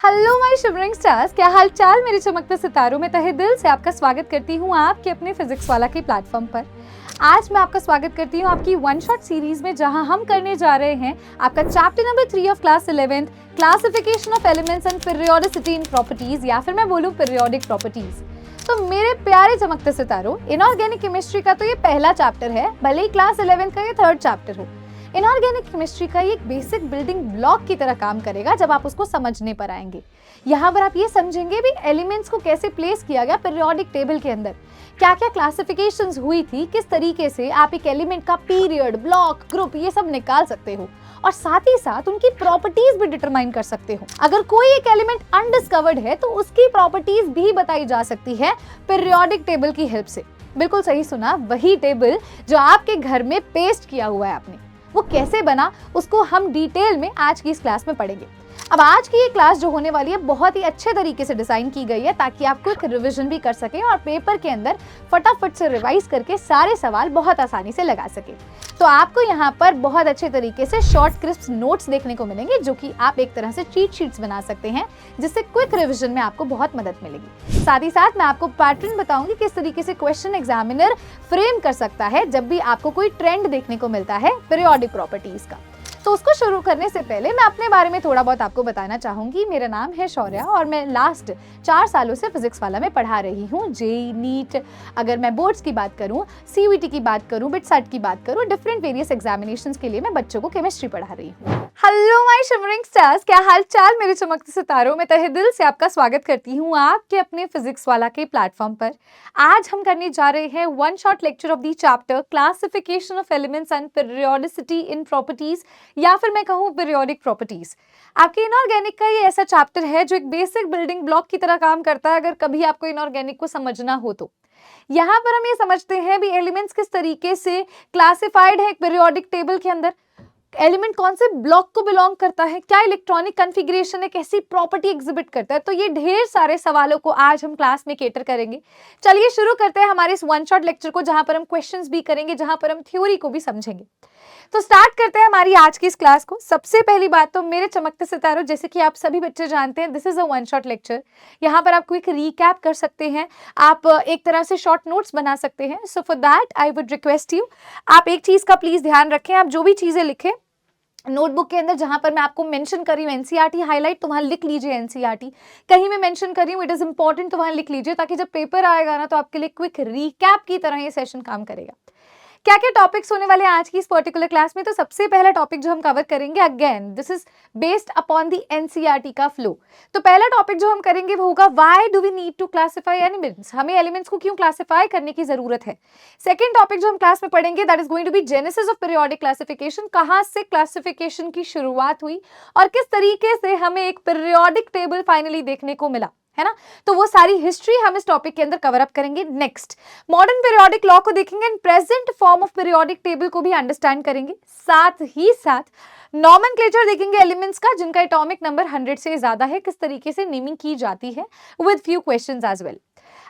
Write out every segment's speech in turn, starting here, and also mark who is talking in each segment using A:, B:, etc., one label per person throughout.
A: Hello my shivering stars, क्या हाल चाल मेरे चमकते सितारों में तहे दिल से आपका स्वागत करती हूँ आपके अपने फिजिक्स वाला के प्लेटफॉर्म पर। आज मैं आपका स्वागत करती हूँ आपकी वन शॉट सीरीज में, जहां हम करने जा रहे हैं आपका chapter number 3 of class 11th, classification of elements and periodicity in properties, या फिर मैं बोलूँ पीरियोडिक प्रॉपर्टीज। तो मेरे प्यारे चमकते सितारों, इनऑर्गेनिक केमिस्ट्री का तो ये पहला चैप्टर है, भले ही क्लास 11 का ये थर्ड चैप्टर हो। इनऑर्गेनिक केमिस्ट्री का ये एक बेसिक बिल्डिंग ब्लॉक की तरह काम करेगा जब आप उसको समझने पर आएंगे। यहाँ पर आप ये समझेंगे भी एलिमेंट्स को कैसे प्लेस किया गया पीरियोडिक टेबल के अंदर, क्या क्या क्लासिफिकेशंस हुई थी, किस तरीके से आप एक एलिमेंट का पीरियड, ब्लॉक, ग्रुप ये सब निकाल सकते हो, और साथ ही साथ उनकी प्रॉपर्टीज भी डिटरमाइन कर सकते हो। अगर कोई एक एलिमेंट अनडिस्कवर्ड है तो उसकी प्रॉपर्टीज भी बताई जा सकती है पीरियोडिक टेबल की हेल्प से। बिल्कुल सही सुना, वही टेबल जो आपके घर में पेस्ट किया हुआ है आपने। वो कैसे बना उसको हम डिटेल में आज की इस क्लास में पढ़ेंगे। अब आज की ये क्लास जो होने वाली है बहुत ही अच्छे तरीके से डिजाइन की गई है ताकि आप क्विक रिवीजन भी कर सकें और पेपर के अंदर फटाफट से रिवाइज करके सारे सवाल बहुत आसानी से लगा सकें। तो आपको यहाँ पर बहुत अच्छे तरीके से शॉर्ट क्रिस्प नोट्स देखने को मिलेंगे, जो कि आप एक तरह से चीट शीट्स बना सकते हैं, जिससे क्विक रिवीजन में आपको बहुत मदद मिलेगी। साथ ही साथ मैं आपको पैटर्न बताऊंगी किस तरीके से क्वेश्चन एग्जामिनर फ्रेम कर सकता है जब भी आपको कोई ट्रेंड देखने को मिलता है पीरियोडिक प्रॉपर्टीज का। तो उसको शुरू करने से पहले मैं अपने बारे में थोड़ा बहुत आपको बताना चाहूंगी। मेरा नाम है शौर्या और मैं लास्ट 4 सालों से फिजिक्स वाला में पढ़ा रही हूँ। जेईई, नीट, अगर मैं बोर्ड्स की बात करूँ, सीयूईटी की बात करूँ, बिटसेट की बात करूँ, डिफरेंट वेरियस एग्जामिनेशंस के लिए मैं बच्चों को केमिस्ट्री पढ़ा रही हूँ। हेलो माय शिवरिंग स्टार्स, क्या हाल चाल मेरे चमकते सितारों में तहे दिल से आपका स्वागत करती हूँ आपके अपने फिजिक्स वाला के प्लेटफॉर्म पर। आज हम करने जा रहे हैं one shot lecture of the chapter classification of elements and periodicity in properties, या फिर मैं कहूँ पीरियोडिक प्रॉपर्टीज। आपके इनऑर्गेनिक का ये ऐसा चैप्टर है जो एक बेसिक बिल्डिंग ब्लॉक की तरह काम करता है, अगर कभी आपको इनऑर्गेनिक को समझना हो तो। यहाँ पर हम ये समझते हैं भी एलिमेंट्स किस तरीके से क्लासिफाइड है एक पीरियोडिक टेबल के अंदर, एलिमेंट कौन से ब्लॉक को बिलोंग करता है, क्या इलेक्ट्रॉनिक कॉन्फ़िगरेशन है, कैसी प्रॉपर्टी एग्जिबिट करता है। तो ये ढेर सारे सवालों को आज हम क्लास में केटर करेंगे। चलिए शुरू करते हैं हमारे इस वन शॉट लेक्चर को, जहां पर हम क्वेश्चंस भी करेंगे, जहां पर हम थ्योरी को भी समझेंगे। तो स्टार्ट करते हैं हमारी आज की इस क्लास को। सबसे पहली बात तो मेरे चमकते सितारों, जैसे कि आप सभी बच्चे जानते हैं, this is a one shot lecture. यहाँ पर आप क्विक रिकैप कर सकते हैं, आप एक तरह से शॉर्ट नोट्स बना सकते हैं। So for that I would request you, आप एक चीज का प्लीज ध्यान रखें, आप जो भी चीजें लिखें नोटबुक के अंदर, जहां पर मैं आपको मेंशन कर रही हूँ एनसीईआरटी हाईलाइट, तो वहां लिख लीजिए एनसीईआरटी। कहीं मैं मेंशन कर रही हूँ इट इज इंपॉर्टेंट, तो वहां लिख लीजिए, ताकि जब पेपर आएगा ना तो आपके लिए क्विक रिकैप की तरह ये सेशन काम करेगा। क्या क्या टॉपिक्स होने वाले हैं आज की इस पर्टिकुलर क्लास में। तो सबसे पहला टॉपिक जो हम कवर करेंगे, again this is based upon the NCERT का फ्लो। तो पहला टॉपिक जो हम करेंगे वो होगा why do we need to classify elements, हमें एलिमेंट्स को क्यों क्लासिफाई करने की जरूरत है। सेकंड टॉपिक जो हम क्लास में पढ़ेंगे that is going to be genesis of periodic classification, कहां से क्लासिफिकेशन की शुरुआत हुई और किस तरीके से हमें एक पीरियोडिक टेबल फाइनली देखने को मिला, है ना। तो वो सारी हिस्ट्री हम इस टॉपिक के अंदर कवर अप करेंगे। नेक्स्ट मॉडर्न पीरियोडिक लॉ को देखेंगे and present form of periodic table को भी अंडरस्टैंड करेंगे। साथ ही साथ नॉमेनक्लेचर देखेंगे एलिमेंट्स का जिनका एटॉमिक नंबर 100 से ज्यादा है, किस तरीके से नेमिंग की जाती है, with few questions as well.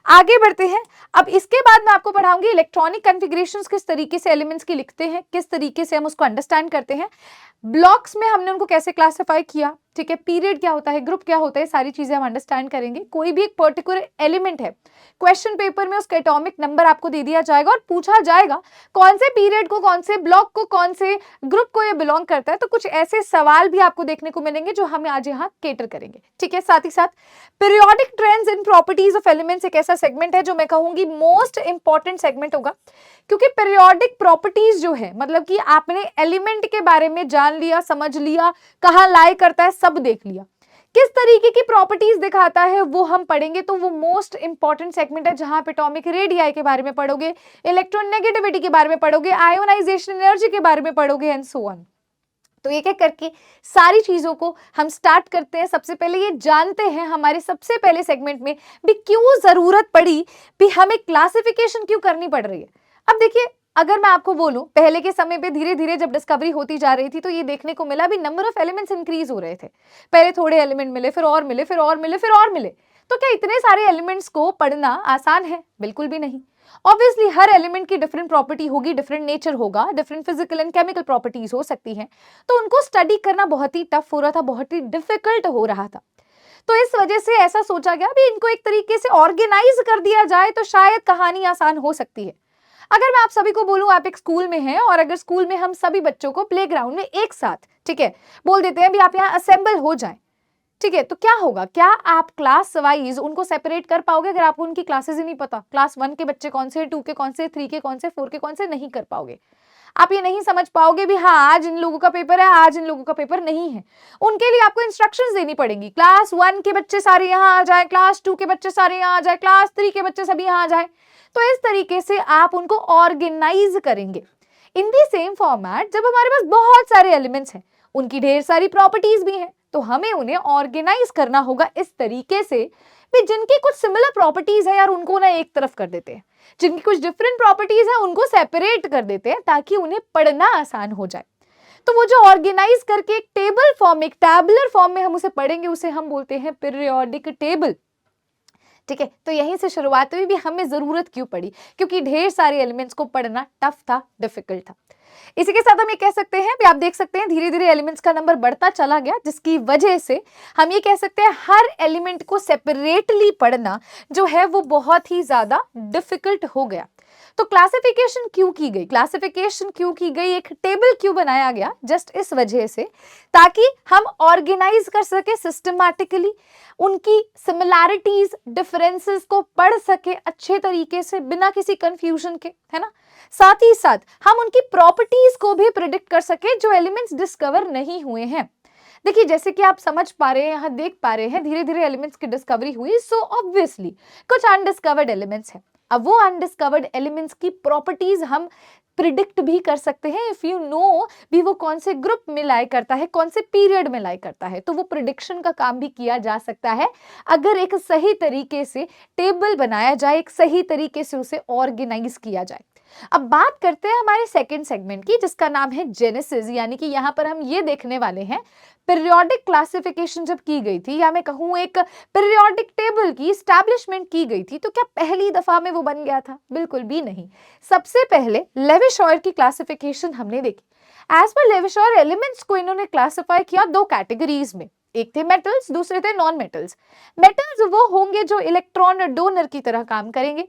A: आगे बढ़ते हैं। अब इसके बाद मैं आपको पढ़ाऊंगी इलेक्ट्रॉनिक कॉन्फ़िगरेशंस, किस तरीके से एलिमेंट्स की लिखते हैं, किस तरीके से हम उसको अंडरस्टैंड करते हैं, ब्लॉक्स में हमने उनको कैसे क्लासिफाई किया, ठीक है, पीरियड क्या होता है, ग्रुप क्या होता है, सारी चीजें हम अंडरस्टैंड करेंगे। कोई भी एक पर्टिकुलर एलिमेंट है, क्वेश्चन पेपर में उसका एटॉमिक नंबर आपको दे दिया जाएगा और पूछा जाएगा कौन से पीरियड को, कौन से ब्लॉक को, कौन से ग्रुप को ये बिलोंग करता है। तो कुछ ऐसे सवाल भी आपको देखने को मिलेंगे जो हम आज यहाँ केटर करेंगे, ठीक है। साथ ही साथ periodic trends in properties of elements एक ऐसा सेगमेंट है जो मैं कहूंगी मोस्ट इंपॉर्टेंट सेगमेंट होगा, क्योंकि पीरियोडिक प्रॉपर्टीज जो है, मतलब कि आपने एलिमेंट के बारे में जान लिया, समझ लिया, कहाँ लाई करता है, सब देख लिया, किस तरीके की प्रॉपर्टीज दिखाता है वो हम पढ़ेंगे। तो वो मोस्ट इंपॉर्टेंट सेगमेंट है जहां पे एटॉमिक रेडियाई के बारे में पढ़ोगे, इलेक्ट्रोनेगेटिविटी के बारे में पढ़ोगे, आयोनाइजेशन एनर्जी के बारे में पढ़ोगे एंड सो ऑन। तो एक एक करके सारी चीजों को हम स्टार्ट करते हैं। सबसे पहले ये जानते हैं हमारे सबसे पहले सेगमेंट में भी क्यों जरूरत पड़ी, भी हमें क्लासिफिकेशन क्यों करनी पड़ रही है। अब देखिए, अगर मैं आपको बोलूं पहले के समय पे धीरे धीरे जब डिस्कवरी होती जा रही थी तो ये देखने को मिला भी नंबर ऑफ एलिमेंट्स इंक्रीज हो रहे थे। पहले थोड़े एलिमेंट मिले, फिर और मिले, फिर और मिले, फिर और मिले। तो क्या इतने सारे एलिमेंट्स को पढ़ना आसान है? बिल्कुल भी नहीं। ऑब्वियसली हर एलिमेंट की डिफरेंट प्रॉपर्टी होगी, डिफरेंट नेचर होगा, different physical and chemical properties हो सकती हैं, तो उनको स्टडी करना बहुत ही टफ हो रहा था, बहुत ही डिफिकल्ट हो रहा था। तो इस वजह से ऐसा सोचा गया भी इनको एक तरीके से ऑर्गेनाइज कर दिया जाए तो शायद कहानी आसान हो सकती है। अगर मैं आप सभी को बोलूं आप एक स्कूल में हैं और अगर स्कूल में हम सभी बच्चों को प्लेग्राउंड में एक साथ, ठीक है, बोल देते हैं भी आप यहाँ असेंबल हो जाएं, ठीक है, तो क्या होगा? क्या आप क्लास वाइज उनको सेपरेट कर पाओगे? अगर आपको उनकी क्लासेस ही नहीं पता, क्लास 1 के बच्चे कौन से, 2 के कौन से, 3 के कौन से, 4 के कौन से, नहीं कर पाओगे। आप ये नहीं समझ पाओगे भी हाँ आज इन लोगों का पेपर है, आज इन लोगों का पेपर नहीं है। उनके लिए आपको इंस्ट्रक्शंस देनी पड़ेंगी, क्लास 1 के बच्चे सारे यहाँ आ जाए, क्लास 2 के बच्चे सारे यहाँ आ जाए, क्लास 3 के बच्चे सभी यहाँ आ जाए। तो इस तरीके से आप उनको ऑर्गेनाइज करेंगे इन दी सेम फॉर्मेट। जब हमारे पास बहुत सारे एलिमेंट्स हैं, उनकी ढेर सारी प्रॉपर्टीज भी हैं, तो हमें उन्हें ऑर्गेनाइज करना होगा इस तरीके से भी जिनकी कुछ सिमिलर प्रॉपर्टीज है यार उनको ना एक तरफ कर देते हैं, जिनकी कुछ डिफरेंट प्रॉपर्टीज है उनको सेपरेट कर देते हैं ताकि उन्हें पढ़ना आसान हो जाए। तो वो जो ऑर्गेनाइज करके एक टेबल फॉर्म, एक टैबुलर फॉर्म में हम उसे पढ़ेंगे, उसे हम बोलते हैं पीरियोडिक टेबल। ठीक है, तो यहीं से शुरुआत हुई भी हमें जरूरत क्यों पड़ी, क्योंकि ढेर सारे एलिमेंट्स को पढ़ना टफ था, डिफिकल्ट था। इसी के साथ हम ये कह सकते हैं भी आप देख सकते हैं धीरे धीरे एलिमेंट्स का नंबर बढ़ता चला गया, जिसकी वजह से हम ये कह सकते हैं हर एलिमेंट को सेपरेटली पढ़ना जो है वो बहुत ही ज्यादा डिफिकल्ट हो गया। तो क्लासिफिकेशन क्यों की गई? क्लासिफिकेशन क्यों की गई, एक टेबल क्यों बनाया गया? जस्ट इस वजह से ताकि हम ऑर्गेनाइज कर सके सिस्टमैटिकली, उनकी सिमिलैरिटीज, डिफरेंसेस को पढ़ सके अच्छे तरीके से बिना किसी कंफ्यूजन के, है ना। साथ ही साथ हम उनकी प्रॉपर्टीज को भी प्रिडिक्ट कर सके जो एलिमेंट्स डिस्कवर नहीं हुए हैं। देखिए जैसे कि आप समझ पा रहे हैं, यहाँ देख पा रहे हैं, धीरे धीरे एलिमेंट्स की डिस्कवरी हुई, सो ऑब्वियसली कुछ अनडिस्कवर्ड एलिमेंट्स हैं। अब वो अनडिस्कवर्ड एलिमेंट्स की प्रॉपर्टीज हम प्रिडिक्ट भी कर सकते हैं इफ यू नो भी वो कौन से ग्रुप में लाई करता है, कौन से पीरियड में लाई करता है। तो वो प्रिडिक्शन का काम भी किया जा सकता है अगर एक सही तरीके से टेबल बनाया जाए, एक सही तरीके से उसे ऑर्गेनाइज किया जाए। अब बात करते हैं हमारे सेकंड सेगमेंट की, जिसका नाम है जेनेसिस, यानी कि यहाँ पर हम ये देखने वाले हैं पीरियोडिक क्लासिफिकेशन जब की गई थी, या मैं कहूँ एक पीरियोडिक टेबल की एस्टैब्लिशमेंट की गई थी, तो क्या पहली दफा में वो बन गया था? बिल्कुल भी नहीं। सबसे पहले लेविशॉयर की क्लासिफिकेशन हमने देखी। एज पर लेविशॉयर एलिमेंट्स को इन्होंने क्लासिफाई किया दो कैटेगरीज में, एक थे मेटल्स, दूसरे थे नॉन मेटल्स। मेटल्स वो होंगे जो इलेक्ट्रॉन डोनर की तरह काम करेंगे,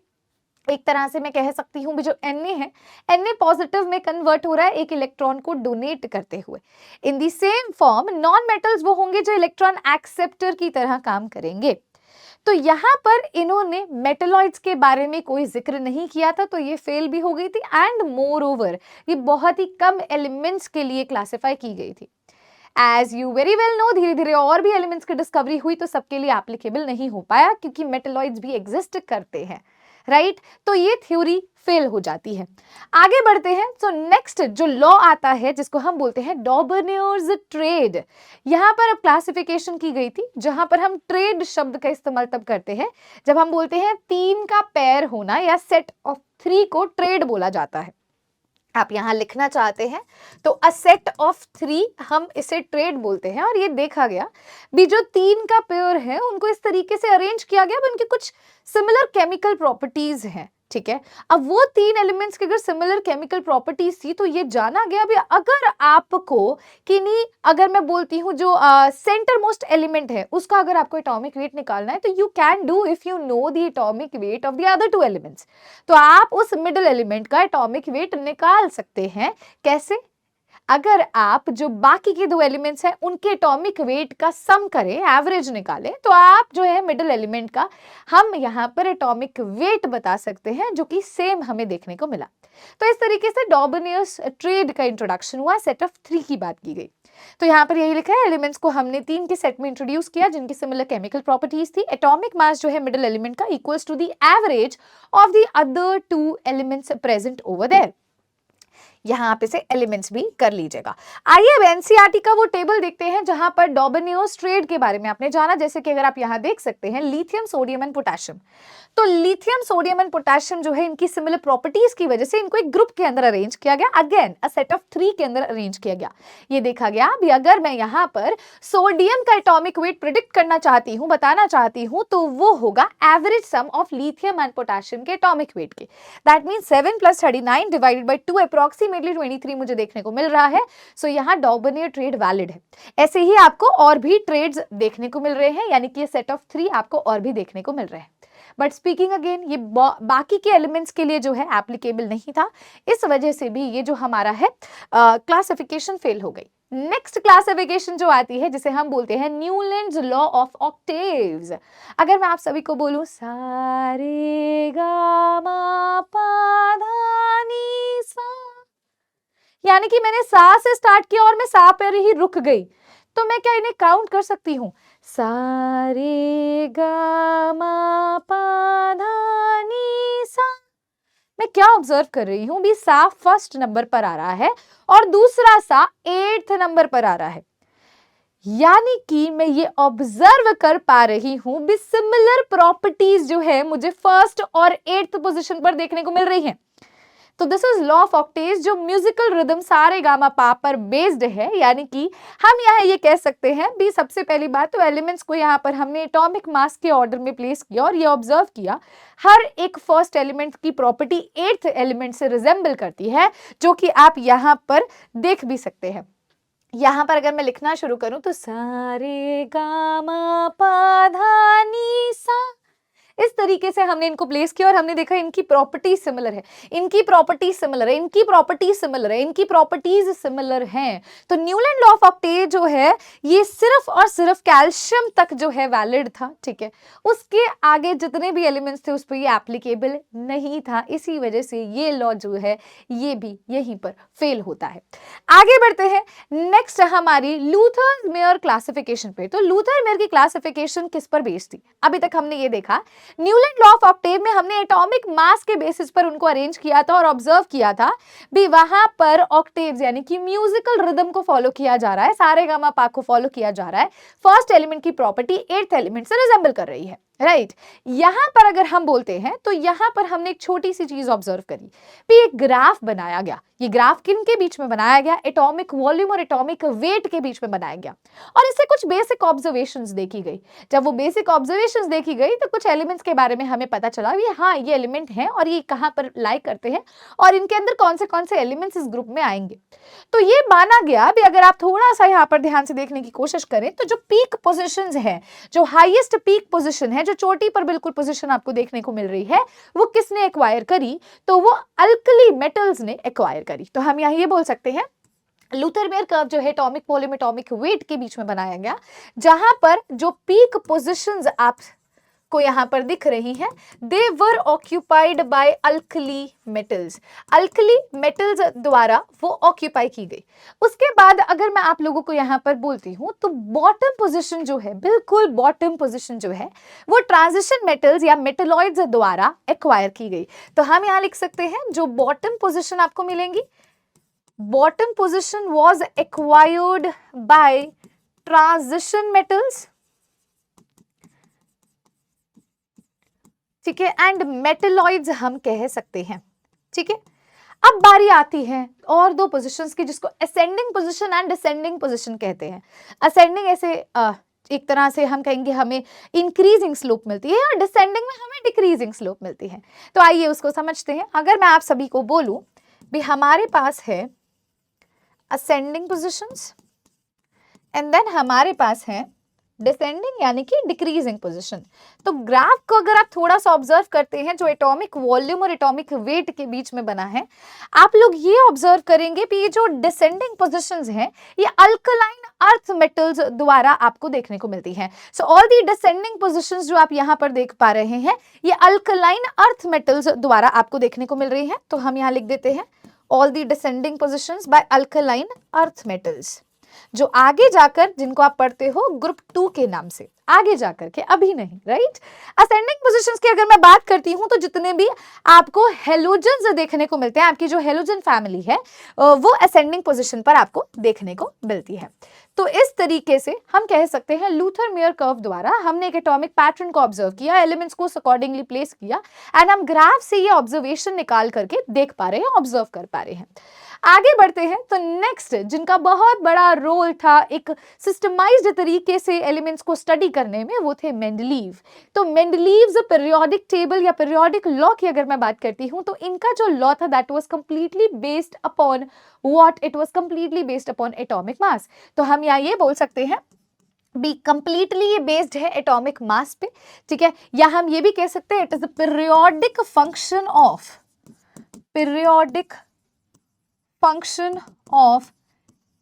A: एक तरह से मैं कह सकती हूँ भी जो Na है, Na पॉजिटिव में कन्वर्ट हो रहा है एक इलेक्ट्रॉन को डोनेट करते हुए। In the same form non metals वो होंगे जो इलेक्ट्रॉन एक्सेप्टर की तरह काम करेंगे। तो यहाँ पर इन्होंने मेटलॉइड्स के बारे में कोई जिक्र नहीं किया था, तो ये फेल भी हो गई थी। एंड मोर ओवर ये बहुत ही कम एलिमेंट्स के लिए क्लासिफाई की गई थी। As you very well know, धीरे धीरे और भी एलिमेंट्स की डिस्कवरी हुई, तो सबके लिए एप्लीकेबल नहीं हो पाया क्योंकि मेटलॉइड्स भी एग्जिस्ट करते हैं, राइट। तो ये थ्योरी फेल हो जाती है। आगे बढ़ते हैं। तो नेक्स्ट जो लॉ आता है जिसको हम बोलते हैं डॉबर्नियर्स ट्रेड, यहां पर अब क्लासिफिकेशन की गई थी, जहां पर हम ट्रेड शब्द का इस्तेमाल तब करते हैं जब हम बोलते हैं 3 का पेयर होना या सेट ऑफ 3 को ट्रेड बोला जाता है। आप यहां लिखना चाहते हैं तो अ सेट ऑफ 3 हम इसे ट्रेड बोलते हैं। और ये देखा गया भी जो 3 का पेयर है उनको इस तरीके से अरेंज किया गया, उनके कुछ सिमिलर केमिकल प्रॉपर्टीज हैं, ठीक है। अब वो 3 एलिमेंट्स की अगर सिमिलर केमिकल प्रॉपर्टीज थी तो ये जाना गया भी अगर आपको किन्हीं, अगर मैं बोलती हूँ जो सेंटर मोस्ट एलिमेंट है उसका अगर आपको एटॉमिक वेट निकालना है तो you can do if you know the atomic weight of the other 2 elements. तो आप उस मिडिल एलिमेंट का एटॉमिक वेट निकाल सकते हैं। कैसे? अगर आप जो बाकी के 2 एलिमेंट्स हैं उनके एटॉमिक वेट का सम करें, एवरेज निकालें, तो आप जो है मिडिल एलिमेंट का हम यहाँ पर एटॉमिक वेट बता सकते हैं, जो कि सेम हमें देखने को मिला। तो इस तरीके से डॉबर्नियर्स ट्रेड का इंट्रोडक्शन हुआ, सेट ऑफ 3 की बात की गई। तो यहाँ पर यही लिखा है एलिमेंट्स को हमने 3 के सेट में इंट्रोड्यूस किया जिनकी सिमिलर केमिकल प्रॉपर्टीज थी। एटॉमिक मास जो है मिडिल एलिमेंट का equals to the average of the other 2 elements present over there. यहाँ आप इसे एलिमेंट्स भी कर लीजिएगा। आइए अब एनसीईआरटी का वो टेबल देखते हैं जहां पर डॉबर्नियर्स ट्रेड के बारे में आपने जाना। जैसे कि अगर आप यहाँ देख सकते हैं लिथियम, सोडियम एंड पोटेशियम, तो लिथियम, सोडियम एंड पोटेशियम जो है इनकी सिमिलर प्रॉपर्टीज की वजह से इनको एक ग्रुप के अंदर अरेंज किया गया, अगेन अ सेट ऑफ 3 के अंदर अरेंज किया गया। ये देखा गया भी अगर मैं यहाँ पर सोडियम का एटॉमिक वेट प्रिडिक्ट करना चाहती हूँ, बताना चाहती हूँ, तो वो होगा average some of lithium and potassium के एटॉमिक वेट के। That means 7 + 39 divided by 2 approximately ultimately 23 मुझे देखने को मिल रहा है। सो यहाँ डॉर्बनियर ट्रेड वैलिड है। ऐसे ही आपको और भी ट्रेड्स देखने को मिल रहे हैं, यानी कि ये सेट ऑफ 3 आपको और भी देखने को मिल रहे हैं। बट स्पीकिंग अगेन, ये बाकी के एलिमेंट्स के लिए जो है एप्लीकेबल नहीं था, इस वजह से भी ये जो हमारा है क्लासिफिकेशन फेल हो गई। नेक्स्ट क्लासिफिकेशन जो आती है जिसे हम बोलते हैं न्यूलैंड्स लॉ ऑफ ऑक्टेव्स। अगर मैं आप सभी को बोलूं सा रे गा मा पा धा नी सा, यानी कि मैंने सा से स्टार्ट किया और मैं सा पर ही रुक गई, तो मैं क्या इन्हें काउंट कर सकती हूँ? सा रे गा मा पा धा नी सा। मैं क्या ऑब्जर्व कर रही हूं? भी सा फर्स्ट नंबर पर आ रहा है और दूसरा सा 8th नंबर पर आ रहा है, यानी कि मैं ये ऑब्जर्व कर पा रही हूं भी सिमिलर प्रॉपर्टीज जो है मुझे फर्स्ट और 8th पोजीशन पर देखने को मिल रही हैं। तो this is law of octaves जो म्यूजिकल रिदम सा रे गा मा पा पर बेस्ड है, यानी कि हम यहाँ ये कह सकते हैं भी सबसे पहली बात तो एलिमेंट्स को यहाँ पर हमने एटॉमिक मास के ऑर्डर में प्लेस किया और ये ऑब्जर्व किया हर एक फर्स्ट एलिमेंट की प्रॉपर्टी 8th एलिमेंट से रिजेंबल करती है, जो कि आप यहाँ पर देख भी सकते हैं। यहाँ पर अगर मैं लिखना शुरू करूं तो सा रे गा मा पा धा नी सा, इस तरीके से हमने इनको प्लेस किया और हमने देखा इनकी प्रॉपर्टी सिमिलर है, इनकी प्रॉपर्टी सिमिलर है, इनकी प्रॉपर्टी सिमिलर है, इनकी प्रॉपर्टीज सिमिलर हैं। तो न्यूलैंड लॉ ऑफ ऑक्टेव जो है ये सिर्फ और सिर्फ कैल्शियम तक जो है वैलिड था, ठीक है, उसके आगे जितने भी एलिमेंट्स थे उस पर ये एप्लीकेबल नहीं था, इसी वजह से ये लॉ जो है ये भी यहीं पर फेल होता है। आगे बढ़ते हैं नेक्स्ट हमारी लूथर मेयर क्लासिफिकेशन पे। तो लूथर मेयर की क्लासिफिकेशन किस पर बेस्ड थी? अभी तक हमने ये देखा न्यूलैंड लॉ ऑफ ऑक्टेव में हमने एटॉमिक मास के बेसिस पर उनको अरेंज किया था और ऑब्जर्व किया था भी वहां पर ऑक्टेव्स यानी कि म्यूजिकल रिदम को फॉलो किया जा रहा है, सारे गामा पा को फॉलो किया जा रहा है, फर्स्ट एलिमेंट की प्रॉपर्टी 8th एलिमेंट से रिजेंबल कर रही है, राइट। यहां पर अगर हम बोलते हैं तो यहां पर हमने एक छोटी सी चीज ऑब्जर्व करी भी एक ग्राफ बनाया गया। ये ग्राफ किन के बीच में बनाया गया? एटॉमिक वॉल्यूम और एटॉमिक वेट के बीच में बनाया गया और इससे कुछ बेसिक ऑब्जर्वेशंस देखी गई। जब वो बेसिक ऑब्जर्वेशंस देखी गई तो कुछ एलिमेंट्स के बारे में हमें पता चला भी हाँ ये एलिमेंट हैं और ये कहां पर लाई करते हैं और इनके अंदर कौन से एलिमेंट्स इस ग्रुप में आएंगे। तो ये माना गया भी अगर आप थोड़ा सा यहाँ पर ध्यान से देखने की कोशिश करें तो जो पीक पोजिशन है, जो हाइएस्ट पीक पोजिशन है, जो चोटी पर बिल्कुल पोजीशन आपको देखने को मिल रही है, वो किसने एक्वायर करी? तो वो अल्कली मेटल्स ने एक्वायर करी। तो हम यहाँ ये बोल सकते हैं लूथर मेयर कर्व जो है एटॉमिक वॉल्यूम एटॉमिक वेट के बीच में बनाया गया, जहां पर जो पीक पोजीशंस आप को यहाँ पर दिख रही हैं they were occupied by alkali metals, alkali metals द्वारा वो ऑक्यूपाई की गई। उसके बाद अगर मैं आप लोगों को यहाँ पर बोलती हूँ तो बॉटम पोजीशन जो है, बिल्कुल बॉटम पोजीशन जो है वो ट्रांजिशन मेटल्स या मेटलॉइड्स द्वारा एक्वायर की गई। तो हम यहाँ लिख सकते हैं जो बॉटम पोजीशन आपको मिलेंगी, bottom position was acquired by transition metals, ठीक है, एंड मेटलॉइड्स हम कह सकते हैं, ठीक है। अब बारी आती है और दो पोजीशंस की जिसको ascending position and descending position कहते हैं। असेंडिंग ऐसे एक तरह से हम कहेंगे हमें इंक्रीजिंग स्लोप मिलती है और डिसेंडिंग में हमें डिक्रीजिंग स्लोप मिलती है। तो आइए उसको समझते हैं। अगर मैं आप सभी को बोलूं भी हमारे पास है असेंडिंग पोजीशंस एंड देन हमारे पास है डिसेंडिंग यानी कि डिक्रीजिंग पोजीशन, तो ग्राफ को अगर आप थोड़ा सा ऑब्जर्व करते हैं जो एटॉमिक वॉल्यूम और एटॉमिक वेट के बीच में बना है, आप लोग ये ऑब्जर्व करेंगे कि ये जो डिसेंडिंग पोजीशंस हैं ये अल्कलाइन अर्थ मेटल्स द्वारा आपको देखने को मिलती हैं। So all the descending positions जो आप यहाँ पर देख पा रहे हैं ये अल्कलाइन अर्थ मेटल्स द्वारा आपको देखने को मिल रही है। तो हम यहाँ लिख देते हैं all the descending positions by alkaline earth metals, जो आगे जाकर जिनको आप पढ़ते हो ग्रुप 2 के नाम से, आगे जाकर के, अभी नहीं, राइट। असेंडिंग पोजीशंस की अगर मैं बात करती हूं तो जितने भी आपको हेलोजन्स देखने को मिलते हैं, आपकी जो हेलोजन फैमिली है वो असेंडिंग पोजीशन पर आपको देखने को मिलती है। तो इस तरीके से हम कह सकते हैं लूथर मेयर कर्व द्वारा हमने एक एटॉमिक पैटर्न को ऑब्जर्व किया, एलिमेंट्स को अकॉर्डिंगली प्लेस किया एंड हम ग्राफ से ये ऑब्जर्वेशन निकाल करके देख पा रहे हैं, ऑब्जर्व कर पा रहे हैं। आगे बढ़ते हैं तो नेक्स्ट जिनका बहुत बड़ा रोल था एक सिस्टमाइज्ड तरीके से एलिमेंट्स को स्टडी करने में, वो थे मेंडलीव। तो मेंडलीव्स पीरियोडिक टेबल या पीरियोडिक लॉ की अगर मैं बात करती हूं तो इनका जो लॉ था that was completely based upon what, it was completely based upon atomic mass. तो हम यहाँ ये बोल सकते हैं बी कंप्लीटली ये बेस्ड है एटॉमिक मास पे, ठीक है। या हम ये भी कह सकते हैं it is the periodic function of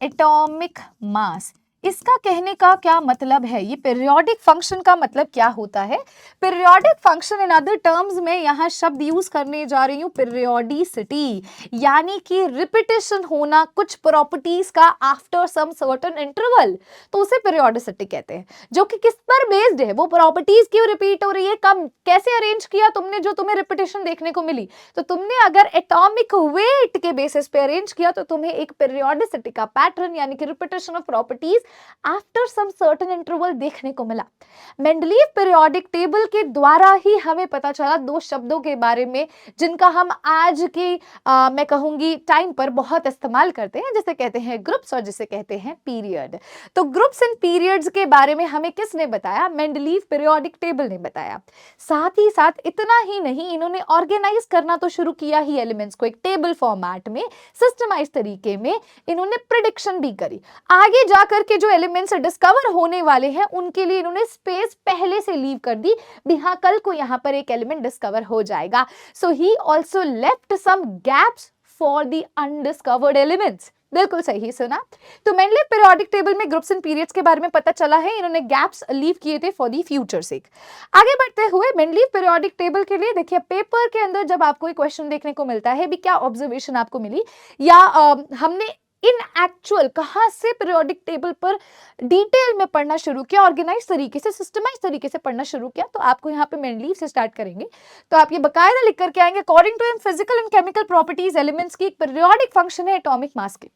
A: atomic mass. इसका कहने का क्या मतलब है, ये पीरियोडिक फंक्शन का मतलब क्या होता है? Periodic function in other terms में यहाँ शब्द यूज करने जा रही हूँ पीरियोडिसिटी, यानी कि रिपीटेशन होना कुछ प्रॉपर्टीज का आफ्टर सम सर्टेन इंटरवल, तो उसे पीरियोडिसिटी कहते हैं। जो कि किस पर बेस्ड है, वो प्रॉपर्टीज क्यों रिपीट हो रही है, कब, कैसे अरेंज किया तुमने जो तुम्हें रिपीटेशन देखने को मिली। तो तुमने अगर एटॉमिक वेट के बेसिस पे अरेंज किया तो तुम्हें एक पीरियोडिसिटी का पैटर्न यानी कि repetition of properties after some certain interval देखने को मिला। मेंडलीव पीरियोडिक टेबल के द्वारा ही हमें पता चला दो शब्दों के बारे में जिनका हम आज की मैं कहूंगी टाइम पर बहुत इस्तेमाल करते हैं, जिसे कहते हैं ग्रुप्स और जिसे कहते हैं पीरियड। तो ग्रुप्स एंड पीरियड्स के बारे में हमें किसने बताया? मेंडलीव पीरियोडिक टेबल ने बताया। साथ ही साथ इतना ही नहीं, इन्होंने ऑर्गेनाइज करना तो शुरू किया ही एलिमेंट्स को एक टेबल फॉर्मेट में, सिस्टमाइज तरीके में। इन्होंने प्रेडिक्शन भी करी, आगे जाकर के जो एलिमेंट्स डिस्कवर होने वाले हैं उनके लिए इन्होंने स्पेस पहले से लीव कर दी भी, हाँ कल को यहां पर एक एलिमेंट डिस्कवर हो जाएगा। So he also left some gaps for the undiscovered elements. बिल्कुल सही सुना। तो मेंडलीव पीरियोडिक टेबल में ग्रुप्स एंड पीरियड्स के बारे में पता चला है, इन्होंने गैप्स लीव किए थे फॉर दी फ्यूचर सेक। आगे बढ़ते हुए मेंडलीव पीरियोडिक टेबल के लिए देखिए, पेपर के अंदर जब आपको एक क्वेश्चन देखने को मिलता है भी, क्या ऑब्जर्वेशन आपको मिली या हमने इन एक्चुअल कहां से पीरियोडिक टेबल पर डिटेल में पढ़ना शुरू किया, ऑर्गेनाइज तरीके से, सिस्टमाइज तरीके से पढ़ना शुरू किया, तो आपको यहाँ पे मेंडलीव से स्टार्ट करेंगे। तो आप ये बकायदा लिख करके आएंगे, according to in physical and chemical properties elements की एक पीरियोडिक फंक्शन है एटॉमिक मास की।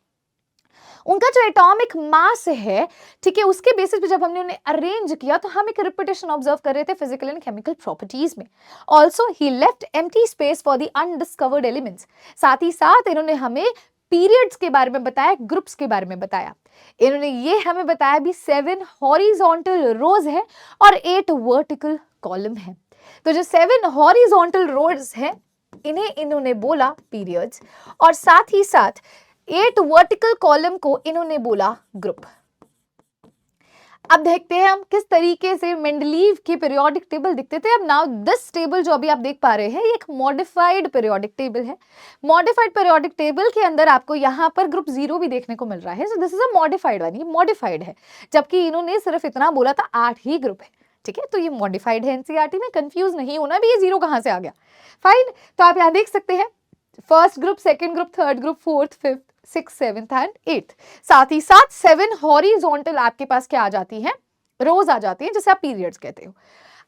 A: उनका जो एटॉमिक मास है, ठीक है, उसके बेसिस पे जब हमने उन्हें अरेंज किया तो हम एक रिपीटेशन ऑब्जर्व कर रहे थे फिजिकल एंड केमिकल प्रॉपर्टीज में। Also he left empty space for the undiscovered elements. साथ ही साथ इन्होंने हमें पीरियड्स के बारे में बताया, ग्रुप्स के बारे में बताया। इन्होंने ये हमें बताया भी 7 हॉरिजॉन्टल रोज है और 8 वर्टिकल कॉलम है। तो जो 7 हॉरिजॉन्टल रोज है इन्हें इन्होंने बोला पीरियड्स, और साथ ही साथ 8 वर्टिकल कॉलम को इन्होंने बोला ग्रुप। अब देखते हैं हम किस तरीके से मेंडलीव की पीरियोडिक टेबल दिखते थे। अब नाउ दिस टेबल जो अभी आप देख पा रहे हैं ये एक मॉडिफाइड पीरियोडिक टेबल है। मॉडिफाइड पीरियोडिक टेबल के अंदर आपको यहाँ पर ग्रुप 0 भी देखने को मिल रहा है। सो this is a modified one, ये मॉडिफाइड है, जबकि इन्होंने सिर्फ इतना बोला था 8 ही ग्रुप है, ठीक है। तो ये मॉडिफाइड है, एनसीईआरटी में कंफ्यूज नहीं होना भी, ये 0 कहां से आ गया। फाइन, तो आप यहाँ देख सकते हैं first group, second group, third group, fourth, fifth, 6, 7 and 8। साथ ही साथ 7 हॉरिजॉन्टल आपके पास क्या आ जाती हैं, रोज आ जाती हैं, जिसे आप पीरियड्स कहते हो।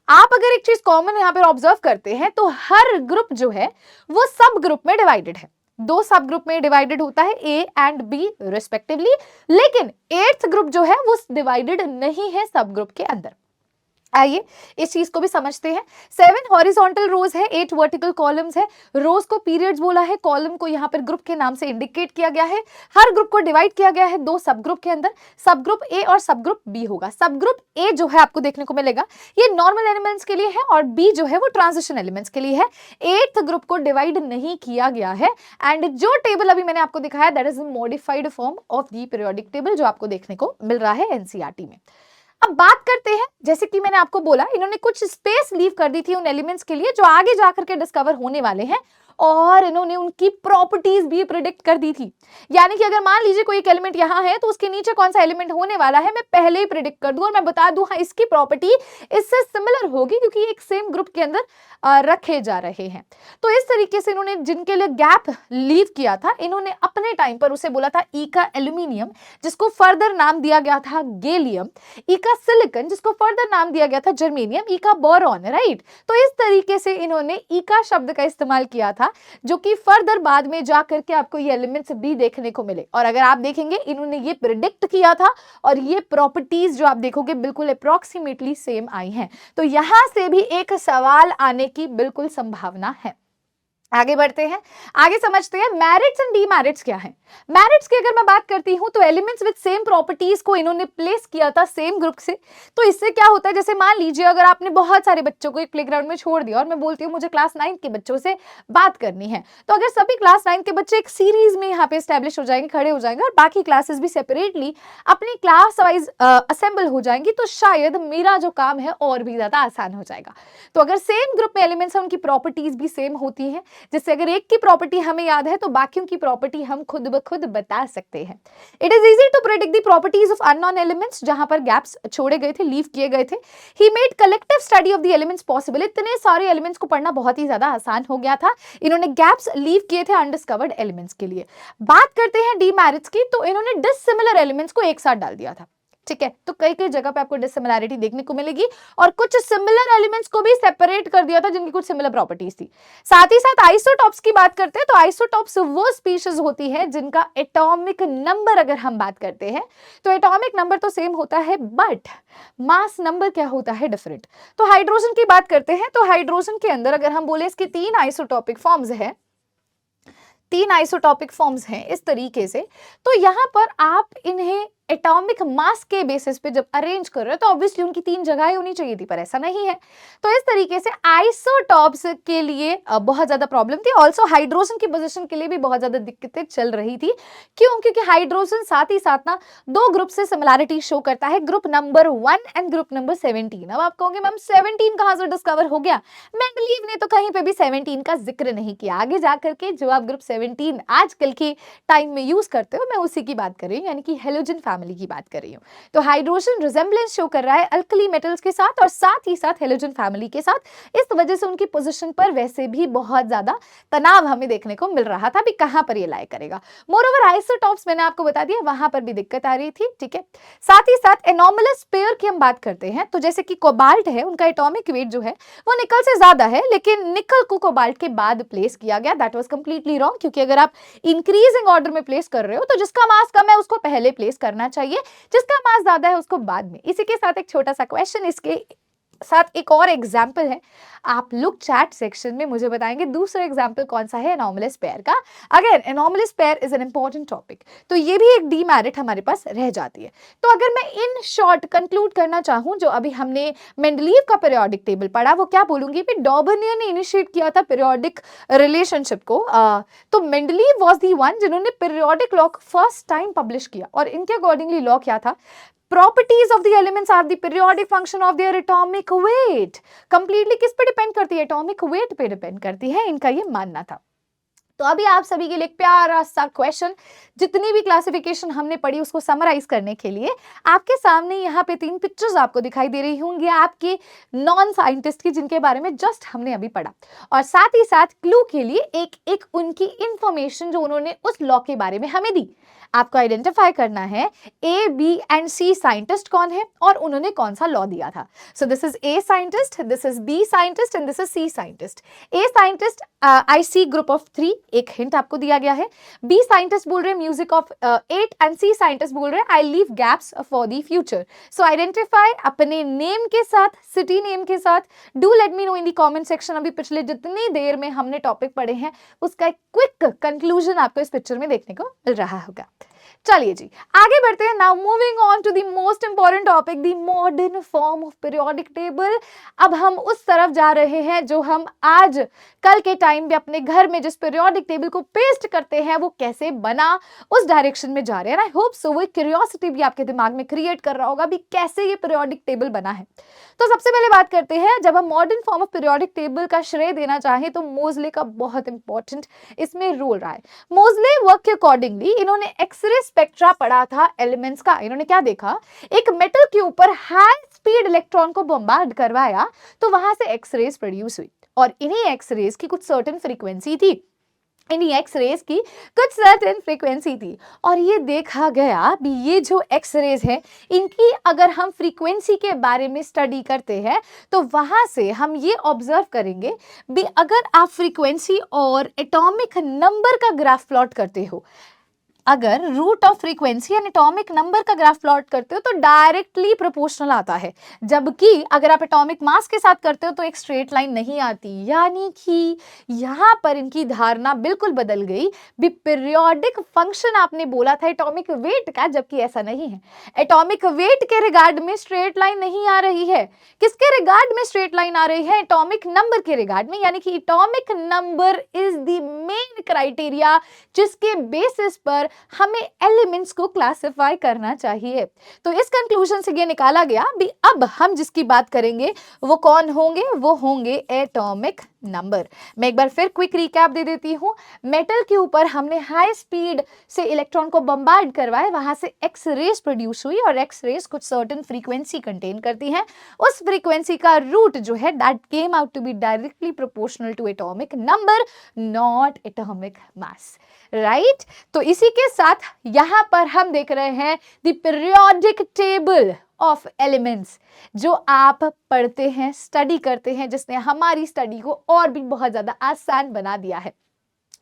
A: आप अगर एक चीज कॉमन यहाँ पर ऑब्जर्व करते हैं तो हर ग्रुप जो है वो सब ग्रुप में डिवाइडेड है, 2 सब ग्रुप में डिवाइडेड होता है, ए एंड बी रिस्पेक्टिवली। लेकिन 8th ग्रुप जो है वो डिवाइडेड नहीं है सब ग्रुप के अंदर। आइए इस चीज को भी समझते हैं। 7 हॉरिजॉन्टल रोज है, 8 वर्टिकल कॉलम्स है। रोज को पीरियड्स बोला है, कॉलम को यहाँ पर ग्रुप के नाम से इंडिकेट किया गया है। हर ग्रुप को डिवाइड किया गया है 2 सब ग्रुप के अंदर, सब ग्रुप ए और सब ग्रुप बी होगा। सब ग्रुप ए जो है आपको देखने को मिलेगा ये नॉर्मल एलिमेंट्स के लिए है और बी जो है वो ट्रांजिशन एलिमेंट्स के लिए है। 8th ग्रुप को डिवाइड नहीं किया गया है। एंड जो टेबल अभी मैंने आपको दिखाया that is modified form of the periodic table जो आपको देखने को मिल रहा है एनसीईआरटी में। अब बात करते हैं, जैसे कि मैंने आपको बोला इन्होंने कुछ स्पेस लीव कर दी थी उन एलिमेंट्स के लिए जो आगे जाकर के डिस्कवर होने वाले हैं, और इन्होंने उनकी प्रॉपर्टीज भी प्रिडिक्ट कर दी थी। यानी कि अगर मान लीजिए कोई एक एलिमेंट यहाँ है तो उसके नीचे कौन सा एलिमेंट होने वाला है मैं पहले ही प्रिडिक्ट कर दूं और मैं बता दूं हाँ इसकी प्रॉपर्टी इससे सिमिलर होगी क्योंकि ये एक सेम ग्रुप के अंदर रखे जा रहे हैं। तो इस तरीके से इन्होंने जिनके लिए गैप लीव किया था इन्होंने अपने टाइम पर उसे बोला था ईका एल्यूमिनियम, जिसको फर्दर नाम दिया गया था गैलियम, ईका सिलिकॉन जिसको फर्दर नाम दिया गया था जर्मेनियम, ईका बोरॉन, राइट। तो इस तरीके से इन्होंने ईका शब्द का इस्तेमाल किया था जो कि फर्दर बाद में जाकर के आपको ये एलिमेंट्स भी देखने को मिले। और अगर आप देखेंगे इन्होंने ये प्रिडिक्ट किया था और ये प्रॉपर्टीज जो आप देखोगे बिल्कुल अप्रॉक्सीमेटली सेम आई हैं। तो यहां से भी एक सवाल आने की बिल्कुल संभावना है। आगे बढ़ते हैं, आगे समझते हैं मैरिट्स एंड डीमेरिट्स क्या है। मैरिट्स की अगर मैं बात करती हूं तो एलिमेंट्स विद सेम प्रॉपर्टीज को इन्होंने प्लेस किया था सेम ग्रुप से। तो इससे क्या होता है, जैसे मान लीजिए अगर आपने बहुत सारे बच्चों को एक प्लेग्राउंड में छोड़ दिया और मैं बोलती हूँ मुझे क्लास 9 के बच्चों से बात करनी है, तो अगर सभी क्लास 9 के बच्चे एक सीरीज में यहाँ पे स्टैब्लिश हो जाएंगे, खड़े हो जाएंगे और बाकी क्लासेस भी सेपरेटली अपनी क्लास वाइज असेंबल हो जाएंगी, तो शायद मेरा जो काम है और भी ज्यादा आसान हो जाएगा। तो अगर सेम ग्रुप में एलिमेंट्स है उनकी प्रॉपर्टीज भी सेम होती है, जिससे अगर एक की प्रॉपर्टी हमें याद है तो बाकियों की प्रॉपर्टी हम खुद ब खुद बता सकते हैं। It is easy to predict the properties of unknown elements, जहां पर गैप्स छोड़े गए थे, लीव किए गए थे। He made collective study of the elements possible, इतने सारे एलिमेंट्स को पढ़ना बहुत ही ज्यादा आसान हो गया था, इन्होंने गैप्स लीव किए थे अनडिस्कवर्ड एलिमेंट्स के लिए। बात करते हैं डीमेरिट्स की, तो इन्होंने डिसिमिलर एलिमेंट्स को एक साथ डाल दिया था। ठीक है, तो कई कई जगह पे आपको डिसिमिलैरिटी देखने को मिलेगी और कुछ सिमिलर एलिमेंट्स को भी सेपरेट कर दिया था जिनकी कुछ सिमिलर प्रॉपर्टीज थी। साथ ही साथ आइसोटॉप्स की बात करते हैं तो आइसोटॉप्स वो स्पीशीज होती है जिनका एटॉमिक नंबर अगर हम बात करते हैं तो एटॉमिक नंबर तो सेम होता है बट मास नंबर क्या होता है, डिफरेंट। तो हाइड्रोजन की बात करते हैं तो हाइड्रोजन के अंदर अगर हम बोले इसके 3 आइसोटॉपिक फॉर्म्स है, 3 आइसोटॉपिक फॉर्म्स हैं इस तरीके से, तो यहां पर आप इन्हें एटॉमिक मास के बेसिस पे जब अरेंज कर रहे हो तो ऑब्वियसली उनकी 3 जगहें होनी चाहिए थी, पर ऐसा नहीं है। तो इस तरीके से आइसोटॉप्स के लिए बहुत ज्यादा प्रॉब्लम थी। ऑल्सो हाइड्रोजन की पोजीशन के लिए भी बहुत ज्यादा दिक्कतें चल रही थी। क्यों? क्योंकि हाइड्रोजन साथ ही साथ ना 2 ग्रुप से सिमिलैरिटी शो करता है, group number 1 and group number 17। अब आप कहोगे मैम 17 कहां से डिस्कवर हो गया? मेंडलीव ने तो कहीं पे भी 17 का जिक्र नहीं किया। आगे जाकर के जो आप ग्रुप 17 आजकल के टाइम में यूज करते हो, मैं उसी की बात कर रही हूँ, यानी कि हेलोजन फैमिली की बात कर रही हूँ। तो हाइड्रोजन रिजेंबलेंस शो कर रहा है अल्कली मेटल्स के साथ और साथ ही साथ हेलोजन फैमिली के साथ। इस वजह से उनकी पोजीशन पर वैसे भी बहुत ज्यादा तनाव हमें देखने को मिल रहा था, भी कहां पर ये लाए करेगा। मोरओवर आइसोटॉप्स मैंने आपको बता दिया, वहां पर भी दिक्कत आ रही थी। ठीक है, साथ ही साथ एनॉमलस पेयर की हम बात करते हैं तो जैसे कि कोबाल्ट है, उनका एटॉमिक वेट जो है वो निकल से ज्यादा है, लेकिन निकल को कोबाल्ट के बाद प्लेस किया गया। दैट वाज कंप्लीटली रॉन्ग, क्योंकि अगर आप इंक्रीजिंग ऑर्डर में प्लेस कर रहे हो तो जिसका मास कम है उसको पहले प्लेस करना चाहिए, जिसका मास ज्यादा है उसको बाद में। इसी के साथ एक छोटा सा क्वेश्चन, इसके साथ एक और एग्जाम्पल है, आप लोग चैट सेक्शन में मुझे बताएंगे दूसरा एग्जाम्पल कौन सा है एनॉमलस पेयर का। Again anomalous pair is an important topic, तो ये भी एक डीमेरिट हमारे पास रह जाती है। तो अगर मैं इन शॉर्ट कंक्लूड करना चाहूं, जो अभी हमने मेंडलीव का पीरियोडिक टेबल पढ़ा, वो क्या बोलूंगी, डॉबर्नियर ने इनिशिएट किया था पीरियोडिक रिलेशनशिप को। तो मेंडलीव वाज दी वन जिन्होंने periodic law first time publish किया और इनके अकॉर्डिंगली लॉ क्या था, properties of the elements are the periodic function of their atomic weight। Completely किस पे डिपेंड करती है? एटॉमिक वेट पे डिपेंड करती है, इनका ये मानना था। तो अभी आप सभी के लिए एक प्यारा सा क्वेश्चन, जितनी भी क्लासिफिकेशन हमने पढ़ी उसको समराइज करने के लिए आपके सामने यहाँ पे 3 पिक्चर्स आपको दिखाई दे रही होंगी आपके नॉन साइंटिस्ट की, जिनके बारे में जस्ट हमने अभी पढ़ा, और साथ ही साथ क्लू के लिए एक एक उनकी इंफॉर्मेशन जो उन्होंने उस लॉ के बारे में हमें दी। आपको आइडेंटिफाई करना है A, B and C scientist कौन है और उन्होंने कौन सा लॉ दिया था। So this is A scientist, this is B scientist and this is C scientist. A scientist I see group of 3, एक हिंट आपको दिया गया है। बी साइंटिस्ट बोल रहे हैं music of 8 and C scientist बोल रहे हैं I leave gaps for the future. So identify अपने नेम के साथ, सिटी नेम के साथ। Do let me know in the comment section, अभी पिछले जितनी देर में हमने टॉपिक पढ़े हैं उसका एक क्विक कंक्लूजन आपको इस पिक्चर में देखने को मिल रहा होगा। चलिए जी आगे बढ़ते हैं। Now moving on to the most important topic, the modern form of periodic table. अब हम उस तरफ जा रहे हैं जो हम आज कल के टाइम में अपने घर में जिस पीरियोडिक टेबल को पेस्ट करते हैं वो कैसे बना, उस डायरेक्शन में जा रहे हैं। आई होप सो वो क्यूरियोसिटी भी आपके दिमाग में क्रिएट कर रहा होगा भी कैसे ये पीरियोडिक टेबल बना है। तो सबसे पहले बात करते हैं, जब हम modern form of periodic table का श्रेय देना चाहें तो मोजले का बहुत इंपॉर्टेंट इसमें रोल रहा है। मोजले वर्क के अकॉर्डिंगली इन्होंने एक्सरे स्पेक्ट्रा पढ़ा था एलिमेंट्स का। इन्होंने क्या देखा, एक मेटल के ऊपर हाई स्पीड इलेक्ट्रॉन को बम्बार्ड करवाया तो वहां से एक्सरेज प्रोड्यूस हुई और इन्हीं एक्सरेज की कुछ सर्टेन फ्रीक्वेंसी थी, इन्हीं एक्सरेज की कुछ सर्टेन फ्रीक्वेंसी थी और ये देखा गया भी ये जो एक्सरेज है इनकी अगर हम फ्रीक्वेंसी के बारे में स्टडी करते हैं तो वहां से हम ये ऑब्जर्व करेंगे भी अगर आप फ्रीक्वेंसी और एटॉमिक नंबर का ग्राफ प्लॉट करते हो, अगर रूट ऑफ फ्रीक्वेंसी यानी एटॉमिक नंबर का ग्राफ प्लॉट करते हो तो डायरेक्टली प्रोपोर्शनल आता है, जबकि अगर आप एटॉमिक मास के साथ करते हो तो एक स्ट्रेट लाइन नहीं आती। यानी कि यहाँ पर इनकी धारणा बिल्कुल बदल गई। भी पीरियोडिक फंक्शन आपने बोला था एटॉमिक वेट का, जबकि ऐसा नहीं है। एटॉमिक वेट के रिगार्ड में स्ट्रेट लाइन नहीं आ रही है। किसके रिगार्ड में स्ट्रेट लाइन आ रही है? एटॉमिक नंबर के रिगार्ड में। यानी कि atomic number is the main criteria जिसके बेसिस पर हमें एलिमेंट्स को क्लासिफाई करना चाहिए। तो इस कंक्लूजन से ये निकाला गया भी अब हम जिसकी बात करेंगे वो कौन होंगे? वो होंगे एटॉमिक नंबर। मैं एक बार फिर क्विक रिकैप दे देती हूं। मेटल के ऊपर हमने हाई स्पीड से इलेक्ट्रॉन को बम्बार्ड करवाए, वहां से एक्स रेज प्रोड्यूस हुई और एक्स रेज कुछ सर्टेन फ्रीक्वेंसी कंटेन करती हैं। उस फ्रीक्वेंसी का रूट जो है that came out to be directly proportional to atomic number, not atomic mass, right. तो इसी के साथ यहां पर हम देख रहे हैं the periodic table of elements जो आप पढ़ते हैं, स्टडी करते हैं, जिसने हमारी स्टडी को और भी बहुत ज्यादा आसान बना दिया है।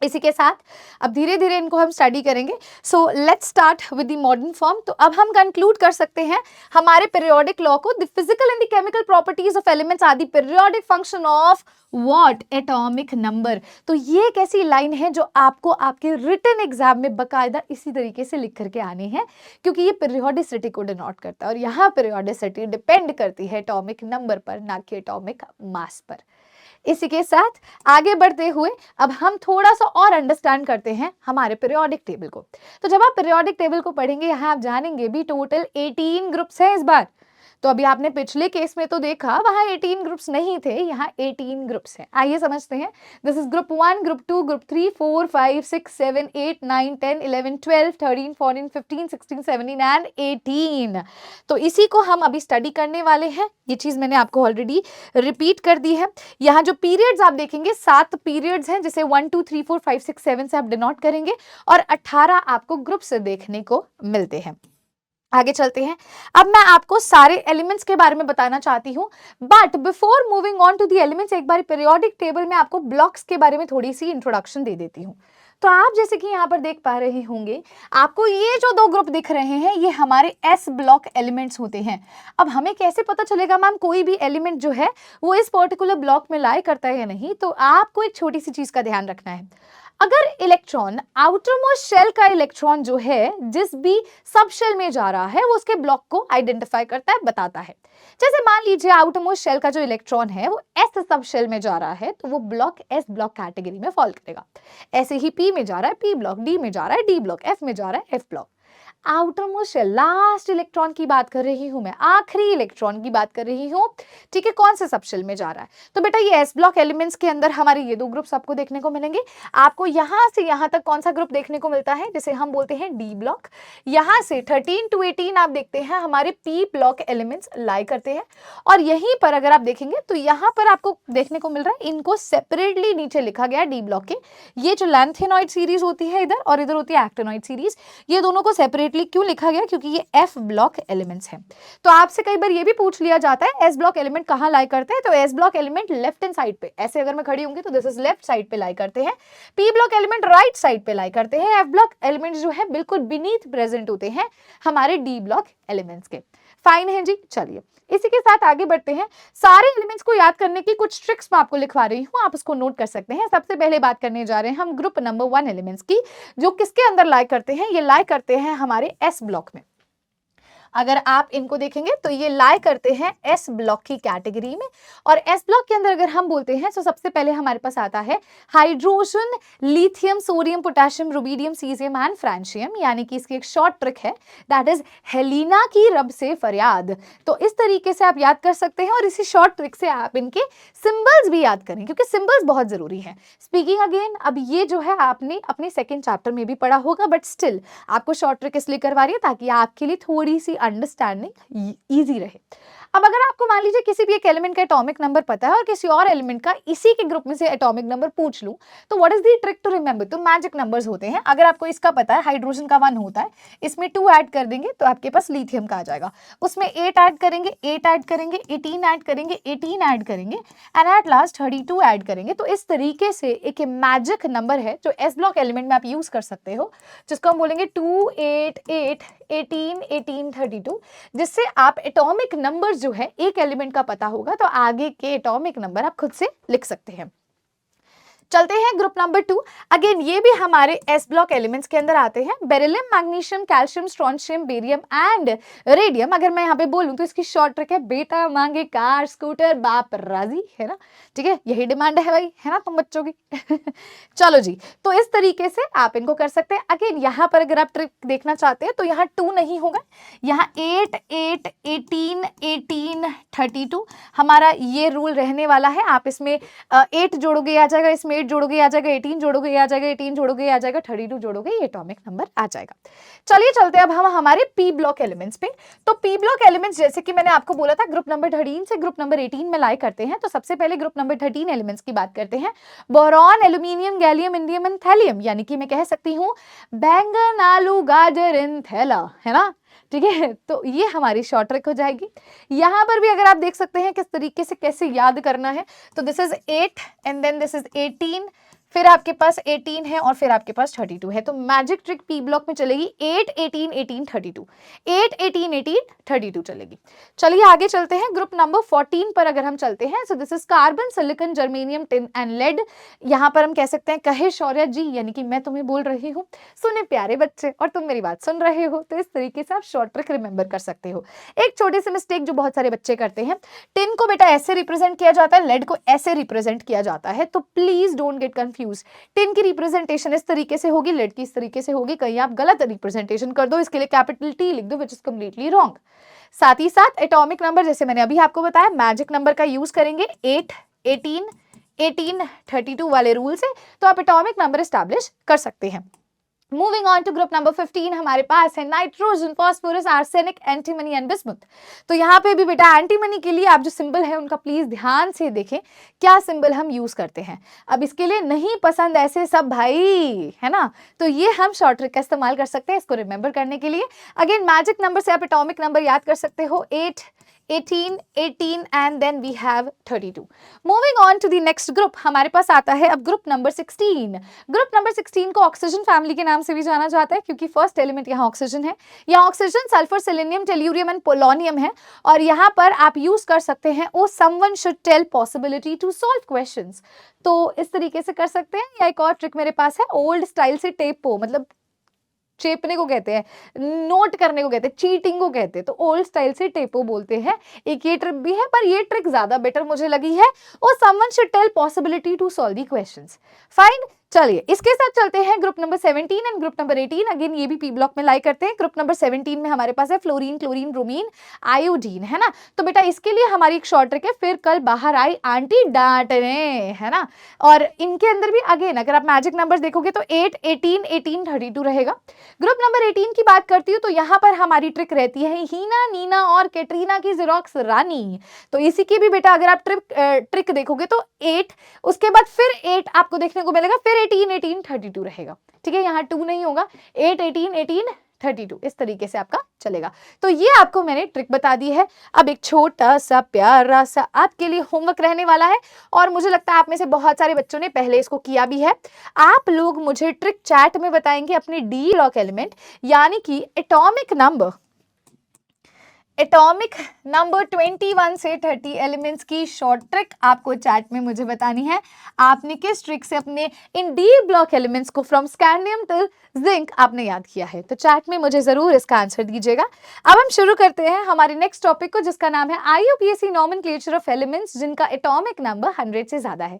A: इसी के साथ अब धीरे धीरे इनको हम स्टडी करेंगे। So let's start with the modern form. तो अब हम कंक्लूड कर सकते हैं हमारे पीरियोडिक लॉ को, the physical and the chemical properties of elements are the periodic function of what? Atomic number. तो ये एक ऐसी लाइन है जो आपको आपके रिटन एग्जाम में बकायदा इसी तरीके से लिख करके आनी है, क्योंकि ये पीरियोडिसिटी को डिनोट करता है और यहाँ पीरियोडिसिटी डिपेंड करती है एटॉमिक नंबर पर, ना कि एटॉमिक मास पर। इसी के साथ आगे बढ़ते हुए अब हम थोड़ा सा और अंडरस्टैंड करते हैं हमारे पीरियोडिक टेबल को। तो जब आप पीरियोडिक टेबल को पढ़ेंगे यहाँ आप जानेंगे भी टोटल 18 ग्रुप्स हैं इस बार। तो अभी आपने पिछले केस में तो देखा वहां 18 ग्रुप्स नहीं थे, यहाँ 18 ग्रुप्स हैं। आइए समझते हैं। This is group 1, group 2, group 3, 4, 5, 6, 7, 8, 9, 10, 11, 12, 13, 14, 15, 16, 17 and 18। तो इसी को हम अभी स्टडी करने वाले हैं। ये चीज मैंने आपको ऑलरेडी रिपीट कर दी है। यहाँ जो पीरियड्स आप देखेंगे 7 पीरियड्स हैं, जिसे 1, 2, 3, 4, 5, 6, 7 से आप डिनोट करेंगे और 18 आपको ग्रुप से देखने को मिलते हैं। आगे चलते हैं। अब मैं आपको सारे एलिमेंट्स के बारे में बताना चाहती हूं, but before moving on to the elements एक बार पीरियोडिक टेबल में आपको ब्लॉक्स के बारे में थोड़ी सी इंट्रोडक्शन दे देती हूं। तो आप जैसे कि यहाँ पर देख पा रहे होंगे, आपको ये जो 2 ग्रुप दिख रहे हैं ये हमारे एस ब्लॉक एलिमेंट्स होते हैं। अब हमें कैसे पता चलेगा मैम कोई भी एलिमेंट जो है वो इस पर्टिकुलर ब्लॉक में लाई करता है या नहीं? तो आपको एक छोटी सी चीज का ध्यान रखना है। अगर इलेक्ट्रॉन आउटरमोस्ट शेल का इलेक्ट्रॉन जो है जिस भी सब शेल में जा रहा है वो उसके ब्लॉक को आइडेंटिफाई करता है, बताता है। जैसे मान लीजिए आउटरमोस्ट शेल का जो इलेक्ट्रॉन है वो एस सब शेल में जा रहा है तो वो ब्लॉक एस ब्लॉक कैटेगरी में फॉल करेगा। ऐसे ही पी में जा रहा है पी ब्लॉक, डी में जा रहा है डी ब्लॉक, एफ में जा रहा है F block. Outermost shell last electron की बात कर रही हूं मैं, आखिरी इलेक्ट्रॉन की बात कर रही हूं, ठीक है, कौन से सब शेल में जा रहा है? तो बेटा ये एस ब्लॉक एलिमेंट्स के अंदर हमारे ये 2 ग्रुप्स आपको देखने को मिलेंगे। आपको यहां से यहां तक कौन सा ग्रुप देखने को मिलता है जिसे हम बोलते हैं डी ब्लॉक। यहां से 13 to 18 आप देखते हैं हमारे पी ब्लॉक एलिमेंट्स लाई करते हैं। और यहीं पर अगर आप देखेंगे तो यहां पर आपको देखने को मिल रहा है इनको सेपरेटली नीचे लिखा गया डी ब्लॉक के। ये जो लैंथेनॉइड सीरीज होती है इधर और इधर होती है एक्टिनॉइड सीरीज, ये दोनों को सेपरेटली क्यों लिखा गया? क्योंकि ये एफ ब्लॉक एलिमेंट्स हैं। तो आपसे कई बार ये भी पूछ लिया जाता है एस ब्लॉक एलिमेंट कहां लाई करते हैं? तो S block element left hand side पे, ऐसे अगर मैं खड़ी होंगी तो दिस इज लेफ्ट साइड पे लाई करते हैं। P block element right side पे लाई करते हैं। एफ ब्लॉक एलिमेंट जो है बिल्कुल बीनीथ प्रेजेंट होते हैं हमारे डी ब्लॉक एलिमेंट्स के। फाइन है जी। चलिए इसी के साथ आगे बढ़ते हैं। सारे एलिमेंट्स को याद करने की कुछ ट्रिक्स मैं आपको लिखवा रही हूं, आप उसको नोट कर सकते हैं। सबसे पहले बात करने जा रहे हैं हम ग्रुप नंबर 1 एलिमेंट्स की, जो किसके अंदर लाई करते हैं? ये लाई करते हैं हमारे एस ब्लॉक में। अगर आप इनको देखेंगे तो ये लाई करते हैं एस ब्लॉक की कैटेगरी में। और एस ब्लॉक के अंदर अगर हम बोलते हैं तो सबसे पहले हमारे पास आता है hydrogen, lithium, sodium, potassium, rubidium, caesium and francium. यानी कि इसकी एक शॉर्ट ट्रिक है, दैट इज हेलिना की रब से फरियाद। तो इस तरीके से आप याद कर सकते हैं और इसी शॉर्ट ट्रिक से आप इनके सिंबल्स भी याद करें, क्योंकि सिंबल्स बहुत जरूरी है। स्पीकिंग अगेन, अब ये जो है आपने अपने सेकेंड चैप्टर में भी पढ़ा होगा, बट स्टिल आपको शॉर्ट ट्रिक इसलिए करवा रही है ताकि आपके लिए थोड़ी सी अंडरस्टैंडिंग इजी रहे। अब अगर आपको मान लीजिए किसी भी एक एलिमेंट का एटॉमिक नंबर पता है और किसी और एलिमेंट का इसी के ग्रुप में से एटॉमिक नंबर पूछ लूं, तो what is the trick to remember? तो मैजिक नंबर्स होते हैं। अगर आपको इसका पता है हाइड्रोजन का 1 होता है, इसमें 2 ऐड कर देंगे तो आपके पास लिथियम का आ जाएगा, उसमें 8 ऐड करेंगे, 8 ऐड करेंगे, 18 ऐड करेंगे, 18 ऐड करेंगे एंड एट लास्ट 32 ऐड करेंगे। तो इस तरीके से एक मैजिक नंबर है जो एस ब्लॉक एलिमेंट में आप यूज कर सकते हो, जिसको हम बोलेंगे 2 8 8 18 18 32, जिससे आप एटॉमिक नंबर जो है एक एलिमेंट का पता होगा तो आगे के एटॉमिक नंबर आप खुद से लिख सकते हैं। चलते हैं ग्रुप नंबर 2। अगेन ये भी हमारे एस ब्लॉक एलिमेंट्स के अंदर आते हैं, beryllium, magnesium, calcium, strontium, barium and radium. अगर मैं यहाँ पे बोलूं तो इसकी शॉर्ट ट्रिक है बेटा मांगे कार स्कूटर बाप राजी, है ना, ठीक है, यही डिमांड है भाई, है ना तुम बच्चों की। चलो जी, तो इस तरीके से आप इनको कर सकते हैं। अगेन यहाँ पर अगर आप ट्रिक देखना चाहते हैं तो यहाँ 2 नहीं होगा, यहाँ 8 8 18 18 32 हमारा ये रूल रहने वाला है। आप इसमें 8 जोड़ोगे आ जाएगा, इसमें 8 जोड़ोगे आ जाएगा, 18 जोड़ोगे आ जाएगा, 18 जोड़ोगे आ जाएगा, 32 जोड़ोगे ये एटॉमिक नंबर आ जाएगा। चलिए चलते हैं अब हम हमारे पी ब्लॉक एलिमेंट्स पे। तो पी ब्लॉक एलिमेंट्स जैसे कि मैंने आपको बोला था ग्रुप नंबर 13 से ग्रुप नंबर 18 में लाई करते हैं। तो सबसे पहले ग्रुप नंबर 13 एलिमेंट्स की बात करते हैं। Boron, aluminium, gallium, indium and thallium, यानी कि मैं कह सकती हूँ बैंगन, आलू, गाजर इन थैला, है ना, ठीक है। तो ये हमारी शॉर्ट ट्रिक हो जाएगी। यहाँ पर भी अगर आप देख सकते हैं किस तरीके से कैसे याद करना है, तो this is 8 and then this is 18, फिर आपके पास 18 है और फिर आपके पास 32 है। तो मैजिक ट्रिक पी ब्लॉक में चलेगी 8 18 18 32, 8 18 18 32 चलेगी। चलिए आगे चलते हैं ग्रुप नंबर 14 पर अगर हम चलते हैं। So this is carbon, silicon, germanium, tin and lead. यहाँ पर हम कह सकते हैं कहे शौर्य जी, यानी कि मैं तुम्हें बोल रही हूँ, सुने प्यारे बच्चे, और तुम मेरी बात सुन रहे हो। तो इस तरीके से आप शॉर्ट ट्रिक रिमेंबर कर सकते हो। एक छोटी सी मिस्टेक जो बहुत सारे बच्चे करते हैं, टिन को बेटा ऐसे रिप्रेजेंट किया जाता है, लेड को ऐसे रिप्रेजेंट किया जाता है, तो please don't get confuse. Tin की रिप्रेजेंटेशन इस तरीके से होगी, लेड की इस तरीके से होगी, कहीं आप गलत रिप्रेजेंटेशन कर दो, इसके लिए कैपिटल टी लिख दो, विच इज कंप्लीटली रॉन्ग। साथ ही साथ एटॉमिक नंबर जैसे मैंने अभी आपको बताया मैजिक नंबर का यूज करेंगे 8 18 18 32 वाले रूल से, तो आप एटॉमिक नंबर एस्टैब्लिश कर सकते हैं। Moving on to group number 15 हमारे पास है nitrogen, phosphorus, arsenic, antimony and bismuth. तो यहाँ पे भी बेटा एंटीमनी के लिए आप जो सिंबल है उनका प्लीज ध्यान से देखें क्या सिंबल हम यूज करते हैं। अब इसके लिए नहीं पसंद ऐसे सब भाई, है ना, तो ये हम शॉर्ट ट्रिक का इस्तेमाल कर सकते हैं इसको रिमेंबर करने के लिए। अगेन मैजिक नंबर से आप एटॉमिक नंबर याद कर सकते हो 8 18 18 and then we have 32. Moving on to the next group, हमारे पास आता है अब ग्रुप नंबर 16। ग्रुप नंबर 16 को ऑक्सीजन फैमिली के नाम से भी जाना जाता है क्योंकि फर्स्ट एलिमेंट यहाँ ऑक्सीजन है। यहाँ oxygen, sulphur, selenium, tellurium and polonium है और यहाँ पर आप यूज कर सकते हैं oh someone should tell possibility to solve questions. तो इस तरीके से कर सकते हैं। या एक और ट्रिक मेरे पास है, ओल्ड स्टाइल से टेपो, मतलब चेपने को कहते हैं, नोट करने को कहते हैं, चीटिंग को कहते हैं, तो ओल्ड स्टाइल से टेपो बोलते हैं। एक ये ट्रिक भी है पर ये ट्रिक ज्यादा बेटर मुझे लगी है, और someone should tell possibility to solve the questions. Fine, चलिए इसके साथ चलते हैं group number 17 and group number 18। Again ये भी पी ब्लॉक में लाई करते हैं। ग्रुप नंबर 17 में हमारे पास है फ्लोरीन, क्लोरीन, ब्रोमीन, आयोडीन, है ना। तो बेटा इसके लिए हमारी एक शॉर्ट ट्रिक है, फिर कल बाहर आई आंटी डांटने, है ना। और इनके अंदर भी अगेन अगर आप मैजिक नंबर्स देखोगे तो 8 18 18 32 रहेगा। ग्रुप नंबर 18 की बात करती हूँ तो यहाँ पर हमारी ट्रिक रहती है हीना, नीना और कैटरीना की जेरोक्स रानी। तो इसी की भी बेटा अगर आप ट्रिक देखोगे तो 8, उसके बाद फिर 8 आपको देखने को मिलेगा, फिर 18 18 32 रहेगा, ठीक है। यहाँ 2 नहीं होगा, 8 18 18 32 इस तरीके से आपका चलेगा। तो ये आपको मैंने ट्रिक बता दी है। अब एक छोटा सा प्यारा सा आपके लिए होमवर्क रहने वाला है और मुझे लगता है आप में से बहुत सारे बच्चों ने पहले इसको किया भी है। आप लोग मुझे ट्रिक चैट में बताएंगे अपने डी ब्लॉक एलिमेंट यानी कि एटॉमिक नंबर 21 से 30 एलिमेंट्स की शॉर्ट ट्रिक आपको चैट में मुझे बतानी है। आपने किस ट्रिक से अपने इन डी ब्लॉक एलिमेंट्स को फ्रॉम स्कैंडियम टिल जिंक आपने याद किया है, तो चैट में मुझे जरूर इसका आंसर दीजिएगा। अब हम शुरू करते हैं हमारे नेक्स्ट टॉपिक को, जिसका नाम है IUPAC नॉमेनक्लेचर ऑफ एलिमेंट्स जिनका एटॉमिक नंबर 100 से ज्यादा है।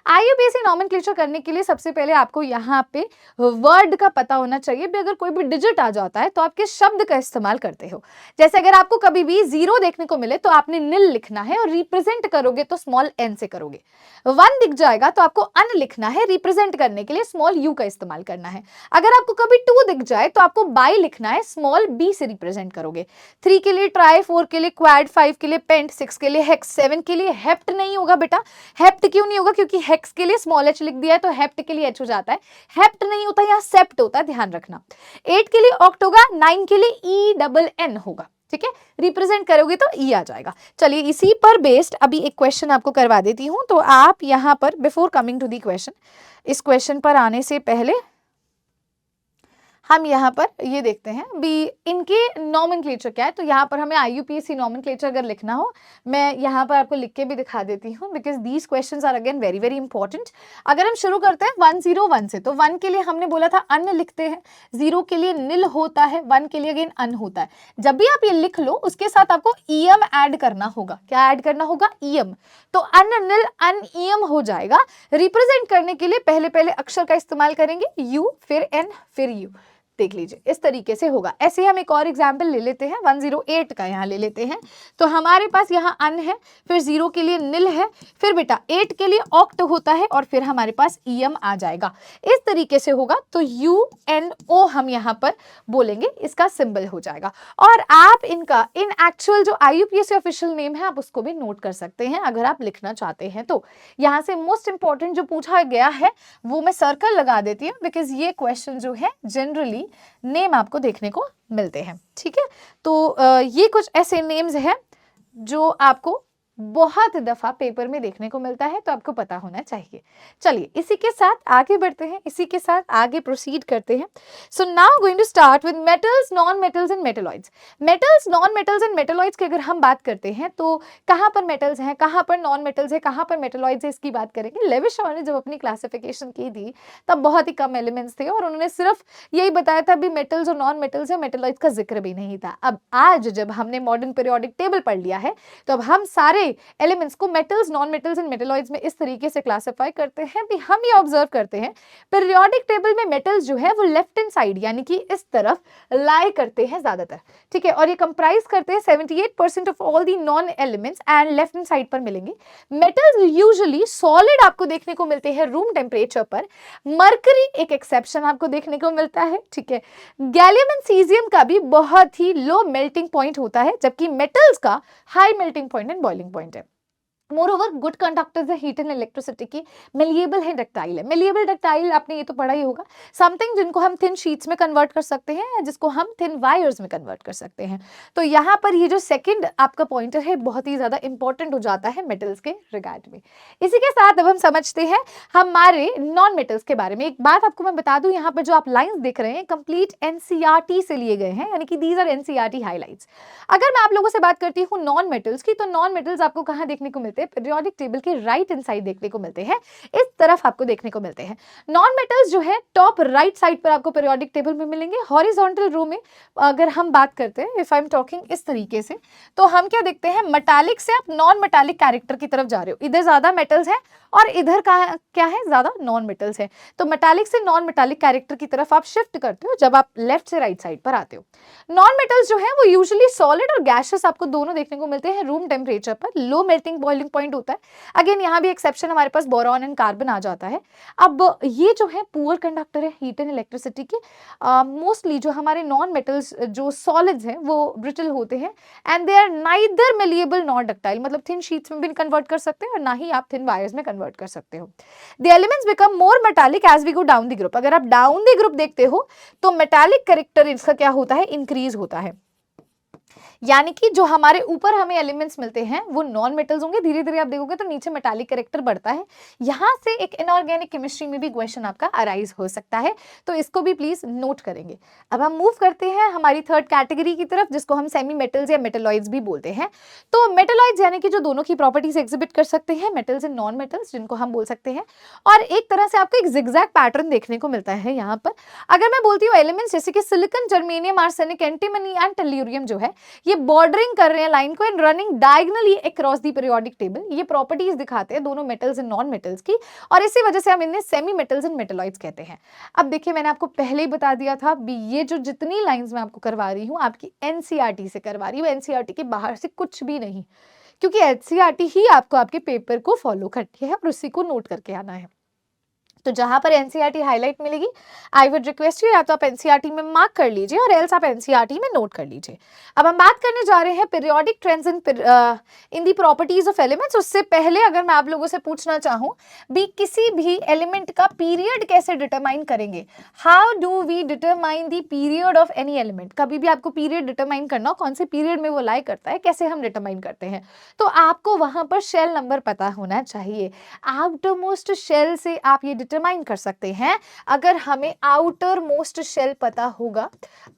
A: IUPAC नॉमेनक्लेचर करने के लिए सबसे पहले आपको यहाँ पे वर्ड का पता होना चाहिए। भी अगर कोई भी डिजिट आ जाता है तो आप किस शब्द का इस्तेमाल करते हो। जैसे अगर आपको कभी भी 0 देखने को मिले तो आपने निल लिखना है और रिप्रेजेंट करोगे तो स्मॉल n से करोगे। 1 दिख जाएगा तो आपको अन लिखना है, रिप्रेजेंट करने के लिए स्मॉल u का इस्तेमाल करना है। अगर आपको कभी 2 दिख जाए तो आपको बाई लिखना है, स्मॉल b से रिप्रेजेंट करोगे। 3 के लिए ट्राई, 4 के लिए क्वाड, 5 के लिए पेंट, 6 के लिए हेक्स, 7 के लिए हेप्ट नहीं होगा बेटा। हेप्ट क्यों नहीं होगा? क्योंकि हेक्स के लिए स्मॉल h लिख दिया है तो हेप्ट के लिए h हो जाता है। हेप्ट नहीं होता, यहाँ सेप्ट होता है, ध्यान रखना। 8 के लिए ऑक्ट होगा, 9 के लिए ENN होगा। ठीक है, रिप्रेजेंट करोगे तो ई आ जाएगा। चलिए इसी पर बेस्ड अभी एक क्वेश्चन आपको करवा देती हूं। तो आप यहां पर before coming to the question, इस क्वेश्चन पर आने से पहले हम यहाँ पर ये देखते हैं भी इनके नॉमेनक्लेचर क्या है। तो यहाँ पर हमें IUPAC नॉमेनक्लेचर अगर लिखना हो, मैं यहाँ पर आपको लिख के भी दिखा देती हूँ, because these questions are again very very important. अगर हम शुरू करते हैं 101 से, तो 1 के लिए हमने बोला था अन लिखते हैं, 0 के लिए निल होता है, 1 के लिए अगेन अन होता है। जब भी आप ये लिख लो उसके साथ आपको EM ऐड करना होगा। क्या ऐड करना होगा? EM। तो अन निल अन EM हो जाएगा। रिप्रेजेंट करने के लिए पहले पहले अक्षर का इस्तेमाल करेंगे, U फिर N फिर U। देख लीजिए इस तरीके से होगा। ऐसे हम एक और एग्जाम्पल ले लेते हैं, 108 का यहाँ ले लेते हैं। तो हमारे पास यहाँ अन है, फिर 0 के लिए निल है, फिर बेटा 8 के लिए ऑक्ट होता है और फिर हमारे पास EM आ जाएगा। इस तरीके से होगा तो UNO हम यहाँ पर बोलेंगे, इसका सिंबल हो जाएगा। और आप इनका इन एक्चुअल जो IUPAC ऑफिशियल नेम है आप उसको भी नोट कर सकते हैं अगर आप लिखना चाहते हैं तो। यहाँ से मोस्ट इंपॉर्टेंट जो पूछा गया है वो मैं सर्कल लगा देती हूँ, बिकॉज ये क्वेश्चन जो है जनरली नेम आपको देखने को मिलते हैं। ठीक है, तो ये कुछ ऐसे नेम्स हैं जो आपको बहुत दफा पेपर में देखने को मिलता है, तो आपको पता होना चाहिए। चलिए इसी के साथ आगे बढ़ते हैं, इसी के साथ आगे प्रोसीड करते हैं। So now going to start with metals, non metals and metalloids. Metals, non metals and metalloids की अगर हम बात करते हैं तो कहाँ पर मेटल्स हैं, कहाँ पर नॉन मेटल्स है, कहाँ पर मेटलॉइड्स है, इसकी बात करेंगे। लेविस शॉ ने जब अपनी क्लासिफिकेशन की थी तब बहुत ही कम एलिमेंट्स थे और उन्होंने सिर्फ यही बताया था भी मेटल्स और नॉन मेटल्स है, मेटलॉइड्स का जिक्र भी नहीं था। अब आज जब हमने मॉडर्न पीरियोडिक टेबल पढ़ लिया है तो अब हम सारे एलिमेंट्स को metals, non metals and metalloids में इस तरीके से क्लासिफाई करते हैं भी हम ये ऑब्जर्व करते हैं पीरियोडिक टेबल में मेटल्स जो है वो लेफ्ट हैंड साइड यानी कि इस तरफ लाई करते हैं ज्यादातर। ठीक है, और ये कंप्राइज करते हैं 78% of all the non elements and left hand side पर मिलेंगे। मेटल्स यूजुअली सॉलिड आपको देखने को मिलते हैं रूम टेम्परेचर पर, मरकरी एक एक्सेप्शन आपको देखने को मिलता है। ठीक है, गैलियम एंड सीजियम का भी बहुत ही लो मेल्टिंग पॉइंट होता है, जबकि मेटल्स का high melting point and boiling point है। मोरओवर गुड कंडक्टर्स है हीट एंड इलेक्ट्रिसिटी की, मेलिएबल है, डक्टाइल है। मेलिएबल डक्टाइल आपने ये तो पढ़ा ही होगा, समथिंग जिनको हम थिन शीट्स में कन्वर्ट कर सकते हैं या जिसको हम थिन वायर्स में कन्वर्ट कर सकते हैं। तो यहाँ पर ये जो सेकंड आपका पॉइंटर है बहुत ही ज्यादा इंपॉर्टेंट हो जाता है मेटल्स के रिगार्ड में। इसी के साथ अब हम समझते हैं हमारे नॉन मेटल्स के बारे में। एक बात आपको मैं बता दूं, यहाँ पर जो आप लाइन्स देख रहे हैं कंप्लीट NCERT से लिए गए हैं, यानी कि दीज आर NCERT हाईलाइट्स। अगर मैं आप लोगों से बात करती हूँ नॉन मेटल्स की, तो नॉन मेटल्स आपको कहाँ देखने को मिलते हैं? पीरियोडिक टेबल के राइट हैंड साइड देखने को मिलते हैं, इस तरफ आपको देखने को मिलते हैं। नॉन मेटल्स जो है टॉप राइट साइड पर आपको पीरियोडिक टेबल में मिलेंगे। हॉरिजॉन्टल रो में अगर हम बात करते हैं, इफ आई एम टॉकिंग इस तरीके से, तो हम क्या देखते हैं? मेटालिक से आप नॉन मेटालिक कैरेक्टर की तरफ जा रहे हो। इधर ज्यादा मेटल्स है और इधर का क्या है? ज्यादा नॉन मेटल्स है। तो मेटालिक से नॉन मेटालिक कैरेक्टर की तरफ आप शिफ्ट करते हो जब आप लेफ्ट से राइट साइड पर आते हो। नॉन मेटल्स जो है वो यूजुअली सॉलिड और गैसेस आपको दोनों देखने को मिलते हैं रूम टेम्परेचर पर। लो मेल्टिंग बॉइलिंग पॉइंट होता है। अगेन यहाँ भी एक्सेप्शन हमारे पास बोरॉन एंड कार्बन आ जाता है। अब ये जो है पुअर कंडक्टर है हीट एंड इलेक्ट्रिसिटी के। मोस्टली जो हमारे नॉन मेटल्स जो सॉलिड्स हैं वो ब्रिटल होते हैं and they are neither malleable nor ductile, मतलब थिन शीट्स में भी कन्वर्ट कर सकते हैं और ना ही आप थिन वायर्स में कन्वर्ट कर सकते हो। The elements become more metallic as we go down the group. अगर आप डाउन द ग्रुप देखते हो तो मेटालिक कैरेक्टर इसका क्या होता है? इंक्रीज होता है। यानी कि जो हमारे ऊपर हमें एलिमेंट्स मिलते हैं वो नॉन मेटल्स होंगे, धीरे धीरे आप देखोगे तो नीचे मेटालिक कैरेक्टर बढ़ता है। यहाँ से एक इनऑर्गेनिक केमिस्ट्री में भी क्वेश्चन आपका अराइज हो सकता है, तो इसको भी प्लीज नोट करेंगे। अब हम मूव करते हैं हमारी थर्ड कैटेगरी की तरफ, जिसको हम सेमी मेटल्स या मेटलॉइड्स भी बोलते हैं। तो मेटलॉइड्स यानी कि जो दोनों की प्रॉपर्टीज एग्जिबिट कर सकते हैं, मेटल्स एंड नॉन मेटल्स जिनको हम बोल सकते हैं। और एक तरह से आपको एक जिगजैग पैटर्न देखने को मिलता है यहाँ पर। अगर मैं बोलती हूँ एलिमेंट्स जैसे कि silicon, germanium, arsenic, antimony and tellurium जो है ये बॉर्डरिंग कर रहे हैं लाइन को and running diagonally across the periodic table. ये प्रॉपर्टीज दिखाते हैं दोनों मेटल्स एंड नॉन मेटल्स की, और इसी वजह से हम इन्हें सेमी मेटल्स एंड मेटलॉइड्स कहते हैं। अब देखिए, मैंने आपको पहले ही बता दिया था भी, ये जो जितनी लाइंस मैं आपको करवा रही हूँ आपकी एनसीईआरटी से करवा रही हूँ, एनसीईआरटी के बाहर से कुछ भी नहीं, क्योंकि एनसीईआरटी ही आपको आपके पेपर को फॉलो करती है और उसी को नोट करके आना है। तो जहां पर एनसीईआरटी हाईलाइट मिलेगी, आई वुड रिक्वेस्ट यू या तो आप एनसीईआरटी में मार्क कर लीजिए और एल्स आप एनसीईआरटी में नोट कर लीजिए। अब हम बात करने जा रहे हैं periodic trends in the properties of elements. उससे पहले अगर मैं आप लोगों से पूछना चाहूँ भी, किसी भी एलिमेंट का पीरियड कैसे डिटरमाइन करेंगे, how do we determine the period of any element. कभी भी आपको पीरियड डिटरमाइन करना हो, कौन से पीरियड में वो लाई करता है, कैसे हम डिटरमाइन करते हैं, तो आपको वहां पर शेल नंबर पता होना चाहिए। आउटर मोस्ट शेल से आप ये डिटरमाइन कर सकते हैं। अगर हमें आउटर मोस्ट शेल पता होगा,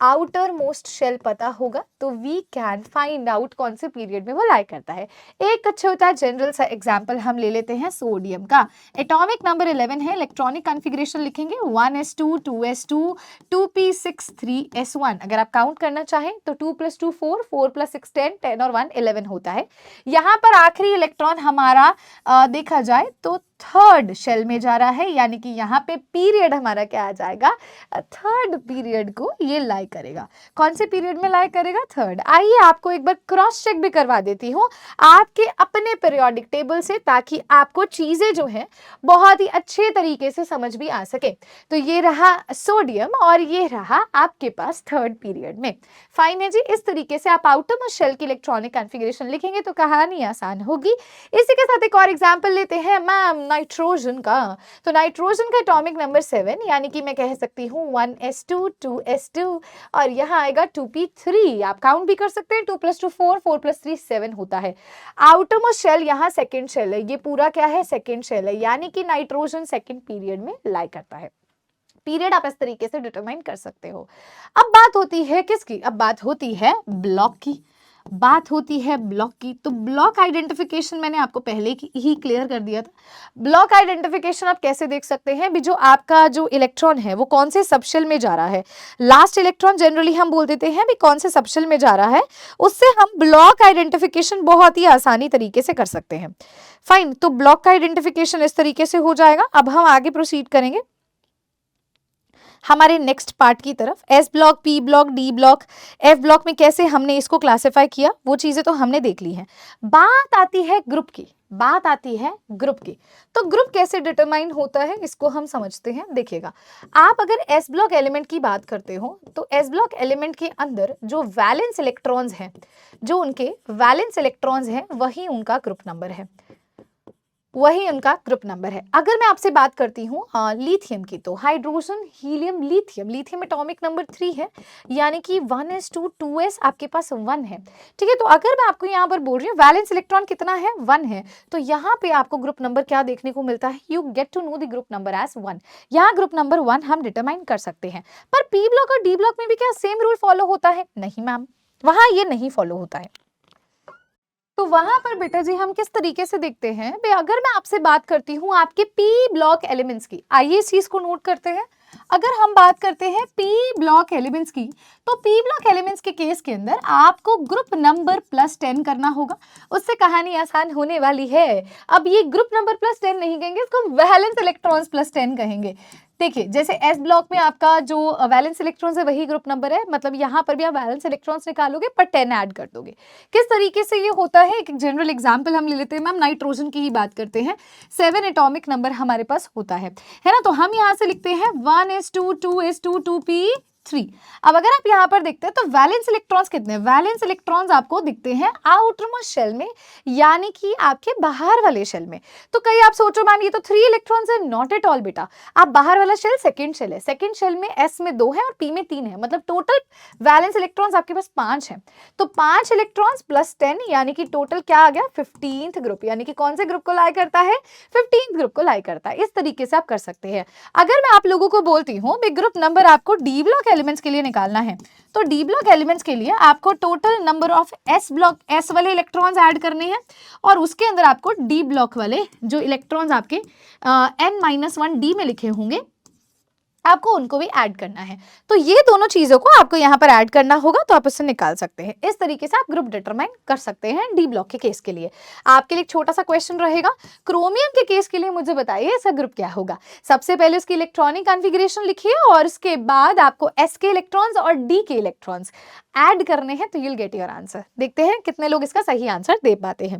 A: आउटर मोस्ट शेल पता होगा, तो वी कैन फाइंड आउट कौन से पीरियड में वो लाई करता है। एक अच्छा होता है जनरल सा एग्जांपल हम ले लेते हैं सोडियम का। एटॉमिक नंबर 11 है, इलेक्ट्रॉनिक कॉन्फ़िगरेशन लिखेंगे 1s2 2s2 2p6 3s1। अगर आप काउंट करना चाहें तो 2 + 2 4, 4 + 6 10, 10 और 1 11 होता है। यहाँ पर आखिरी इलेक्ट्रॉन हमारा देखा जाए तो थर्ड शेल में जा रहा है, यानी कि यहाँ पे पीरियड हमारा क्या आ जाएगा, थर्ड पीरियड को ये लाई करेगा। कौन से पीरियड में लाई करेगा, थर्ड। आइए आपको एक बार क्रॉस चेक भी करवा देती हूँ आपके अपने पीरियोडिक टेबल से, ताकि आपको चीजें जो है बहुत ही अच्छे तरीके से समझ भी आ सके। तो ये रहा सोडियम और ये रहा आपके पास थर्ड पीरियड में। फाइन है जी, इस तरीके से आप आउटरमोस्ट शेल की इलेक्ट्रॉनिक कॉन्फ़िगरेशन लिखेंगे तो कहानी आसान होगी। इसी के साथ एक और एग्जाम्पल लेते हैं मैम नाइट्रोजन का। तो नाइट्रोजन का एटॉमिक नंबर 7, यानी कि मैं कह सकती हूँ 1s2 2s2 और यहाँ आएगा 2p3। आप काउंट भी कर सकते हैं, 2 + 2 4, 4 + 3 7 होता है। आउटरमोस्ट शेल यहाँ सेकेंड शेल है, ये पूरा क्या है, सेकेंड शेल है, यानी कि नाइट्रोजन सेकेंड पीरियड में लाई करता है। पीरियड आप इस तरीके से डिटरमाइन कर सकते हो। अब बात होती है किसकी, अब बात होती है ब्लॉक की, बात होती है ब्लॉक की। तो ब्लॉक आइडेंटिफिकेशन मैंने आपको पहले ही क्लियर कर दिया था। ब्लॉक आइडेंटिफिकेशन आप कैसे देख सकते हैं भी, जो आपका जो इलेक्ट्रॉन है वो कौन से सबशेल में जा रहा है, लास्ट इलेक्ट्रॉन जनरली हम बोल देते हैं भी कौन से सबशेल में जा रहा है, उससे हम ब्लॉक आइडेंटिफिकेशन बहुत ही आसानी तरीके से कर सकते हैं। फाइन, तो ब्लॉक का आइडेंटिफिकेशन इस तरीके से हो जाएगा। अब हम आगे प्रोसीड करेंगे हमारे नेक्स्ट पार्ट की तरफ। S block, P block, D block, F block में कैसे हमने इसको क्लासिफाई किया वो चीजें तो हमने देख ली हैं। बात आती है ग्रुप की, बात आती है ग्रुप की। तो ग्रुप कैसे डिटरमाइन होता है इसको हम समझते हैं। देखिएगा, आप अगर एस ब्लॉक एलिमेंट की बात करते हो तो एस ब्लॉक एलिमेंट के अंदर जो वैलेंस इलेक्ट्रॉन्स हैं, जो उनके वैलेंस इलेक्ट्रॉन्स हैं, वही उनका ग्रुप नंबर है, वही उनका ग्रुप नंबर है। अगर मैं आपसे बात करती हूँ लिथियम की, तो hydrogen helium lithium, lithium atomic number 3 है, यानी कि 1s2 2s आपके पास 1 है। ठीक है, तो अगर मैं आपको यहाँ पर बोल रही हूँ वैलेंस इलेक्ट्रॉन कितना है, 1 है, तो यहाँ पे आपको ग्रुप नंबर क्या देखने को मिलता है, you get to know the group number as 1। यहाँ ग्रुप नंबर 1 हम डिटरमाइन कर सकते हैं। पर पी ब्लॉक और डी ब्लॉक में भी क्या सेम रूल फॉलो होता है, नहीं मैम, वहां ये नहीं फॉलो होता है। तो वहां पर बेटा जी हम किस तरीके से देखते हैं, अगर मैं आपसे बात करती हूँ आपके पी ब्लॉक एलिमेंट्स की, आइए इस चीज को नोट करते हैं। अगर हम बात करते हैं पी ब्लॉक एलिमेंट्स की, तो पी ब्लॉक एलिमेंट्स के केस के अंदर आपको ग्रुप नंबर +10 करना होगा, उससे कहानी आसान होने वाली है। अब ये ग्रुप नंबर +10 नहीं कहेंगे, इसको वैलेंस इलेक्ट्रॉन्स +10 कहेंगे। देखिए, जैसे एस ब्लॉक में आपका जो वैलेंस इलेक्ट्रॉन्स है वही ग्रुप नंबर है, मतलब यहाँ पर भी आप वैलेंस इलेक्ट्रॉन्स निकालोगे पर 10 ऐड कर दोगे। किस तरीके से ये होता है, एक जनरल एग्जांपल हम ले लेते हैं मैम, नाइट्रोजन की ही बात करते हैं। 7 एटॉमिक नंबर हमारे पास होता है ना, तो हम यहाँ से लिखते हैं 1s2 2s2 2p3। अब अगर आप यहाँ पर देखते हैं तो वैलेंस इलेक्ट्रॉन्स कितने, वैलेंस इलेक्ट्रॉन्स आपको दिखते हैं आउटरमोस्ट शेल में, यानी कि आपके बाहर वाले शेल में। तो कहीं आप सोचो मैम ये तो 3 इलेक्ट्रॉन्स है, नॉट एट ऑल बेटा। आप बाहर वाला शेल सेकंड शेल है, सेकंड शेल में एस में 2 है और पी में 3 है, मतलब टोटल वैलेंस इलेक्ट्रॉन्स आपके पास 5 है। तो 5 इलेक्ट्रॉन्स +10 यानी कि टोटल क्या आ गया, 15th ग्रुप, यानी कि कौन से ग्रुप को लाई करता है, 15th ग्रुप को लाई करता है। इस तरीके से आप कर सकते हैं। अगर मैं आप लोगों को बोलती हूँ ग्रुप नंबर आपको डी ब्लॉक एलिमेंट्स के लिए निकालना है, तो डी ब्लॉक एलिमेंट्स के लिए आपको total number of S block, S वाले इलेक्ट्रॉन्स ऐड करने हैं और उसके अंदर आपको डी ब्लॉक वाले जो इलेक्ट्रॉन्स आपके n-1 डी में लिखे होंगे आपको उनको भी ऐड करना है। तो ये दोनों चीजों को आपको यहाँ पर ऐड करना होगा, तो आप उससे निकाल सकते हैं। इस तरीके से आप ग्रुप डिटरमाइन कर सकते हैं डी ब्लॉक के केस के लिए। आपके लिए एक छोटा सा क्वेश्चन रहेगा, क्रोमियम के केस के लिए मुझे बताइए ऐसा ग्रुप क्या होगा। सबसे पहले उसकी इलेक्ट्रॉनिक कॉन्फ़िगरेशन लिखिए और उसके बाद आपको s के इलेक्ट्रॉन्स और d के इलेक्ट्रॉन्स ऐड करने हैं, तो you will get your answer. देखते हैं कितने लोग इसका सही आंसर दे पाते हैं।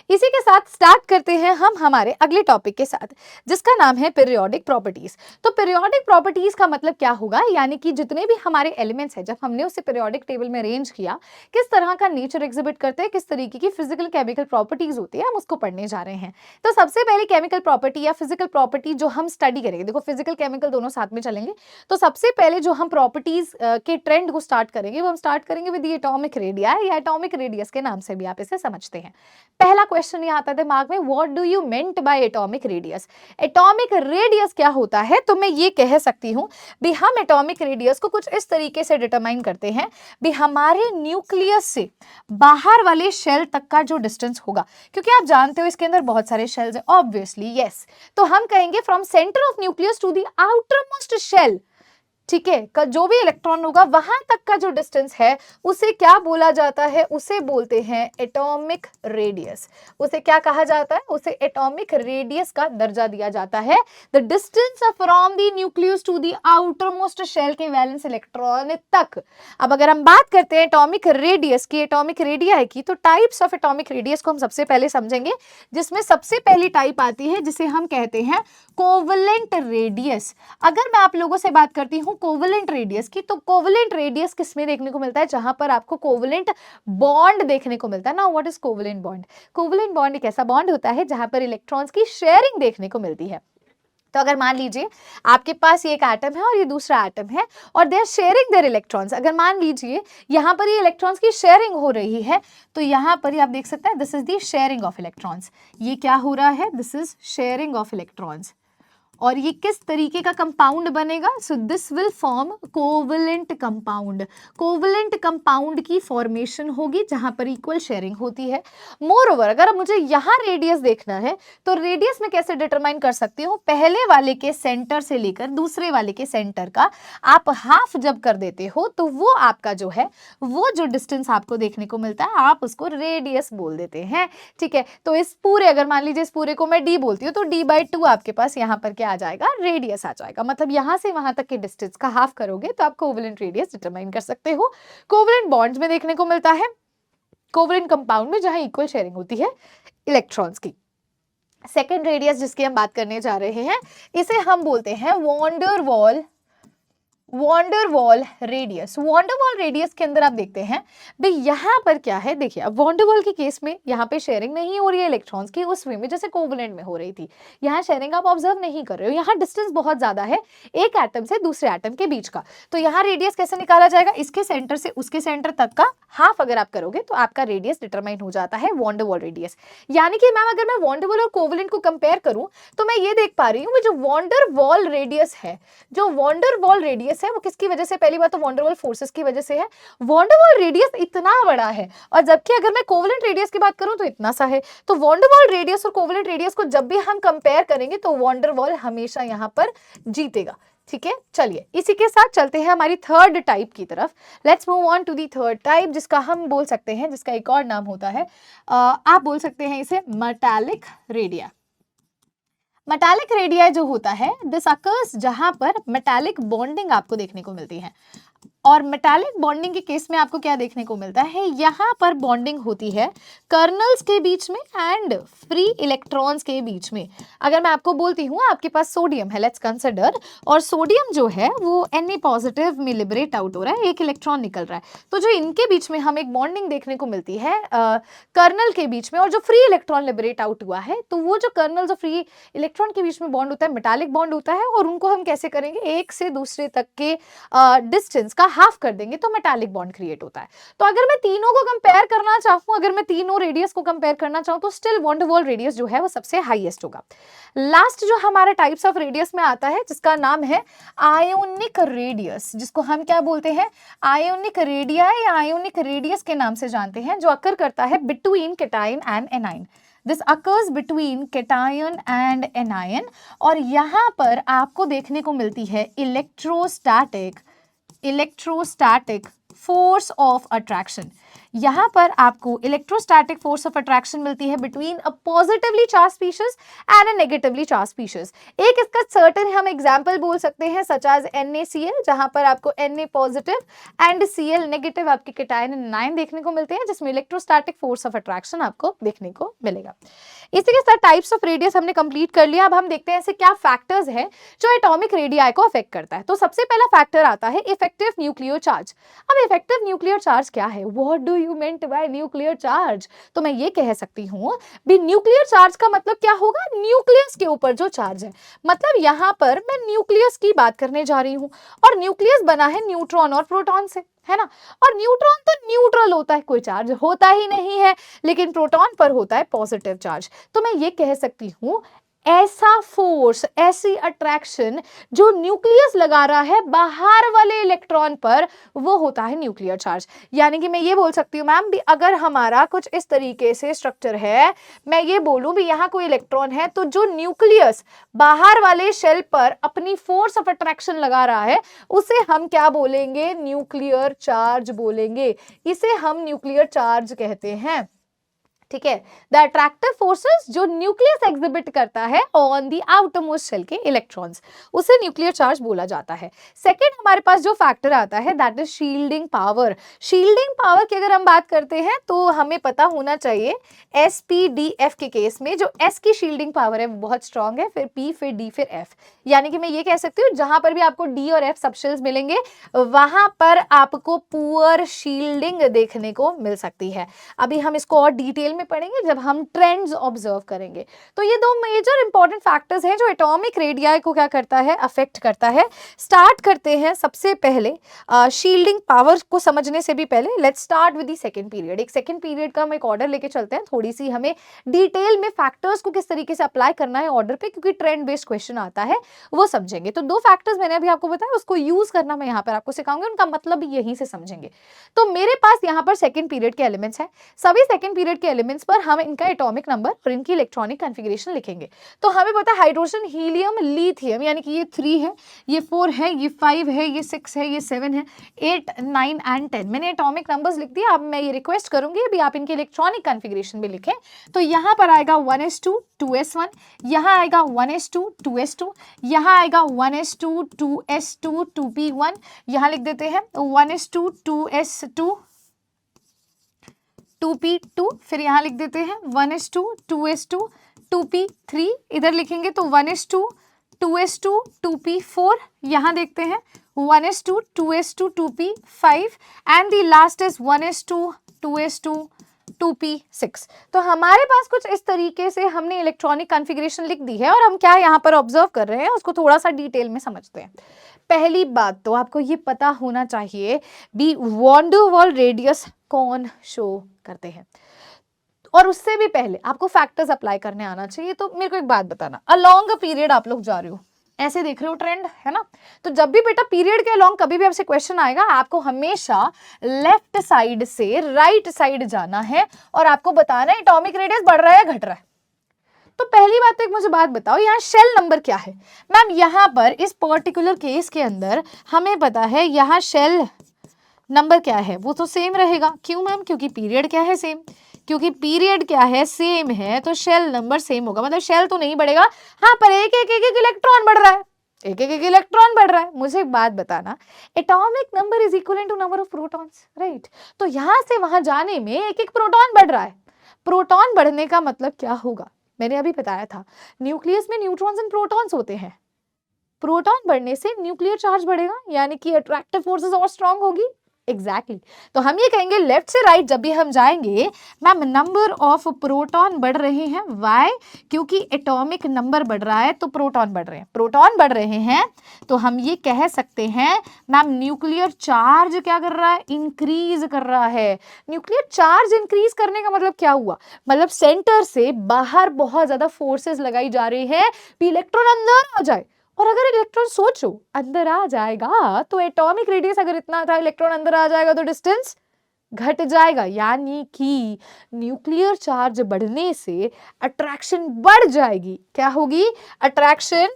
A: इसी के साथ स्टार्ट करते हैं हम हमारे अगले टॉपिक के साथ, जिसका नाम है पीरियोडिक प्रॉपर्टीज। तो पीरियोडिक प्रॉपर्टीज का मतलब क्या होगा, यानी कि जितने भी हमारे एलिमेंट्स हैं, जब हमने उसे पीरियोडिक टेबल में अरेंज किया, किस तरह का नेचर एग्जिबिट करते हैं, किस तरीके की फिजिकल केमिकल प्रॉपर्टीज होती है, हम उसको पढ़ने जा रहे हैं। तो सबसे पहले केमिकल प्रॉपर्टी या फिजिकल प्रॉपर्टी जो हम स्टडी करेंगे, देखो फिजिकल केमिकल दोनों साथ में चलेंगे, तो सबसे पहले जो हम प्रॉपर्टीज के ट्रेंड को स्टार्ट करेंगे, वो हम स्टार्ट करेंगे विद एटॉमिक रेडियस या एटॉमिक रेडियस के नाम से भी आप इसे समझते हैं। पहला क्वेश्चन ये आता है दिमाग में, what do you meant by atomic radius. Atomic radius क्या होता है, तो मैं ये कह सकती हूँ भी हम एटॉमिक रेडियस को कुछ इस तरीके से डिटरमाइन करते हैं भी हमारे न्यूक्लियस से बाहर वाले शेल तक का जो डिस्टेंस होगा, क्योंकि आप जानते हो इसके अंदर बहुत सारे शेल्स हैं ऑब्वियसली, यस। तो हम कहेंगे from centre of nucleus to the outer most shell, ठीक है, जो भी इलेक्ट्रॉन होगा वहां तक का जो डिस्टेंस है उसे क्या बोला जाता है, उसे बोलते हैं एटॉमिक रेडियस। उसे क्या कहा जाता है, उसे एटॉमिक रेडियस का दर्जा दिया जाता है। The distance from the nucleus to the outer most shell के वैलेंस इलेक्ट्रॉन तक। अब अगर हम बात करते हैं एटॉमिक रेडियस की, एटॉमिक रेडिया की, तो टाइप्स ऑफ एटॉमिक रेडियस को हम सबसे पहले समझेंगे, जिसमें सबसे पहली टाइप आती है जिसे हम कहते हैं कोवलेंट रेडियस। अगर मैं आप लोगों से बात करती हूं कोवलेंट रेडियस की, तो कोवलेंट रेडियस किसमें देखने को मिलता है, जहां पर आपको कोवलेंट बॉन्ड देखने को मिलता है ना। What is covalent bond? Covalent bond एक ऐसा बॉन्ड होता है जहां पर इलेक्ट्रॉन्स की शेयरिंग देखने को मिलती है। तो अगर मान लीजिए आपके पास ये एक एटम है और ये दूसरा एटम है और they are sharing their electrons, अगर मान लीजिए यहाँ पर ये इलेक्ट्रॉन्स की शेयरिंग हो रही है, तो यहाँ पर आप देख सकते हैं this is the sharing of electrons. ये क्या हो रहा है, this is sharing of electrons. और ये किस तरीके का कंपाउंड बनेगा, so this will form covalent compound. Covalent compound की फॉर्मेशन होगी जहां पर इक्वल शेयरिंग होती है। मोर ओवर अगर मुझे यहाँ रेडियस देखना है, तो रेडियस में कैसे डिटरमाइन कर सकती हूँ, पहले वाले के सेंटर से लेकर दूसरे वाले के सेंटर का आप हाफ जब कर देते हो, तो वो आपका जो है, वो जो डिस्टेंस आपको देखने को मिलता है, आप उसको रेडियस बोल देते हैं, ठीक है। तो इस पूरे, अगर मान लीजिए इस पूरे को मैं डी बोलती हूँ, तो d/2 आपके पास यहाँ पर क्या आ जाएगा, रेडियस आ जाएगा। मतलब यहां से वहां तक के डिस्टेंस का हाफ करोगे तो आप कोवलेंट रेडियस डिटरमाइन कर सकते हो। कोवलेंट बॉन्ड्स में देखने को मिलता है, कोवलेंट कंपाउंड में जहां इक्वल शेयरिंग होती है इलेक्ट्रॉन्स की। सेकेंड रेडियस जिसकी हम बात करने जा रहे हैं, इसे हम बोलते हैं van der Waals radius. Van der Waals radius के अंदर आप देखते हैं भाई यहाँ पर क्या है, देखिए अब वॉन्डर वॉल के केस में यहाँ पे शेयरिंग नहीं हो रही है इलेक्ट्रॉन्स की उस वे में जैसे कोवलेंट में हो रही थी। यहाँ शेयरिंग आप ऑब्जर्व नहीं कर रहे हो, यहाँ डिस्टेंस बहुत ज्यादा है एक एटम से दूसरे एटम के बीच का। तो यहाँ रेडियस कैसे निकाला जाएगा, इसके सेंटर से उसके सेंटर तक का हाफ अगर आप करोगे तो आपका रेडियस डिटरमाइन हो जाता है वॉन्डर वॉल रेडियस। यानी कि मैम अगर मैं वॉन्डर वॉल और कोवलेंट को कंपेयर करूं तो मैं ये देख पा रही हूँ जो वॉन्डर वॉल रेडियस है, जो वॉन्डर वॉल रेडियस है वो किसकी वजह से, पहली बात तो वॉन्डर वॉल फोर्सेस की वजह से है। वॉन्डर वॉल रेडियस इतना बड़ा है और जबकि अगर मैं कोवलेंट रेडियस की बात करूं तो इतना सा है। तो वॉन्डर वॉल रेडियस और कोवलेंट रेडियस को जब भी हम कंपेयर करेंगे तो वॉन्डर वॉल हमेशा यहां पर जीतेगा, ठीक है। चलिए इसी के साथ चलते हैं हमारी थर्ड टाइप की तरफ। Let's move on to the third type, जिसका हम बोल सकते हैं, जिसका एक और नाम होता है, आप बोल सकते हैं इसे मेटालिक रेडिया। मेटालिक रेडिया जो होता है दिस अकर्स जहां पर मेटालिक बॉन्डिंग आपको देखने को मिलती है। और मेटालिक बॉन्डिंग के केस में आपको क्या देखने को मिलता है, यहाँ पर बॉन्डिंग होती है कर्नल्स के बीच में एंड फ्री इलेक्ट्रॉन्स के बीच में। अगर मैं आपको बोलती हूँ आपके पास सोडियम है, लेट्स कंसिडर, और सोडियम जो है वो Na पॉजिटिव में लिबरेट आउट हो रहा है, एक इलेक्ट्रॉन निकल रहा है, तो जो इनके बीच में हमें एक बॉन्डिंग देखने को मिलती है कर्नल के बीच में, और जो फ्री इलेक्ट्रॉन लिबरेट आउट हुआ है, तो वो जो कर्नल जो फ्री इलेक्ट्रॉन के बीच में बॉन्ड होता है मेटालिक बॉन्ड होता है, और उनको हम कैसे करेंगे, एक से दूसरे तक के डिस्टेंस का हाफ कर देंगे तो मेटालिक बॉन्ड क्रिएट होता है। तो अगर मैं तीनों को कंपेयर करना चाहूं, अगर मैं तीनों रेडियस को कंपेयर करना चाहूं तो still van der Waals radius जो है वो सबसे हाईएस्ट होगा। लास्ट जो हमारा टाइप्स ऑफ रेडियस में आता है जिसका नाम है आयोनिक रेडियस, जिसको हम क्या बोलते हैं, आयोनिक रेडिया या आयोनिक रेडियस के नाम से जानते हैं, जो अकर करता है between cation and A9. This occurs between cation and anion, और यहाँ पर आपको देखने को मिलती है इलेक्ट्रोस्टैटिक फोर्स ऑफ अट्रैक्शन। यहाँ पर आपको इलेक्ट्रोस्टैटिक फोर्स ऑफ अट्रैक्शन मिलती है between a positively charge species and a negatively charge species. एक इसका सर्टेन हम एग्जांपल बोल सकते हैं सच एज NaCl, जहाँ पर आपको Na positive and Cl negative आपके कैटायन एंड एनायन देखने को मिलते हैं, जिसमें इलेक्ट्रोस्टैटिक फोर्स ऑफ अट्रैक्शन आपको देखने को मिलेगा। इसी के साथ टाइप्स ऑफ रेडियस हमने कंप्लीट कर लिया। अब हम देखते हैं ऐसे क्या फैक्टर्स हैं जो एटॉमिक रेडियाई को अफेक्ट करता है। तो सबसे पहला फैक्टर आता है इफेक्टिव न्यूक्लियर चार्ज। अब इफेक्टिव न्यूक्लियर चार्ज क्या है? What do you meant by nuclear charge? तो मैं ये कह सकती हूँ भी न्यूक्लियर चार्ज का मतलब क्या होगा? न्यूक्लियस के ऊपर जो चार्ज है। मतलब यहाँ पर मैं न्यूक्लियस की बात करने जा रही हूँ, और न्यूक्लियस बना है न्यूट्रॉन और प्रोटॉन से, है ना। और न्यूट्रॉन तो न्यूट्रल होता है, कोई चार्ज होता ही नहीं है, लेकिन प्रोटॉन पर होता है पॉजिटिव चार्ज। तो मैं ये कह सकती हूँ ऐसा फोर्स, ऐसी अट्रैक्शन जो न्यूक्लियस लगा रहा है बाहर वाले इलेक्ट्रॉन पर, वो होता है न्यूक्लियर चार्ज। यानी कि मैं ये बोल सकती हूँ मैम भी अगर हमारा कुछ इस तरीके से स्ट्रक्चर है, मैं ये बोलूं भी यहाँ कोई इलेक्ट्रॉन है, तो जो न्यूक्लियस बाहर वाले शेल पर अपनी फोर्स ऑफ अट्रैक्शन लगा रहा है, उसे हम क्या बोलेंगे? न्यूक्लियर चार्ज बोलेंगे। इसे हम न्यूक्लियर चार्ज कहते हैं, ठीक है। द अट्रैक्टिव फोर्सेस जो न्यूक्लियस एग्जिबिट करता है ऑन द आउटरमोस्ट शेल के इलेक्ट्रॉन्स, उसे न्यूक्लियर चार्ज बोला जाता है। सेकेंड हमारे पास जो फैक्टर आता है that is shielding power. Shielding power की अगर हम बात करते हैं तो हमें पता होना चाहिए SPDF के केस में जो S की शील्डिंग पावर है वो बहुत स्ट्रांग है, फिर P, फिर D, फिर F। यानी कि मैं ये कह सकती हूँ जहां पर भी आपको D और F सबशेल्स मिलेंगे वहां पर आपको पुअर शील्डिंग देखने को मिल सकती है। अभी हम इसको और डिटेल पढ़ेंगे जब हम ट्रेंड्स ऑब्जर्व करेंगे। तो ये दो मेजर इंपॉर्टेंट फैक्टर्स हैं जो एटॉमिक रेडियाई को क्या करता है? अफेक्ट करता है। स्टार्ट करते हैं सबसे पहले शील्डिंग पावर को समझने से भी पहले let's start with the second period. एक सेकंड पीरियड का हम एक ऑर्डर लेके चलते हैं, थोड़ी सी हमें डिटेल में फैक्टर्स को किस तरीके से अप्लाई करना है ऑर्डर पे, क्योंकि ट्रेंड बेस्ड क्वेश्चन आता है वो समझेंगे। तो दो फैक्टर्स मैंने अभी आपको बताया, उसको यूज करना मैं यहाँ पर आपको सिखाऊंगी, उनका मतलब भी यहीं से समझेंगे। तो मेरे पास यहाँ पर सेकंड पीरियड के एलिमेंट्स हैं, सभी सेकंड पीरियड के एलिमेंट्स पर हम इनका एटॉमिक नंबर और इनकी इलेक्ट्रॉनिक कॉन्फ़िगरेशन लिखेंगे। तो हमें पता है हाइड्रोजन, हीलियम, लिथियम, यानी कि ये 3 है, ये 4 है, ये 5 है, ये 6 है, ये 7 है, 8, 9 एंड 10। मैंने एटॉमिक नंबर्स लिख दिया। अब मैं ये रिक्वेस्ट करूंगी अभी आप इनके इलेक्ट्रॉनिक कॉन्फ़िगरेशन भी लिखें। तो यहाँ पर आएगा 1s2 2s1, यहाँ आएगा 1s2 2s2, यहाँ आएगा 1s2 2s2 2p1, यहाँ लिख देते हैं 1s2 2s2 2p2, फिर यहाँ लिख देते हैं 1s2 2s2 2p3, इधर लिखेंगे तो 1s2 2s2 2p4, यहाँ देखते हैं 1s2 2s2 2p5 and the last is 1s2 2s2 2p6। तो हमारे पास कुछ इस तरीके से हमने इलेक्ट्रॉनिक कॉन्फ़िगरेशन लिख दी है, और हम क्या यहाँ पर ऑब्जर्व कर रहे हैं उसको थोड़ा सा डिटेल में समझते हैं। पहली बात तो आपको ये पता होना चाहिए भी वॉन डर वाल रेडियस कौन शो करते हैं, और उससे भी पहले आपको फैक्टर्स अप्लाई करने आना चाहिए। तो मेरे को एक बात बताना, अलोंग अ पीरियड आप लोग जा रहे हो, ऐसे देख रहे हो ट्रेंड, है ना। तो जब भी बेटा पीरियड के अलोंग कभी भी आपसे क्वेश्चन आएगा, आपको हमेशा लेफ्ट साइड से राइट साइड जाना है और आपको बताना है एटॉमिक रेडियस बढ़ रहा है घट रहा है। तो पहली बात तो एक मुझे बात बताओ, यहाँ शेल नंबर क्या है? मैम यहाँ पर इस पर्टिकुलर केस के अंदर हमें पता है यहाँ शेल नंबर क्या है, वो तो सेम रहेगा। क्यों मैम? क्योंकि पीरियड क्या है? सेम। क्योंकि पीरियड क्या है? सेम है, तो शेल नंबर सेम होगा। मतलब शेल तो नहीं बढ़ेगा, हाँ, पर एक एक इलेक्ट्रॉन बढ़ रहा है, एक इलेक्ट्रॉन बढ़ रहा है। मुझे एक बात बताना, atomic number is equal to number of protons, right. तो यहाँ से वहां जाने में एक प्रोटॉन बढ़ रहा है। प्रोटॉन बढ़ने का मतलब क्या होगा? मैंने अभी बताया था न्यूक्लियस में न्यूट्रॉन्स एंड प्रोटॉन्स होते हैं। प्रोटॉन बढ़ने से न्यूक्लियर चार्ज बढ़ेगा, यानी कि अट्रैक्टिव फोर्सेस और स्ट्रांग होगी। एग्जैक्टली तो हम ये कहेंगे लेफ्ट से राइट जब भी हम जाएंगे मैम नंबर ऑफ प्रोटॉन बढ़ रहे हैं। वाई? क्योंकि एटॉमिक नंबर बढ़ रहा है तो प्रोटॉन बढ़ रहे हैं। प्रोटॉन बढ़ रहे हैं तो हम ये कह सकते हैं मैम न्यूक्लियर चार्ज क्या कर रहा है? इंक्रीज कर रहा है। न्यूक्लियर चार्ज इंक्रीज करने का मतलब क्या हुआ? मतलब सेंटर से बाहर बहुत ज्यादा फोर्सेस लगाई जा रही है कि इलेक्ट्रॉन अंदर आ जाए। और अगर इलेक्ट्रॉन सोचो अंदर आ जाएगा तो एटॉमिक रेडियस अगर इतना था, इलेक्ट्रॉन अंदर आ जाएगा तो डिस्टेंस घट जाएगा, यानी कि न्यूक्लियर चार्ज बढ़ने से अट्रैक्शन बढ़ जाएगी। क्या होगी? अट्रैक्शन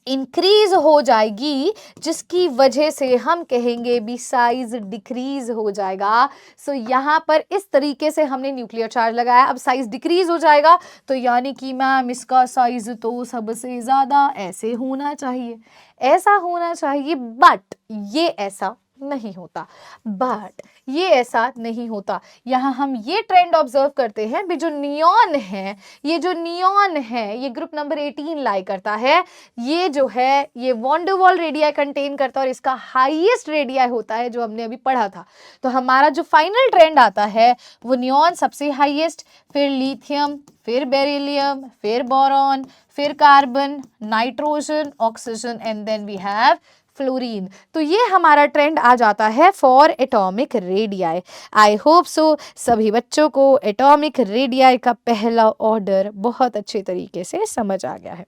A: इंक्रीज हो जाएगी, जिसकी वजह से हम कहेंगे भी साइज डिक्रीज हो जाएगा। सो यहाँ पर इस तरीके से हमने न्यूक्लियर चार्ज लगाया, अब साइज डिक्रीज हो जाएगा, तो यानी कि मैम इसका साइज तो सबसे ज्यादा ऐसे होना चाहिए, ऐसा होना चाहिए, बट ये ऐसा नहीं होता, बट ये ऐसा नहीं होता। यहाँ हम ये ट्रेंड ऑब्जर्व करते हैं भी जो नियॉन है, ये जो नियॉन है, ये ग्रुप नंबर 18 लाई करता है, ये जो है ये वॉन डर वाल रेडियाई कंटेन करता है और इसका हाईएस्ट रेडियाई होता है जो हमने अभी पढ़ा था। तो हमारा जो फाइनल ट्रेंड आता है वो नियॉन सबसे हाईएस्ट, फिर लिथियम, फिर बेरिलियम, फिर बोरॉन, फिर carbon, nitrogen, oxygen and then we have fluorine. तो ये हमारा ट्रेंड आ जाता है for atomic radii. I hope so सभी बच्चों को एटॉमिक रेडियाई का पहला ऑर्डर बहुत अच्छे तरीके से समझ आ गया है।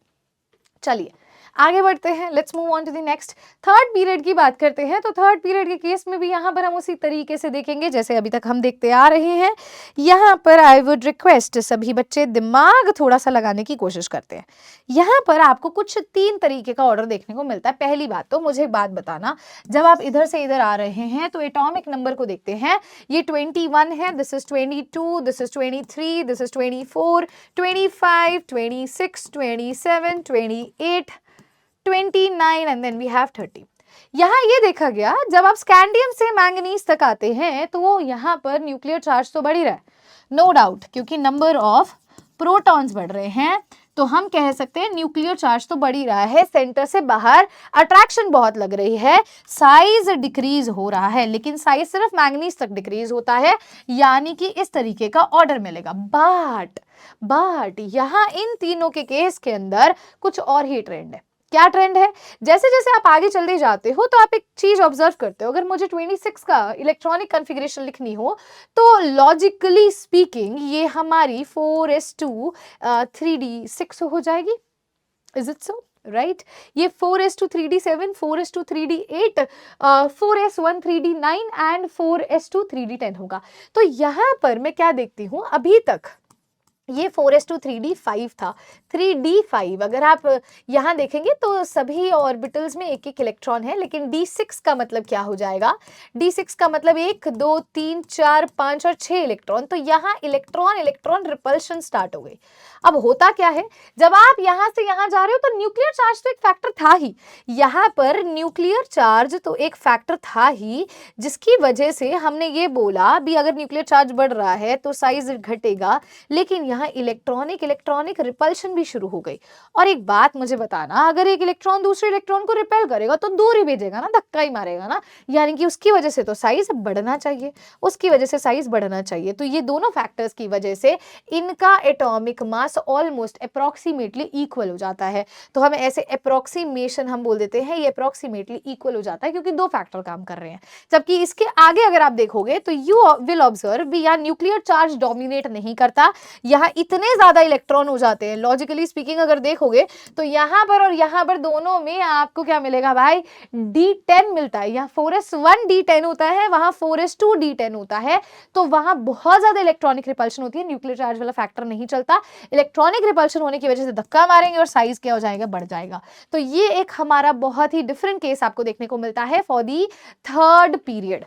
A: चलिए आगे बढ़ते हैं, let's move on to the next. Third period की बात करते हैं, तो थर्ड पीरियड के केस में भी यहाँ पर हम उसी तरीके से देखेंगे जैसे अभी तक हम देखते आ रहे हैं। यहाँ पर आई वुड रिक्वेस्ट सभी बच्चे दिमाग थोड़ा सा लगाने की कोशिश करते हैं। यहाँ पर आपको कुछ 3 तरीके का ऑर्डर देखने को मिलता है। पहली बात तो मुझे एक बात बताना, जब आप इधर से इधर आ रहे हैं तो एटॉमिक नंबर को देखते हैं, ये 21 है, this is 22, this is 23, this is 24, 25, 26, 27, 28, 29 and then we have 30। यहाँ ये देखा गया जब आप स्कैंडियम से मैंगनीज तक आते हैं तो वो यहाँ पर न्यूक्लियर चार्ज तो बढ़ ही रहा है, नो डाउट, क्योंकि नंबर ऑफ प्रोटॉन्स बढ़ रहे हैं, तो हम कह सकते हैं न्यूक्लियर चार्ज तो बढ़ ही रहा है, सेंटर से बाहर अट्रैक्शन बहुत लग रही है, साइज डिक्रीज हो रहा है, लेकिन साइज सिर्फ मैंगनीज तक डिक्रीज होता है, यानी कि इस तरीके का ऑर्डर मिलेगा। बट यहाँ इन तीनों के केस के अंदर कुछ और ही ट्रेंड है। क्या ट्रेंड है? जैसे जैसे आप आगे चलते जाते हो तो आप एक चीज ऑब्जर्व करते हो, अगर मुझे 26 का इलेक्ट्रॉनिक कॉन्फ़िगरेशन लिखनी हो तो लॉजिकली स्पीकिंग ये हमारी 4s2 3d6 हो जाएगी। Is it so? राइट, ये 4s2 3d7, 4s2 3d8, 4s1 3d9 and 4s2 3d10 होगा। तो यहाँ पर मैं क्या देखती हूँ, अभी तक ये 4s2 3d5 था, 3d5 अगर आप यहाँ देखेंगे तो सभी ऑर्बिटल्स में एक एक इलेक्ट्रॉन है, लेकिन d6 का मतलब क्या हो जाएगा? d6 का मतलब 1 2 3 4 5 और 6 इलेक्ट्रॉन, तो यहाँ इलेक्ट्रॉन इलेक्ट्रॉन रिपल्शन स्टार्ट हो गई। अब होता क्या है, जब आप यहाँ से यहाँ जा रहे हो तो न्यूक्लियर चार्ज तो एक फैक्टर था ही, यहाँ पर न्यूक्लियर चार्ज तो एक फैक्टर था ही, जिसकी वजह से हमने ये बोला भी अगर न्यूक्लियर चार्ज बढ़ रहा है तो साइज घटेगा, लेकिन यहाँ इलेक्ट्रॉनिक रिपल्शन भी शुरू हो गई। और एक बात मुझे बताना, अगर एक इलेक्ट्रॉन दूसरे इलेक्ट्रॉन को रिपेल करेगा तो दूर ही भेजेगा ना, धक्का ही मारेगा ना, यानी कि उसकी वजह से तो साइज बढ़ना चाहिए, उसकी वजह से साइज बढ़ना चाहिए। तो ये दोनों फैक्टर्स की वजह से इनका atomic mass almost approximately equal हो जाता है। तो हम ऐसे अप्रोक्सीमेशन हम बोल देते हैं, ये अप्रोक्सीमेटली इक्वल हो जाता है क्योंकि दो फैक्टर काम कर रहे हैं। जबकि इसके आगे अगर आप देखोगे तो यू विल ऑब्जर्व भी यहाँ न्यूक्लियर चार्ज डोमिनेट नहीं करता, यहाँ इतने ज्यादा इलेक्ट्रॉन हो जाते हैं। लॉजिकली स्पीकिंग अगर देखोगे तो यहाँ पर और यहाँ पर दोनों में आपको क्या मिलेगा भाई? D10 मिलता है। यहाँ 4s1 D10 होता है, वहां 4s2 D10 होता है, तो वहां बहुत ज्यादा इलेक्ट्रॉनिक रिपल्शन होती है, न्यूक्लियर चार्ज वाला फैक्टर नहीं चलता। इलेक्ट्रॉनिक रिपल्शन होने की वजह से धक्का मारेंगे और साइज क्या हो जाएगा? बढ़ जाएगा। तो ये एक हमारा बहुत ही डिफरेंट केस आपको देखने को मिलता है फॉर दी थर्ड पीरियड।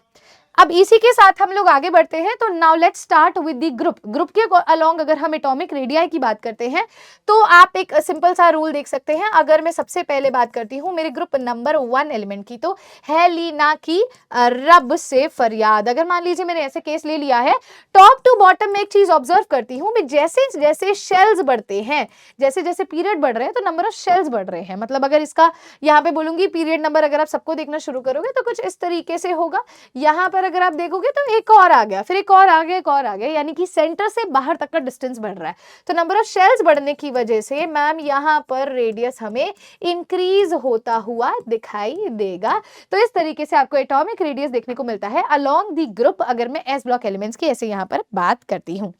A: अब इसी के साथ हम लोग आगे बढ़ते हैं, तो now let's start with the group के अलोंग अगर हम एटॉमिक रेडियाई की बात करते हैं तो आप एक सिंपल सा रूल देख सकते हैं। अगर मैं सबसे पहले बात करती हूँ मेरे ग्रुप नंबर 1 एलिमेंट की, तो है लीना की रब से फरियाद। अगर मान लीजिए मैंने ऐसे केस ले लिया है, टॉप टू बॉटम में एक चीज ऑब्जर्व करती हूँ, जैसे जैसे शेल्स बढ़ते हैं, जैसे जैसे पीरियड बढ़ रहे हैं तो नंबर ऑफ शेल्स बढ़ रहे हैं। मतलब अगर इसका यहाँ पे बोलूंगी पीरियड नंबर अगर आप सबको देखना शुरू करोगे तो कुछ इस तरीके से होगा। यहाँ पर अगर आप देखोगे तो एक और आ गया, फिर एक और आ गया, एक और आ गया, यानी कि सेंटर से बाहर तक का डिस्टेंस बढ़ रहा है। तो नंबर ऑफ शेल्स बढ़ने की वजह से मैम यहाँ पर रेडियस हमें इंक्रीज होता हुआ दिखाई देगा। तो इस तरीके से आपको एटॉमिक रेडियस देखने को मिलता है अलोंग द ग्रुप, अगर मैं एस ब्लॉक एलिमेंट्स की ऐसे यहाँ पर बात करती हूँ।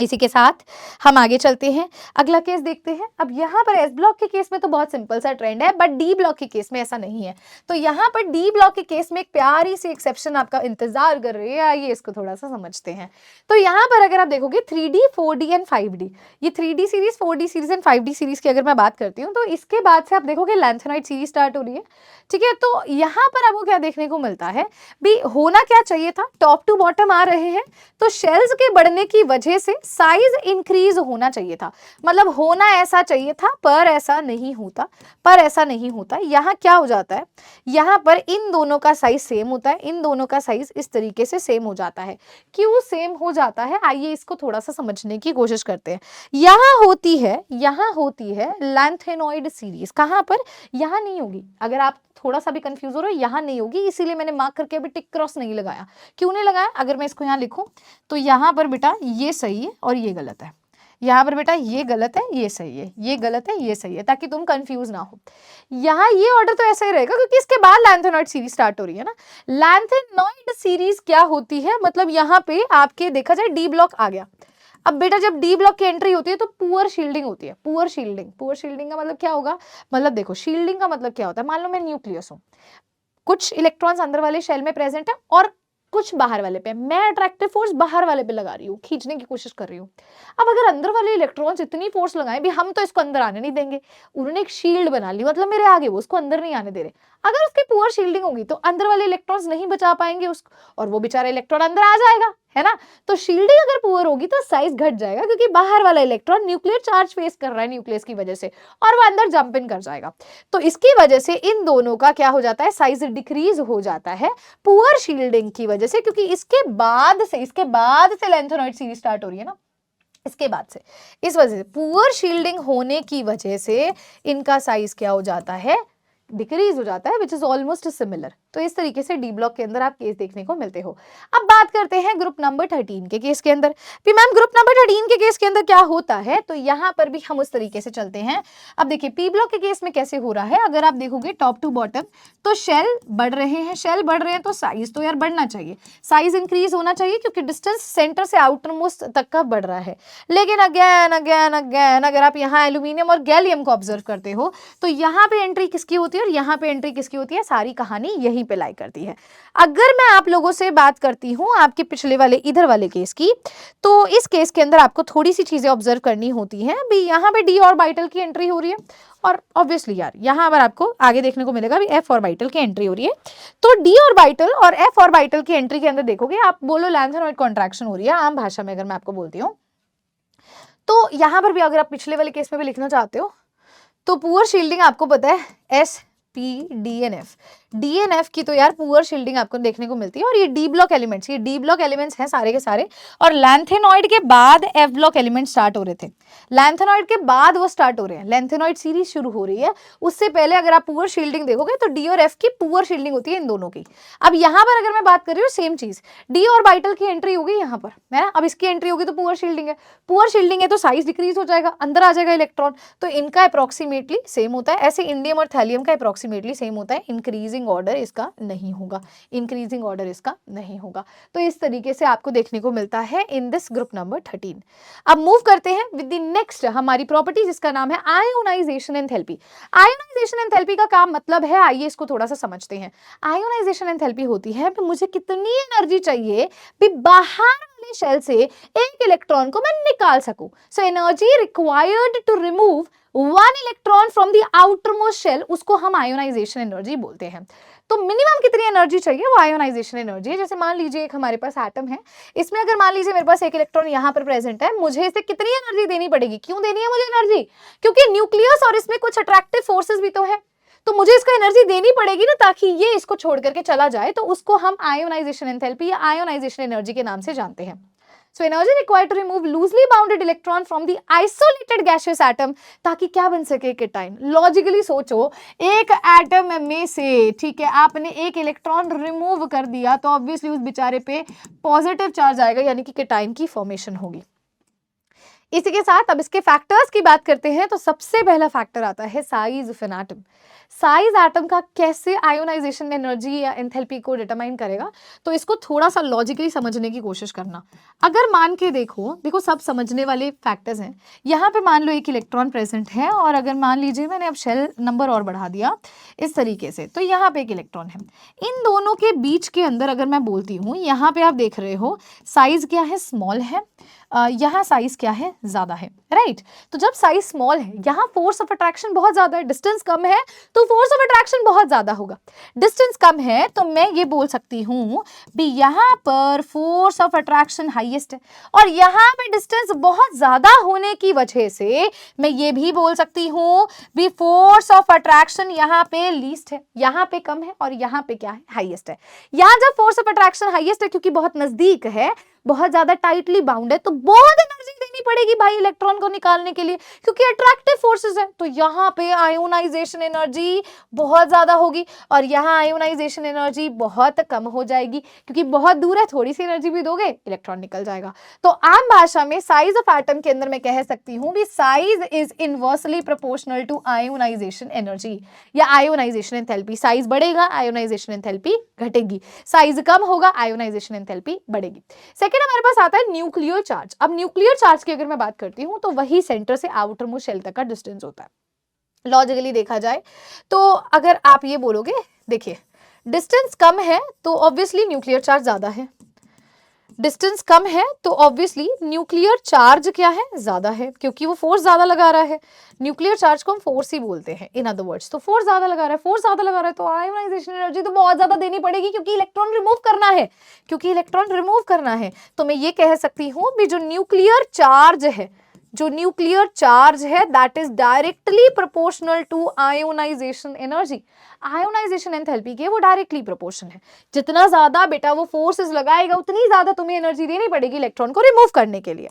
A: इसी के साथ हम आगे चलते हैं, अगला केस देखते हैं। अब यहाँ पर एस ब्लॉक के केस में तो बहुत सिंपल सा ट्रेंड है, बट डी ब्लॉक के केस में ऐसा नहीं है। तो यहाँ पर डी ब्लॉक के केस में एक प्यारी सी एक्सेप्शन आपका इंतजार कर रही है, आइए इसको थोड़ा सा समझते हैं। तो यहाँ पर अगर आप देखोगे 3D 4D एंड 5D, ये 3D series 4D series and 5D series की अगर मैं बात करती हूँ, तो इसके बाद से आप देखोगे लैंथेनॉइड सीरीज स्टार्ट हो रही है, ठीक है। तो यहाँ पर आपको क्या देखने को मिलता है भी, होना क्या चाहिए था, टॉप टू बॉटम आ रहे हैं, तो शेल्स के बढ़ने की वजह से साइज इंक्रीज होना चाहिए था, मतलब होना ऐसा चाहिए था, पर ऐसा नहीं होता। यहाँ क्या हो जाता है, यहाँ पर इन दोनों का साइज सेम होता है, इन दोनों का साइज इस तरीके से सेम हो जाता है। क्यों सेम हो जाता है, आइए इसको थोड़ा सा समझने की कोशिश करते हैं। यहाँ होती है लैंथेनॉइड सीरीज, कहाँ पर, यहाँ नहीं होगी। अगर आप थोड़ा सा भी कंफ्यूज हो रहे हो, यहाँ नहीं होगी, इसीलिए मैंने मार्क करके अभी टिक क्रॉस नहीं लगाया। क्यों नहीं लगाया, अगर मैं इसको यहाँ लिखूं तो यहाँ पर बेटा ये सही है और ये गलत है, यहाँ पर बेटा ये गलत है, ये सही है, ये गलत है, ये सही है, ताकि तुम कंफ्यूज ना हो। यहाँ ये ऑर्डर तो ऐसा ही रहेगा, क्योंकि इसके बाद लैंथेनॉइड सीरीज स्टार्ट हो रही है ना। लैंथेनॉइड सीरीज क्या होती है, मतलब यहाँ पे आपके देखा जाए डी ब्लॉक आ गया। अब बेटा जब डी ब्लॉक की एंट्री होती है तो पुअर शील्डिंग होती है। पुअर शील्डिंग का मतलब क्या होगा, मतलब देखो शील्डिंग का मतलब क्या होता है, मान लो मैं न्यूक्लियस हूँ, कुछ इलेक्ट्रॉन्स अंदर वाले शेल में प्रेजेंट है और कुछ बाहर वाले पे, मैं अट्रैक्टिव फोर्स बाहर वाले पे लगा रही हूँ, खींचने की कोशिश कर रही हूँ। अब अगर अंदर वाले इलेक्ट्रॉन्स इतनी फोर्स लगाएं भी, हम तो इसको अंदर आने नहीं देंगे, उन्होंने एक शील्ड बना ली, मतलब मेरे आगे वो उसको अंदर नहीं आने दे रहे। अगर उसकी पुअर शील्डिंग होगी तो अंदर वाले इलेक्ट्रॉन्स नहीं बचा पाएंगे उसको, और वो बेचारा इलेक्ट्रॉन अंदर आ जाएगा, है ना। तो शील्डिंग अगर पुअर होगी तो साइज घट जाएगा, क्योंकि बाहर वाला इलेक्ट्रॉन न्यूक्लियर चार्ज फेस कर रहा है न्यूक्लियस की वजह से, और वो अंदर जंप इन कर जाएगा। तो इसकी वजह से इन दोनों का क्या हो जाता है, साइज डिक्रीज हो जाता है पुअर शील्डिंग की वजह से, क्योंकि इसके बाद से लैंथेनॉइड सीरीज स्टार्ट हो रही है ना, इसके बाद से, इस वजह से पुअर शील्डिंग होने की वजह से इनका साइज क्या हो जाता है, डिक्रीज हो जाता है, विच इज ऑलमोस्ट सिमिलर। तो इस तरीके से डी ब्लॉक के अंदर आप केस देखने को मिलते हो। अब बात करते हैं ग्रुप नंबर 13 के केस के अंदर। भी मैम ग्रुप नंबर 13 के केस के अंदर क्या होता है, तो यहाँ पर भी हम उस तरीके से चलते हैं। अब देखिए पी ब्लॉक के केस में कैसे हो रहा है, अगर आप देखोगे टॉप टू बॉटम, तो शेल बढ़ रहे हैं, तो साइज तो यार बढ़ना चाहिए, साइज इंक्रीज होना चाहिए, क्योंकि डिस्टेंस सेंटर से आउटर मोस्ट तक का बढ़ रहा है। लेकिन अगेन अगर आप यहाँ एल्यूमिनियम और गैलियम को ऑब्जर्व करते हो, तो यहाँ पे एंट्री किसकी होती है और यहाँ पे एंट्री किसकी होती है, सारी कहानी यहीं पे लाई करती है। अगर मैं आप लोगों से बात करती हूँ आपके पिछले वाले इधर वाले केस की, तो इस केस के अंदर आपको थोड़ी सी चीजें ऑब्जर्व करनी होती हैं भी। यहाँ पे डी ऑर्बिटल की एंट्री हो रही है, और ऑब्वियसली यार यहाँ पर आपको आगे देखने को मिलेगा भी एफ ऑर्बिटल की एंट्री हो रही है। तो डी ऑर्बिटल और एफ ऑर्बिटल की एंट्री के अंदर देखोगे, आप बोलो लैंथेनॉइड कॉन्ट्रैक्शन हो रही है आम भाषा में अगर मैं आपको बोलती हूँ, तो यहाँ पर भी अगर आप पिछले वाले केस में भी लिखना चाहते हो, तो पुअर शील्डिंग आपको पता है SPDNF, DNF की तो यार पुअर शील्डिंग आपको देखने को मिलती है। और ये डी ब्लॉक एलिमेंट्स हैं सारे के सारे, और लैंथेनॉइड के बाद एफ ब्लॉक एलिमेंट स्टार्ट हो रहे थे, लैंथेनॉइड के बाद वो स्टार्ट हो रहे हैं, लैंथेनॉइड सीरीज शुरू हो रही है। उससे पहले अगर आप पुअर शील्डिंग देखोगे तो डी और एफ की पुअर शील्डिंग होती है इन दोनों की। अब यहाँ पर अगर मैं बात कर रही हूँ सेम चीज, डी ऑर्बिटल की एंट्री होगी यहाँ पर, है ना, अब इसकी एंट्री होगी तो पुअर शील्डिंग है, तो साइज डिक्रीज हो जाएगा, अंदर आ जाएगा इलेक्ट्रॉन, तो इनका अप्रोक्सीमेटली सेम होता है। ऐसे इंडियम और थैलियम का अप्रोक्सीमेटली सेम होता है, इंक्रीजिंग ऑर्डर इसका नहीं होगा। तो इस तरीके से आपको देखने को मिलता है इन दिस ग्रुप नंबर 13। अब मूव करते हैं विद द नेक्स्ट हमारी प्रॉपर्टी, जिसका नाम है आयोनाइजेशन एंथैल्पी। आयोनाइजेशन एंथैल्पी का काम मतलब है, आइए इसको थोड़ा सा समझते हैं। आयोनाइजेशन एंथैल्पी होती है कि मुझे कितनी एनर्जी चाहिए कि बाहर वाले शेल से एक इलेक्ट्रॉन को मैं निकाल सकूं। So energy required to remove one electron from the outermost shell, उसको हम आयोनाइजेशन एनर्जी बोलते हैं। तो मिनिमम कितनी एनर्जी चाहिए, वो आयोनाइजेशन एनर्जी है। जैसे मान लीजिए एक हमारे पास एटम है, इसमें अगर मान लीजिए मेरे पास एक इलेक्ट्रॉन यहाँ पर प्रेजेंट है, मुझे इसे कितनी एनर्जी देनी पड़ेगी, क्यों देनी है मुझे एनर्जी, क्योंकि न्यूक्लियस और इसमें कुछ अट्रैक्टिव फोर्सेस भी तो है, तो मुझे इसको एनर्जी देनी पड़ेगी ना, ताकि ये इसको छोड़ करके चला जाए। तो उसको हम आयोनाइजेशन एंथैल्पी या आयोनाइजेशन एनर्जी के नाम से जानते हैं। So energy required to remove loosely bounded electron from the isolated gaseous atom, ताकि क्या बन सके केटाइन। लॉजिकली सोचो, एक एटम में से, ठीक है, आपने एक इलेक्ट्रॉन रिमूव कर दिया तो ऑब्वियसली उस बेचारे पे पॉजिटिव चार्ज आएगा, यानी कि केटाइन की फॉर्मेशन होगी। इसी के साथ अब इसके फैक्टर्स की बात करते हैं तो सबसे पहला फैक्टर आता है size of an atom. Size atom का कैसे आयोनाइजेशन एनर्जी या एंथैल्पी को डिटरमाइन करेगा, तो इसको थोड़ा सा लॉजिकली समझने की कोशिश करना। अगर मान के देखो सब समझने वाले फैक्टर्स हैं। यहाँ पे मान लो एक इलेक्ट्रॉन प्रेजेंट है और अगर मान लीजिए मैंने अब शेल नंबर और बढ़ा दिया इस तरीके से, तो यहाँ पे एक इलेक्ट्रॉन है। इन दोनों के बीच के अंदर अगर मैं बोलती हूँ, यहाँ पे आप देख रहे हो साइज क्या है, स्मॉल है, यहाँ साइज क्या है, ज्यादा है, राइट। तो जब साइज स्मॉल है, यहाँ फोर्स ऑफ अट्रैक्शन बहुत ज्यादा है, डिस्टेंस कम है तो फोर्स ऑफ अट्रैक्शन बहुत ज्यादा होगा। डिस्टेंस कम है तो मैं ये बोल सकती हूँ भी यहाँ पर फोर्स ऑफ अट्रैक्शन हाईएस्ट है, और यहाँ पे डिस्टेंस बहुत ज्यादा होने की वजह से मैं ये भी बोल सकती हूँ भी फोर्स ऑफ अट्रैक्शन यहाँ पे लीस्ट है, यहाँ पे कम है और यहाँ पे क्या है, हाईएस्ट है। यहाँ जब फोर्स ऑफ अट्रैक्शन हाईएस्ट है क्योंकि बहुत नजदीक है, बहुत ज्यादा टाइटली बाउंड है, तो बहुत एनर्जी देनी पड़ेगी भाई इलेक्ट्रॉन को निकालने के लिए, क्योंकि अट्रैक्टिव फोर्सेस है। तो यहाँ पे आयोनाइजेशन एनर्जी बहुत ज्यादा होगी और यहाँ आयोनाइजेशन एनर्जी बहुत कम हो जाएगी, क्योंकि बहुत दूर है, थोड़ी सी एनर्जी भी दोगे इलेक्ट्रॉन निकल जाएगा। तो आम भाषा में साइज ऑफ एटम के अंदर मैं कह सकती हूँ भी size is inversely proportional to ionization energy या आयोनाइजेशन एंथैल्पी। साइज बढ़ेगा, आयोनाइजेशन एंथैल्पी घटेगी, साइज कम होगा, आयोनाइजेशन एंथैल्पी बढ़ेगी। सेकंड हमारे पास आता है न्यूक्लियर चार्ज। अब न्यूक्लियर चार्ज की अगर मैं बात करती हूं तो वही सेंटर से आउटर मोस्ट शेल तक का डिस्टेंस होता है। लॉजिकली देखा जाए तो अगर आप ये बोलोगे, देखिए डिस्टेंस कम है तो ऑब्वियसली न्यूक्लियर चार्ज ज्यादा है, डिस्टेंस कम है तो ऑब्वियसली न्यूक्लियर चार्ज क्या है, ज्यादा है, क्योंकि वो फोर्स ज्यादा लगा रहा है। न्यूक्लियर चार्ज को हम फोर्स ही बोलते हैं इन अदर वर्ड्स। तो फोर्स ज्यादा लगा रहा है, फोर्स ज्यादा लगा रहा है तो आयोनाइजेशन एनर्जी तो बहुत ज्यादा देनी पड़ेगी, क्योंकि इलेक्ट्रॉन रिमूव करना है, क्योंकि इलेक्ट्रॉन रिमूव करना है। तो मैं ये कह सकती हूँ भी जो न्यूक्लियर चार्ज है, जो न्यूक्लियर चार्ज है that is directly proportional to ionization energy. Ionization enthalpy के वो डायरेक्टली प्रोपोर्शन है। जितना ज्यादा बेटा वो फोर्सेस लगाएगा उतनी ज्यादा तुम्हें एनर्जी देनी पड़ेगी इलेक्ट्रॉन को रिमूव करने के लिए।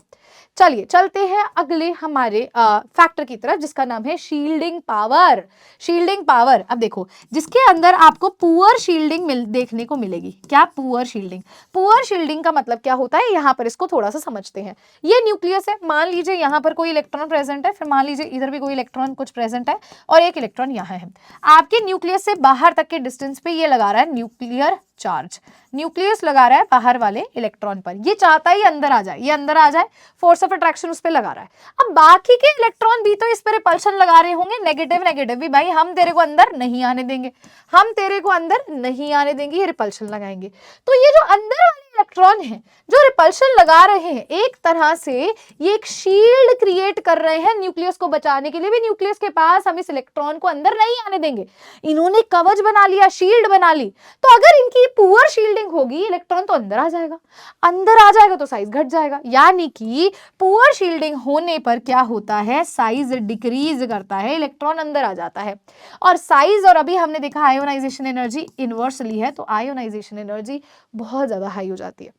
A: चलिए चलते हैं अगले हमारे फैक्टर की तरफ, जिसका नाम है शील्डिंग पावर। शील्डिंग पावर, अब देखो जिसके अंदर आपको पुअर शील्डिंग देखने को मिलेगी। क्या पुअर शील्डिंग? पुअर शील्डिंग का मतलब क्या होता है, यहाँ पर इसको थोड़ा सा समझते हैं। ये न्यूक्लियस है, मान लीजिए यहाँ पर कोई इलेक्ट्रॉन प्रेजेंट है, फिर मान लीजिए इधर भी कोई इलेक्ट्रॉन कुछ प्रेजेंट है और एक इलेक्ट्रॉन यहाँ है। आपके न्यूक्लियस से बाहर तक के डिस्टेंस पे ये लगा रहा है न्यूक्लियर चार्ज, न्यूक्लियस लगा रहा है बाहर वाले इलेक्ट्रॉन पर। ये चाहता है ये अंदर आ जाए, ये अंदर आ जाए, फोर्स ऑफ अट्रैक्शन उस पर लगा रहा है। अब बाकी के इलेक्ट्रॉन भी तो इस पर रिपल्शन लगा रहे होंगे, नेगेटिव नेगेटिव भी, भाई हम तेरे को अंदर नहीं आने देंगे, हम तेरे को अंदर नहीं आने देंगे, ये रिपल्शन लगाएंगे। तो ये जो अंदर वाले इलेक्ट्रॉन हैं जो रिपल्शन लगा रहे हैं, एक तरह से ये एक शील्ड क्रिएट कर रहे हैं न्यूक्लियस को बचाने के लिए भी। न्यूक्लियस के पास हम इस इलेक्ट्रॉन को अंदर नहीं आने देंगे, इन्होंने कवच बना लिया, शील्ड बना ली। तो अगर इनकी पुअर शील्डिंग होगी, इलेक्ट्रॉन तो अंदर आ जाएगा, अंदर आ जाएगा तो साइज घट जाएगा। यानी कि पुअर शील्डिंग होने पर क्या होता है, साइज डिक्रीज करता है, इलेक्ट्रॉन अंदर आ जाता है। और साइज, और अभी हमने देखा आयोनाइजेशन एनर्जी इनवर्सली है, तो आयोनाइजेशन एनर्जी बहुत ज्यादा हाई हो जाती है।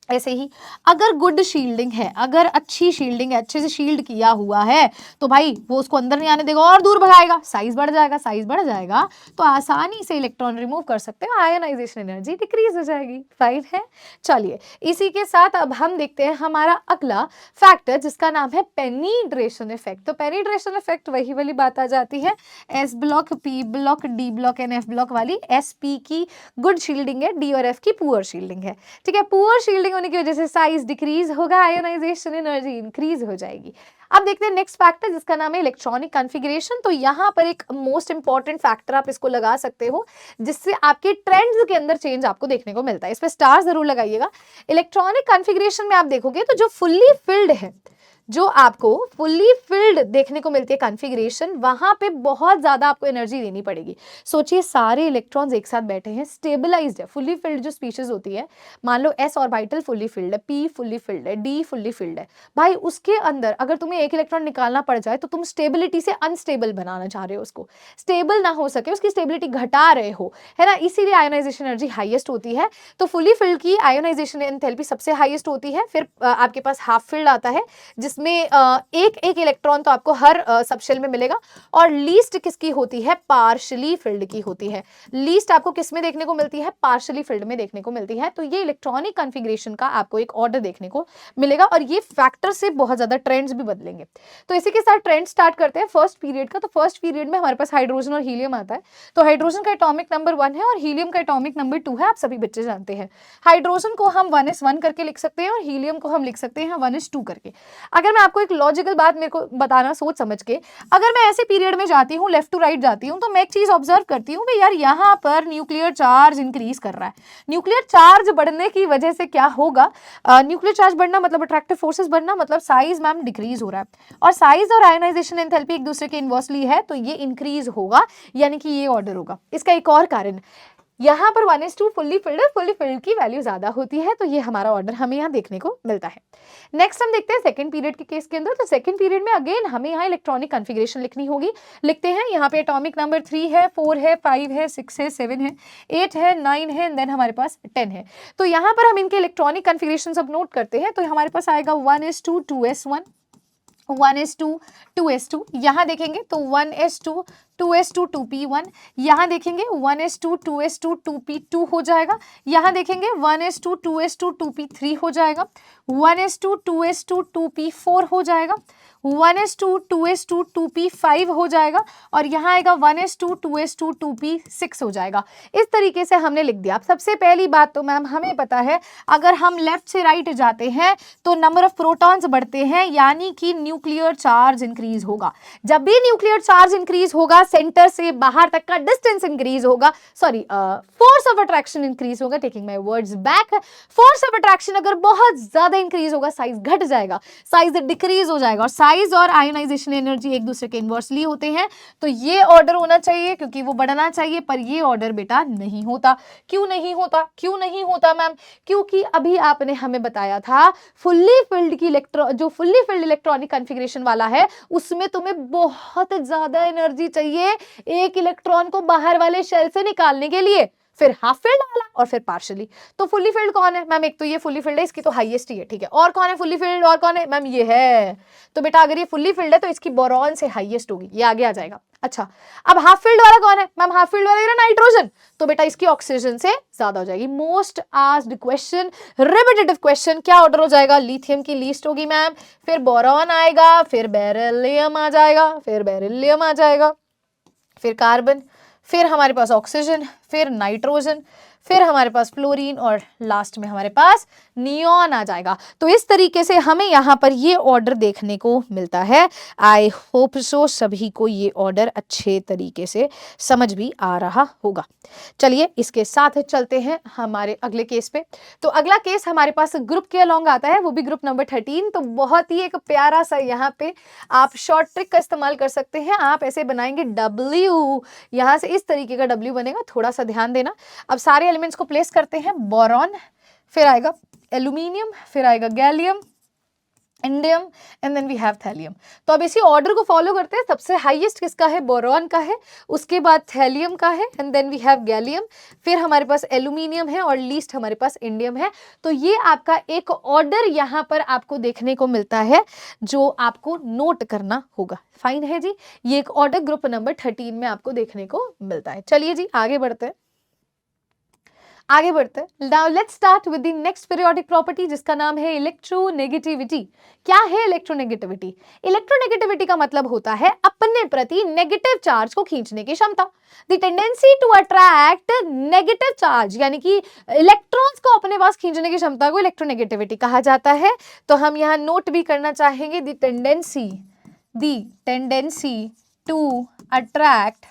A: ऐसे ही अगर गुड शील्डिंग है, अगर अच्छी शील्डिंग है, अच्छे से शील्ड किया हुआ है, तो भाई वो उसको अंदर नहीं आने देगा और दूर भगाएगा, साइज बढ़ जाएगा। साइज बढ़ जाएगा तो आसानी से इलेक्ट्रॉन रिमूव कर सकते हो, आयोनाइजेशन एनर्जी डिक्रीज हो जाएगी। 5 है। चलिए इसी के साथ अब हम देखते हैं हमारा अगला फैक्टर, जिसका नाम है पेनिट्रेशन इफेक्ट। तो पेनिट्रेशन इफेक्ट वही वाली बात आ जाती है, S block, P block, D block and F block वाली। एस पी की गुड शील्डिंग है, डी और एफ की पुअर शील्डिंग है। ठीक है, पुअर शील्डिंग होने की वजह से साइज डिक्रीज होगा, आयोनाइजेशन एनर्जी इंक्रीज हो जाएगी। अब देखते हैं नेक्स्ट फैक्टर, जिसका नाम है इलेक्ट्रॉनिक कॉन्फ़िगरेशन। तो यहाँ पर एक मोस्ट इंपॉर्टेंट फैक्टर आप इसको लगा सकते हो, जिससे आपके ट्रेंड्स के अंदर चेंज आपको देखने को मिलता है। इस पे स्टार जरूर लगाइएगा। इलेक्ट्रॉनिक कॉन्फ़िगरेशन में आप देखोगे तो जो फुल्ली फिल्ड है, जो आपको फुल्ली फिल्ड देखने को मिलती है कॉन्फ़िगरेशन, वहां पे बहुत ज्यादा आपको एनर्जी देनी पड़ेगी। सोचिए सारे इलेक्ट्रॉन्स एक साथ बैठे हैं, स्टेबलाइज्ड है। फुल्ली फिल्ड जो स्पीशीज होती है, मान लो एस ऑर्बिटल फुल्ली फिल्ड है, पी फुल्ली फिल्ड है, डी फुल्ली फिल्ड है, भाई उसके अंदर अगर तुम्हें एक इलेक्ट्रॉन निकालना पड़ जाए तो तुम स्टेबिलिटी से अनस्टेबल बनाना चाह रहे हो, उसको स्टेबल ना हो सके, उसकी स्टेबिलिटी घटा रहे हो, है ना। इसीलिए आयोनाइजेशन एनर्जी हाईएस्ट होती है। तो फुल्ली फिल्ड की आयोनाइजेशन एंथैल्पी सबसे हाईएस्ट होती है। फिर आपके पास हाफ फिल्ड आता है, जिस
B: इसमें एक एक इलेक्ट्रॉन तो आपको हर सब शेल में मिलेगा। और लीस्ट किसकी होती है? पार्शियली फिल्ड की होती है। लीस्ट आपको किस में देखने को मिलती है? पार्शियली फिल्ड में देखने को मिलती है। तो ये इलेक्ट्रॉनिक कॉन्फ़िगरेशन का आपको एक ऑर्डर देखने को मिलेगा और ये फैक्टर से बहुत ज्यादा ट्रेंड्स भी बदलेंगे। तो इसी के साथ ट्रेंड स्टार्ट करते हैं फर्स्ट पीरियड का। तो फर्स्ट पीरियड में हमारे पास हाइड्रोजन और हीलियम आता है। तो हाइड्रोजन का एटॉमिक नंबर 1 है और हीलियम का एटॉमिक नंबर 2 है, आप सभी बच्चे जानते हैं। हाइड्रोजन को हम 1s1 करके लिख सकते हैं और हीलियम को हम लिख सकते हैं 1s2 करके। अगर मैं आपको एक लॉजिकल बात मेरे को बताना सोच समझ के, अगर मैं ऐसे पीरियड में जाती हूँ, लेफ्ट टू राइट जाती हूँ, तो मैं एक चीज ऑब्जर्व करती हूँ कि यार यहाँ पर न्यूक्लियर चार्ज इंक्रीज कर रहा है। न्यूक्लियर चार्ज बढ़ने की वजह से क्या होगा? न्यूक्लियर चार्ज बढ़ना मतलब अट्रैक्टिव फोर्सेस बढ़ना, मतलब साइज मैम डिक्रीज हो रहा है। और साइज और आयोनाइजेशन एंथैल्पी एक दूसरे के इनवर्सली है, तो ये इंक्रीज होगा, यानी कि ये ऑर्डर होगा। इसका एक और कारण, यहाँ पर 1s2 फुल्ली फिल्ड है, फुल्ली फिल्ड की वैल्यू ज्यादा होती है, तो ये हमारा ऑर्डर हमें यहाँ देखने को मिलता है। नेक्स्ट हम देखते हैं सेकंड पीरियड के केस के अंदर। तो सेकंड पीरियड में अगेन हमें यहाँ इलेक्ट्रॉनिक कॉन्फ़िगरेशन लिखनी होगी। लिखते हैं, यहाँ पे एटॉमिक नंबर 3 है, 4 है, 5 है, 6 है, 7 है, 8 है, 9 है, देन हमारे पास 10 है। तो यहाँ पर हम इनके इलेक्ट्रॉनिक कॉन्फ़िगरेशन सब नोट करते हैं। तो हमारे पास आएगा 1s2 2s1, 1s2 2s2, यहाँ देखेंगे तो 1s2 2s2 2p1, यहाँ देखेंगे 1s2 2s2 2p2 हो जाएगा, यहाँ देखेंगे 1s2 2s2 2p3 हो जाएगा, 1s2 2s2 2p4 हो जाएगा, 1s2 2s2 2p5 हो जाएगा और यहाँ आएगा 1s2 2s2 2p6 हो जाएगा। इस तरीके से हमने लिख दिया। अब सबसे पहली बात तो मैम हमें पता है, अगर हम लेफ्ट से राइट जाते हैं तो नंबर ऑफ प्रोटॉन्स बढ़ते हैं, यानी कि न्यूक्लियर चार्ज इंक्रीज होगा। जब भी न्यूक्लियर चार्ज इंक्रीज होगा, सेंटर से बाहर तक का डिस्टेंस इंक्रीज होगा, sorry force of attraction increase होगा, taking my words back. Force of attraction अगर बहुत ज्यादा इंक्रीज होगा, साइज घट जाएगा, साइज डिक्रीज हो जाएगा। और साइज और आयोनाइजेशन एनर्जी एक दूसरे के इन्वर्सली होते हैं, तो ये ऑर्डर होना चाहिए क्योंकि वो बढ़ना चाहिए, पर ये ऑर्डर बेटा नहीं होता। क्यों नहीं होता? क्यों नहीं होता मैम? क्योंकि अभी आपने हमें बताया था फुल्ली फिल्ड की जो फुल्ली फिल्ड इलेक्ट्रॉनिक कॉन्फ़िगरेशन वाला है, उसमें तुम्हें बहुत ज्यादा एनर्जी चाहिए एक इलेक्ट्रॉन को बाहर वाले शेल से निकालने के लिए, फिर हाफ फिल्ड वाला और फिर पार्शियली। तो फुल्ली फिल्ड कौन है मैम? एक तो ये फुल्ली फिल्ड है, इसकी तो हाईएस्ट ही है, ठीक है। और कौन है फुल्ली फिल्ड? और कौन है मैम? ये है। तो बेटा अगर ये फुल्ली फिल्ड है तो इसकी बोरॉन से हाईएस्ट होगी, ये आगे आ जाएगा। अच्छा, अब हाफ फिल्ड वाला कौन है मैम? हाफ फिल्ड वाला ये नाइट्रोजन, तो बेटा इसकी ऑक्सीजन से ज्यादा हो जाएगी। Most asked question, repetitive question, क्या ऑर्डर हो जाएगा? लिथियम की लीस्ट होगी मैम, फिर बोरॉन आएगा, फिर बेरिलियम आ जाएगा, फिर बेरिलियम आ जाएगा, फिर कार्बन, फिर हमारे पास ऑक्सीजन, फिर नाइट्रोजन, फिर हमारे पास फ्लोरीन और लास्ट में हमारे पास नियॉन आ जाएगा। तो इस तरीके से हमें यहाँ पर ये ऑर्डर देखने को मिलता है। आई होप सो सभी को ये ऑर्डर अच्छे तरीके से समझ भी आ रहा होगा। चलिए इसके साथ चलते हैं हमारे अगले केस पे। तो अगला केस हमारे पास ग्रुप के अलॉन्ग आता है, वो भी ग्रुप नंबर 13। तो बहुत ही एक प्यारा सा यहाँ पे आप शॉर्ट ट्रिक का इस्तेमाल कर सकते हैं। आप ऐसे बनाएंगे W, यहाँ से इस तरीके का W बनेगा, थोड़ा सा ध्यान देना। अब सारे एलिमेंट्स को प्लेस करते हैं। बोरॉन, फिर आएगा एल्यूमिनियम, फिर आएगा gallium, indium and then we have thallium. तो अब इसी ऑर्डर को फॉलो करते हैं। सबसे हाईएस्ट किसका है? बोरॉन का है, उसके बाद थैलियम का है and then we have gallium, फिर हमारे पास एल्यूमिनियम है और लीस्ट हमारे पास इंडियम है। तो ये आपका एक ऑर्डर यहाँ पर आपको देखने को मिलता है जो आपको नोट करना होगा। फाइन है जी, ये एक ऑर्डर ग्रुप नंबर 13 में आपको देखने को मिलता है। चलिए जी आगे बढ़ते हैं, आगे बढ़ते हैं। Now let's start with the next periodic property जिसका नाम है इलेक्ट्रोनेगेटिविटी। क्या है इलेक्ट्रोनेगेटिविटी? इलेक्ट्रोनेगेटिविटी का मतलब होता है अपने प्रति नेगेटिव चार्ज को खींचने की क्षमता, the tendency to attract negative charge, यानी कि इलेक्ट्रॉन्स को अपने पास खींचने की क्षमता को इलेक्ट्रोनेगेटिविटी कहा जाता है। तो हम यहाँ नोट भी करना चाहेंगे the tendency to attract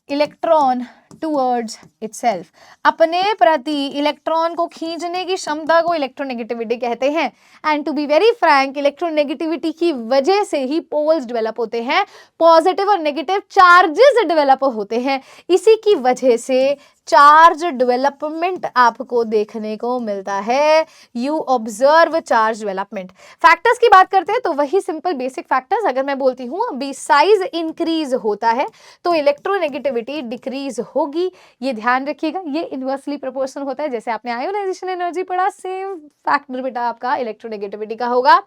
B: electron towards itself, अपने प्रति इलेक्ट्रॉन को खींचने की क्षमता को इलेक्ट्रोनेगेटिविटी कहते हैं। And to be very frank, electronegativity की वजह से ही पोल्स डेवलप होते हैं, पॉजिटिव और नेगेटिव चार्जेस डेवलप होते हैं। इसी की वजह से चार्ज डेवलपमेंट आपको देखने को मिलता है। You observe charge development. Factors की बात करते हैं तो वही सिंपल बेसिक फैक्टर्स। अगर मैं बोलती हूँ अभी साइज इंक्रीज होता है तो इलेक्ट्रोनेगेटिविटी डिक्रीज होगी, ये ध्यान रखिएगा। ये इन्वर्सली प्रोपोर्शनल होता है, जैसे आपने आयोनाइजेशन एनर्जी पढ़ा, सेम फैक्टर बेटा आपका इलेक्ट्रोनेगेटिविटी का होगा।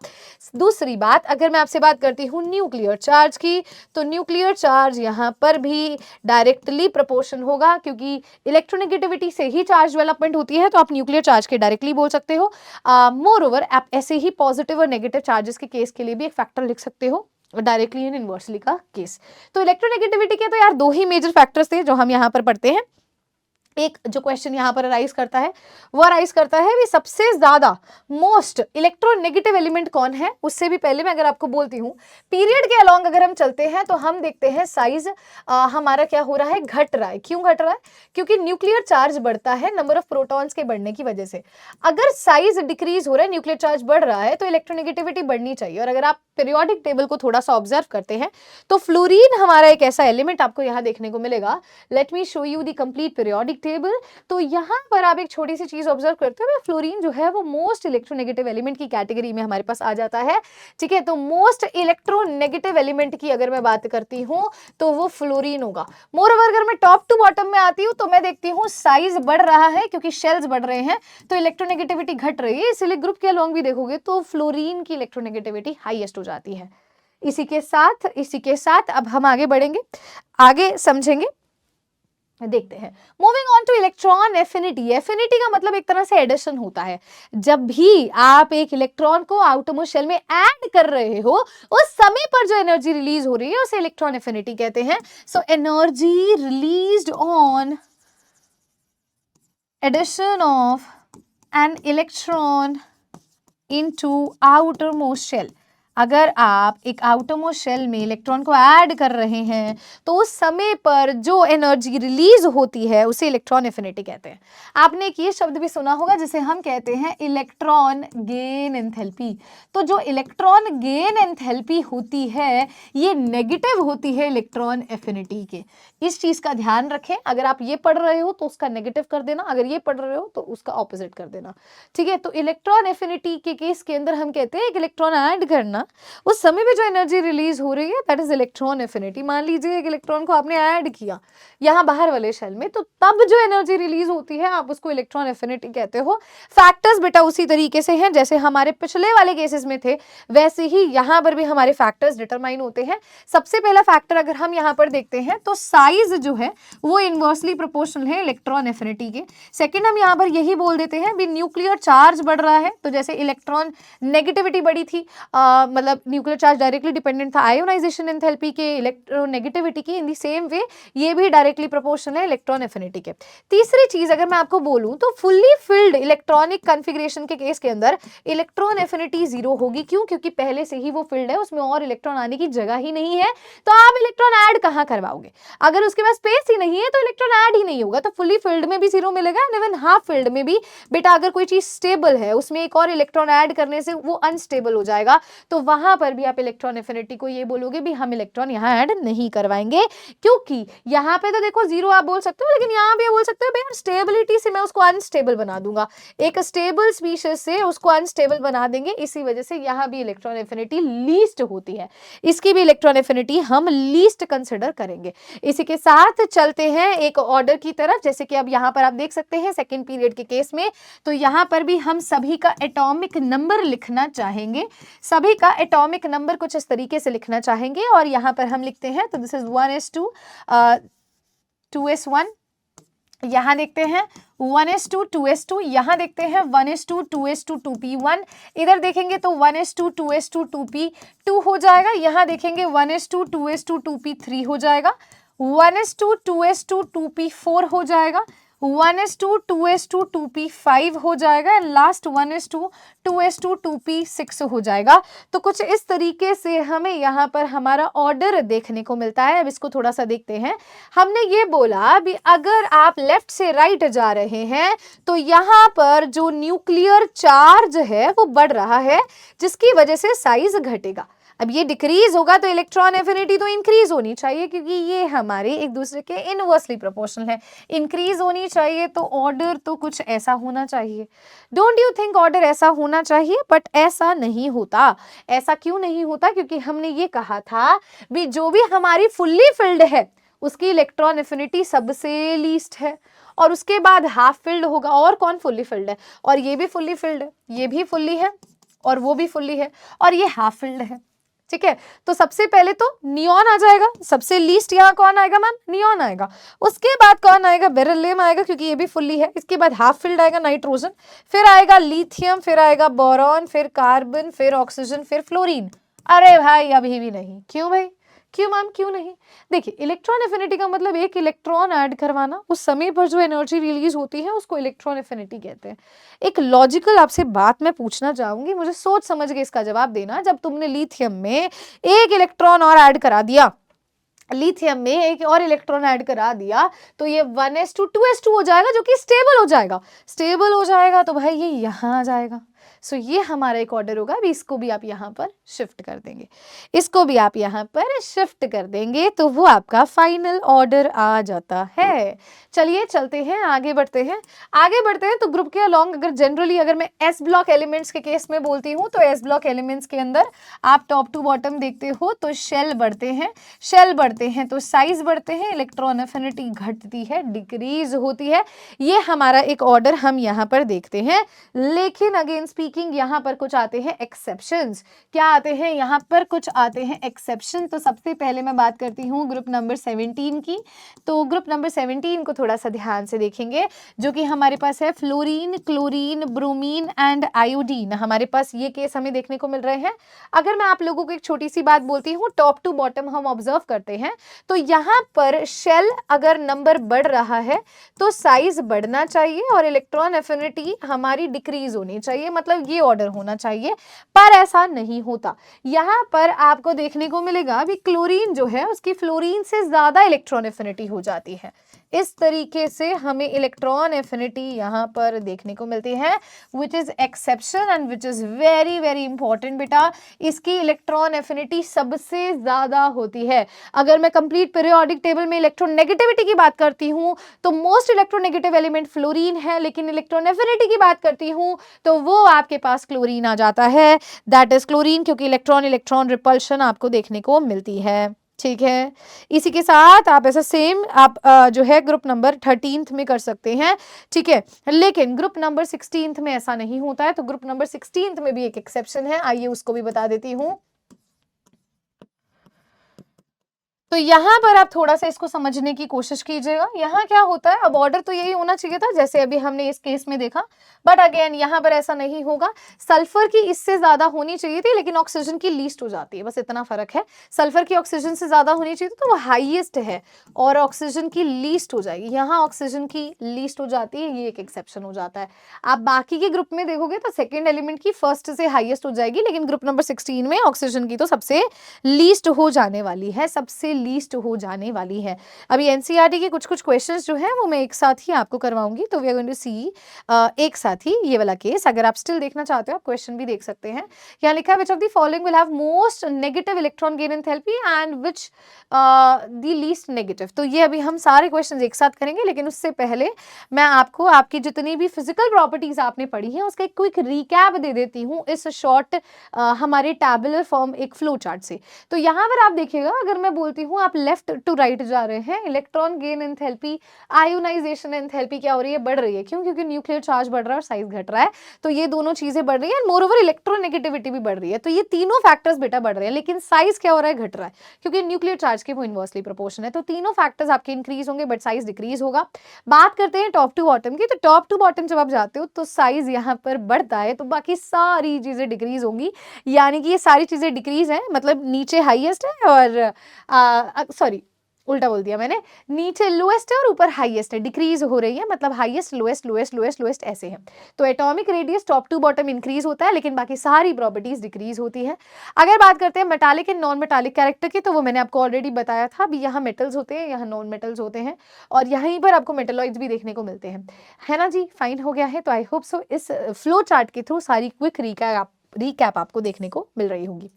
B: दूसरी बात, अगर मैं आपसे बात करती हूँ न्यूक्लियर चार्ज की, तो न्यूक्लियर चार्ज यहाँ पर भी डायरेक्टली प्रोपोर्शन होगा, क्योंकि इलेक्ट्रोनेगेटिविटी से ही चार्ज डेवलपमेंट होती है, तो आप न्यूक्लियर चार्ज के डायरेक्टली बोल सकते हो। मोर ओवर आप ऐसे ही पॉजिटिव और नेगेटिव चार्जेस के केस के लिए भी एक फैक्टर लिख सकते हो, डायरेक्टली एंड इनवर्सली का केस। तो इलेक्ट्रोनेगेटिविटी के तो यार दो ही मेजर फैक्टर्स थे जो हम यहाँ पर पढ़ते हैं। एक जो क्वेश्चन यहाँ पर अराइज करता है वो अराइज करता है भी सबसे ज्यादा मोस्ट इलेक्ट्रोनेगेटिव एलिमेंट कौन है। उससे भी पहले मैं अगर आपको बोलती हूँ, पीरियड के अलोंग अगर हम चलते हैं तो हम देखते हैं साइज हमारा क्या हो रहा है, घट रहा है। क्यों घट रहा है? क्योंकि न्यूक्लियर चार्ज बढ़ता है नंबर ऑफ प्रोटॉन्स के बढ़ने की वजह से। अगर साइज डिक्रीज हो रहा है, न्यूक्लियर चार्ज बढ़ रहा है, तो इलेक्ट्रोनेगेटिविटी बढ़नी चाहिए। और अगर आप पीरियोडिक टेबल को थोड़ा सा ऑब्जर्व करते हैं तो फ्लोरीन हमारा एक ऐसा एलिमेंट आपको यहाँ देखने को मिलेगा। Let me show you the complete periodic table. तो यहाँ पर आप एक छोटी सी चीज ऑब्जर्व करते हो, फ्लोरीन जो है वो मोस्ट इलेक्ट्रोनेगेटिव एलिमेंट की कैटेगरी में हमारे पास आ जाता है। ठीक है, तो मोस्ट इलेक्ट्रोनेगेटिव एलिमेंट की अगर मैं बात करती हूँ तो वो फ्लोरीन होगा। मोरओवर अगर मैं टॉप टू बॉटम में आती हूँ तो मैं देखती हूँ साइज बढ़ रहा है, क्योंकि शेल्स बढ़ रहे हैं तो इलेक्ट्रोनेगेटिविटी घट रही है। इसलिए ग्रुप के अलोंग भी देखोगे तो फ्लोरीन की इलेक्ट्रोनेगेटिविटी हाईएस्ट हो जाती है। इसी के साथ अब हम आगे बढ़ेंगे, आगे समझेंगे, देखते हैं। Moving on two electron affinity. Affinity का मतलब एक तरह से एडिशन होता है। जब भी आप एक इलेक्ट्रॉन को आउटरमोस्ट शेल में ऐड कर रहे हो, उस समय पर जो एनर्जी रिलीज हो रही है उसे इलेक्ट्रॉन एफिनिटी कहते हैं। So energy released on addition of an electron into outermost shell. अगर आप एक आउटरमोस्ट शेल में इलेक्ट्रॉन को ऐड कर रहे हैं तो उस समय पर जो एनर्जी रिलीज होती है उसे इलेक्ट्रॉन एफिनिटी कहते हैं। आपने एक ये शब्द भी सुना होगा जिसे हम कहते हैं इलेक्ट्रॉन गेन एंथैल्पी। तो जो इलेक्ट्रॉन गेन एंथैल्पी होती है ये नेगेटिव होती है इलेक्ट्रॉन एफिनिटी के। इस चीज का ध्यान रखें। अगर आप ये पढ़ रहे हो तो उसका नेगेटिव कर देना, अगर ये पढ़ रहे हो तो उसका ऑपोजिट कर देना। ठीक है, तो इलेक्ट्रॉन एफिनिटी के केस के अंदर हम कहते हैं एक इलेक्ट्रॉन ऐड करना, उस समय पे जो एनर्जी रिलीज हो रही है दैट इज इलेक्ट्रॉन एफिनिटी। मान लीजिए एक इलेक्ट्रॉन को आपने ऐड किया यहाँ बाहर वाले शेल में, तो तब जो एनर्जी रिलीज होती है आप उसको इलेक्ट्रॉन एफिनिटी कहते हो। फैक्टर्स बेटा उसी तरीके से हैं जैसे हमारे पिछले वाले केसेस में थे, वैसे ही यहाँ पर भी हमारे फैक्टर्स डिटरमाइन होते हैं। सबसे पहला फैक्टर अगर हम यहाँ पर देखते हैं तो साइज जो है वो इनवर्सली प्रोपोर्शनल है इलेक्ट्रॉन एफिनिटी के। सेकेंड हम यहाँ पर यही बोल देते हैं भी न्यूक्लियर चार्ज बढ़ रहा है, तो जैसे इलेक्ट्रॉन नेगेटिविटी बढ़ी थी, मतलब न्यूक्लियर चार्ज डायरेक्टली डिपेंडेंट था आयोनाइजेशन एंथैल्पी के, इलेक्ट्रोनेगेटिविटी की। इन द सेम वे ये भी डायरेक्टली प्रोपोर्शनल है इलेक्ट्रॉन एफिनिटी के। तीसरी चीज अगर मैं आपको बोलूं तो फुल्ली फिल्ड इलेक्ट्रॉनिक कॉन्फ़िगरेशन के केस के अंदर इलेक्ट्रॉन एफिनिटी 0 होगी। क्यों? क्योंकि पहले से ही वो फिल्ड है, उसमें और इलेक्ट्रॉन आने की जगह ही नहीं है, तो आप इलेक्ट्रॉन ऐड कहां करवाओगे? अगर उसके पास स्पेस ही नहीं है तो इलेक्ट्रॉन ऐड ही नहीं होगा। तो फुल्ली फिल्ड में भी 0 मिलेगा एंड इवन हाफ फिल्ड में भी बेटा अगर कोई चीज स्टेबल है उसमें एक और इलेक्ट्रॉन ऐड करने से वो अनस्टेबल हो जाएगा, तो वहां पर भी आप इलेक्ट्रॉन एफिनिटी को ये बोलोगे भी हम इलेक्ट्रॉन यहाँ ऐड नहीं करवाएंगे। क्योंकि यहाँ पे तो देखो 0 आप बोल सकते हो, लेकिन यहाँ भी बोल सकते हो भाई स्टेबिलिटी से मैं उसको अनस्टेबल बना दूंगा, एक स्टेबल स्पीशीज से उसको अनस्टेबल बना देंगे। इसी वजह से यहाँ भी इलेक्ट्रॉन एफिनिटी लीस्ट होती है, इसकी भी इलेक्ट्रॉन एफिनिटी हम लीस्ट कंसिडर करेंगे। इसी के साथ चलते हैं एक ऑर्डर की तरफ, जैसे कि अब यहाँ पर आप देख सकते हैं सेकेंड पीरियड के केस में, तो यहाँ पर भी हम सभी का एटॉमिक नंबर लिखना चाहेंगे। सभी का एटॉमिक नंबर कुछ इस तरीके से लिखना चाहेंगे और यहाँ पर हम लिखते हैं तो दिस इज 1s2 2s1, यहाँ देखते हैं 1s2 2s2, यहाँ देखते हैं 1s2 2s2 2p1, इधर देखेंगे तो 1s2 2s2 2p2 हो जाएगा, यहाँ देखेंगे 1s2 2s2 2p3 हो जाएगा, 1s2 2s2 2p4 हो जाएगा, 1s2 2s2 2p5 हो जाएगा and last 1s2 2s2 2p6 हो जाएगा। तो कुछ इस तरीके से हमें यहाँ पर हमारा ऑर्डर देखने को मिलता है। अब इसको थोड़ा सा देखते हैं। हमने ये बोला भी अगर आप लेफ्ट से राइट जा रहे हैं तो यहाँ पर जो न्यूक्लियर चार्ज है वो बढ़ रहा है, जिसकी वजह से साइज घटेगा। अब ये डिक्रीज होगा तो इलेक्ट्रॉन एफिनिटी तो इंक्रीज होनी चाहिए, क्योंकि ये हमारे एक दूसरे के इनवर्सली प्रोपोर्शनल है। इंक्रीज होनी चाहिए तो ऑर्डर तो कुछ ऐसा होना चाहिए। डोंट यू थिंक ऑर्डर ऐसा होना चाहिए? बट ऐसा नहीं होता। ऐसा क्यों नहीं होता? क्योंकि हमने ये कहा था भी जो भी हमारी फुल्ली फिल्ड है उसकी इलेक्ट्रॉन एफिनिटी सबसे लीस्ट है, और उसके बाद हाफ फिल्ड होगा, और कौन फुल्ली फिल्ड है, और ये भी फुल्ली फिल्ड है, ये भी फुल्ली है, और वो भी फुल्ली है, और ये हाफ फिल्ड है। ठीक है, तो सबसे पहले तो नियॉन आ जाएगा, सबसे लीस्ट यहाँ कौन आएगा मैम, नियॉन आएगा। उसके बाद कौन आएगा, बेरिलियम आएगा क्योंकि ये भी फुल्ली है। इसके बाद हाफ फिल्ड आएगा नाइट्रोजन, फिर आएगा लिथियम, फिर आएगा बोरॉन, फिर कार्बन, फिर ऑक्सीजन, फिर फ्लोरीन। अरे भाई अभी भी नहीं, क्यों भाई, क्यों मैम क्यों नहीं? देखिए इलेक्ट्रॉन एफिनिटी का मतलब एक इलेक्ट्रॉन ऐड करवाना, उस समय पर जो एनर्जी रिलीज होती है उसको इलेक्ट्रॉन एफिनिटी कहते हैं। एक लॉजिकल आपसे बात मैं पूछना चाहूंगी, मुझे सोच समझ के इसका जवाब देना। जब तुमने लिथियम में एक इलेक्ट्रॉन और ऐड करा दिया, लिथियम में एक और इलेक्ट्रॉन ऐड करा दिया, तो ये 1s2 2s2 हो जाएगा, जो कि स्टेबल हो जाएगा। स्टेबल हो जाएगा तो भाई ये यहाँ आ जाएगा। सो ये हमारा एक ऑर्डर होगा। अभी इसको भी आप यहाँ पर शिफ्ट कर देंगे, इसको भी आप यहाँ पर शिफ्ट कर देंगे, तो वो आपका फाइनल ऑर्डर आ जाता है। चलिए चलते हैं, आगे बढ़ते हैं, आगे बढ़ते हैं। तो ग्रुप के अलोंग अगर जनरली अगर मैं एस ब्लॉक एलिमेंट्स के केस में बोलती हूँ, तो एस ब्लॉक एलिमेंट्स के अंदर आप टॉप टू बॉटम देखते हो तो शेल बढ़ते हैं, शेल बढ़ते हैं तो साइज बढ़ते हैं, इलेक्ट्रॉन एफिनिटी घटती है, डिक्रीज होती है। ये हमारा एक ऑर्डर हम यहाँ पर देखते हैं। लेकिन अगेन स्पीकिंग यहाँ पर कुछ आते हैं एक्सेप्शंस। क्या आते हैं यहाँ पर, कुछ आते हैं एक्सेप्शन। तो सबसे पहले मैं बात करती हूँ ग्रुप नंबर 17 की। तो ग्रुप नंबर 17 को थोड़ा सा ध्यान से देखेंगे, जो कि हमारे पास है fluorine, chlorine, bromine and iodine. हमारे पास ये केस हमें देखने को मिल रहे हैं। अगर मैं आप लोगों को एक छोटी सी बात बोलती हूँ, टॉप टू बॉटम हम ऑब्जर्व करते हैं, तो यहाँ पर शेल अगर नंबर बढ़ रहा है तो साइज बढ़ना चाहिए और इलेक्ट्रॉन एफिनिटी हमारी डिक्रीज होनी चाहिए, मतलब ये ऑर्डर होना चाहिए। पर ऐसा नहीं होता। यहाँ पर आपको देखने को मिलेगा अभी क्लोरीन जो है उसकी फ्लोरीन से ज्यादा इलेक्ट्रॉन एफिनिटी हो जाती है। इस तरीके से हमें इलेक्ट्रॉन एफिनिटी यहाँ पर देखने को मिलती है, which is exception and which is very very important बेटा। इसकी इलेक्ट्रॉन एफिनिटी सबसे ज्यादा होती है। अगर मैं कंप्लीट पीरियोडिक टेबल में इलेक्ट्रोनेगेटिविटी की बात करती हूँ तो मोस्ट इलेक्ट्रोनेगेटिव एलिमेंट फ्लोरीन है, लेकिन इलेक्ट्रॉन एफिनिटी की बात करती हूँ तो वो आपके पास क्लोरीन आ जाता है, दैट इज क्लोरीन, क्योंकि इलेक्ट्रॉन इलेक्ट्रॉन रिपल्शन आपको देखने को मिलती है। ठीक है, इसी के साथ आप ऐसा सेम आप जो है ग्रुप नंबर 13 में कर सकते हैं। ठीक है, लेकिन ग्रुप नंबर 16 में ऐसा नहीं होता है, तो ग्रुप नंबर 16 में भी एक एक्सेप्शन है, आइए उसको भी बता देती हूँ। तो यहाँ पर आप थोड़ा सा इसको समझने की कोशिश कीजिएगा। यहाँ क्या होता है, अब ऑर्डर तो यही होना चाहिए था जैसे अभी हमने इस केस में देखा, बट अगेन यहाँ पर ऐसा नहीं होगा। सल्फर की इससे ज्यादा होनी चाहिए थी, लेकिन ऑक्सीजन की लीस्ट हो जाती है, बस इतना फर्क है। सल्फर की ऑक्सीजन से ज्यादा होनी चाहिए थी तो वो हाईएस्ट है, और ऑक्सीजन की लीस्ट हो जाएगी। यहाँ ऑक्सीजन की लीस्ट हो जाती है, ये एक एक्सेप्शन हो जाता है। आप बाकी के ग्रुप में देखोगे तो सेकेंड एलिमेंट की फर्स्ट से हाईएस्ट हो जाएगी, लेकिन ग्रुप नंबर 16 में ऑक्सीजन की तो सबसे लीस्ट हो जाने वाली है, सबसे लीस्ट हो जाने वाली है। अभी एनसीईआरटी के कुछ क्वेश्चंस जो हैं वो मैं एक साथ ही आपको करवाऊंगी, तो वी आर गोइंग टू सी एक साथ ही ये वाला केस। अगर आप स्टिल देखना चाहते हो आप क्वेश्चन भी देख सकते हैं। यहाँ लिखा है, which of the following will have most negative electron gain enthalpy and which the least negative. तो ये अभी हम सारे क्वेश्चंस एक साथ करेंगे, लेकिन उससे पहले मैं आपको आपकी जितनी भी फिजिकल प्रॉपर्टीज आपने पढ़ी हैं उसका एक क्विक रिकैप दे देती हूँ इस शॉर्ट हमारे टैबुलर फॉर्म एक फ्लो चार्ट से। तो यहाँ पर आप देखिएगा, अगर मैं बोलती हूँ आप लेफ्ट टू राइट जा रहे हैं, electron gain enthalpy, ionisation enthalpy क्या हो रही है, बढ़ रही है। क्यों? क्योंकि न्यूक्लियर चार्ज बढ़ रहा है और साइज घट रहा है, तो ये दोनों चीजें बढ़ रही है। एंड मोरओवर इलेक्ट्रोनेगेटिविटी भी बढ़ रही है। तो ये तीनों फैक्टर्स बेटा बढ़ रहे हैं, लेकिन साइज क्या हो रहा है, घट रहा है, क्योंकि न्यूक्लियर चार्ज के वो इनवर्सली प्रोपोर्शन है। तो तीनों फैक्टर्स आपके इंक्रीज होंगे बट साइज डिक्रीज होगा। बात करते हैं टॉप टू बॉटम की, तो टॉप टू बॉटम जब आप जाते हो तो साइज यहाँ पर बढ़ता है, तो बाकी सारी चीजें डिक्रीज होंगी। यानी कि ये सारी चीजें डिक्रीज है, मतलब नीचे हाईएस्ट है और सॉरी उल्टा बोल दिया मैंने, नीचे लोएस्ट है और ऊपर हाईएस्ट है, डिक्रीज हो रही है, मतलब highest lowest lowest lowest lowest ऐसे है। तो atomic radius top to bottom increase होता है, लेकिन बाकी सारी प्रॉपर्टीज डिक्रीज होती है। अगर बात करते हैं metallic and non metallic character की, तो वो मैंने आपको ऑलरेडी बताया था। अभी यहाँ मेटल्स होते हैं, यहाँ नॉन मेटल्स होते हैं, और यहीं पर आपको मेटलॉइड्स भी देखने को मिलते हैं, है ना जी। फाइन हो गया है। तो आई होप सो इस फ्लो चार्ट के थ्रू सारी क्विक रिकैप आपको देखने को मिल रही होगी।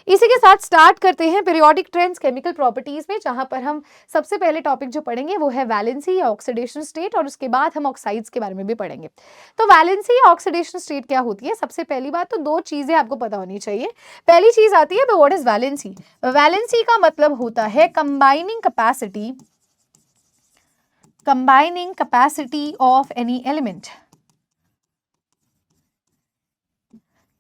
B: इसी के साथ स्टार्ट करते हैं पीरियोडिक ट्रेंड्स केमिकल प्रॉपर्टीज में, जहां पर हम सबसे पहले टॉपिक जो पढ़ेंगे वो है वैलेंसी या ऑक्सीडेशन स्टेट, और उसके बाद हम ऑक्साइड्स के बारे में भी पढ़ेंगे। तो वैलेंसी या ऑक्सीडेशन स्टेट क्या होती है? सबसे पहली बात तो दो चीजें आपको पता होनी चाहिए। पहली चीज आती है तो व्हाट इज वैलेंसी। वैलेंसी का मतलब होता है combining capacity combining capacity of any element,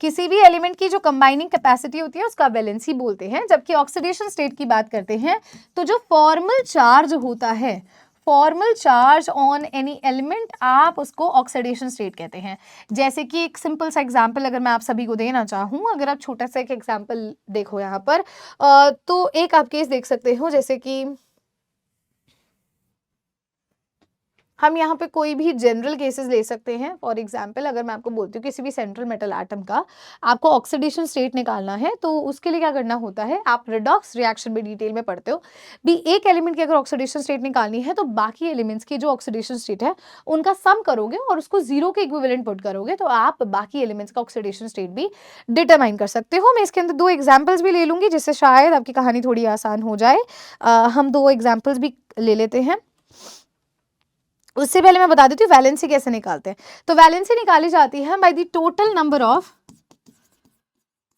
B: किसी भी एलिमेंट की जो कंबाइनिंग कैपेसिटी होती है उसका वैलेंसी बोलते हैं। जबकि ऑक्सीडेशन स्टेट की बात करते हैं तो जो फॉर्मल चार्ज होता है, formal charge on any element, आप उसको ऑक्सीडेशन स्टेट कहते हैं। जैसे कि एक सिंपल सा एग्जांपल अगर मैं आप सभी को देना चाहूँ, अगर आप छोटा सा एक एग्जांपल देखो यहाँ पर, तो एक आप केस देख सकते हो, जैसे कि हम यहाँ पे कोई भी जनरल केसेस ले सकते हैं। फॉर एग्जांपल अगर मैं आपको बोलती हूँ किसी भी सेंट्रल मेटल एटम का आपको ऑक्सीडेशन स्टेट निकालना है, तो उसके लिए क्या करना होता है, आप रिडॉक्स रिएक्शन में डिटेल में पढ़ते हो भी। एक एलिमेंट की अगर ऑक्सीडेशन स्टेट निकालनी है तो बाकी एलिमेंट्स की जो ऑक्सीडेशन स्टेट है उनका सम करोगे और उसको जीरो के इक्विवेलेंट पुट करोगे, तो आप बाकी एलिमेंट्स का ऑक्सीडेशन स्टेट भी डिटरमाइन कर सकते हो। मैं इसके अंदर दो एग्जाम्पल्स भी ले लूंगी जिससे शायद आपकी कहानी थोड़ी आसान हो जाए। हम दो एग्जाम्पल्स भी ले लेते हैं। उससे पहले मैं बता देती हूँ वैलेंसी कैसे निकालते हैं। तो वैलेंसी निकाली जाती है by the total number of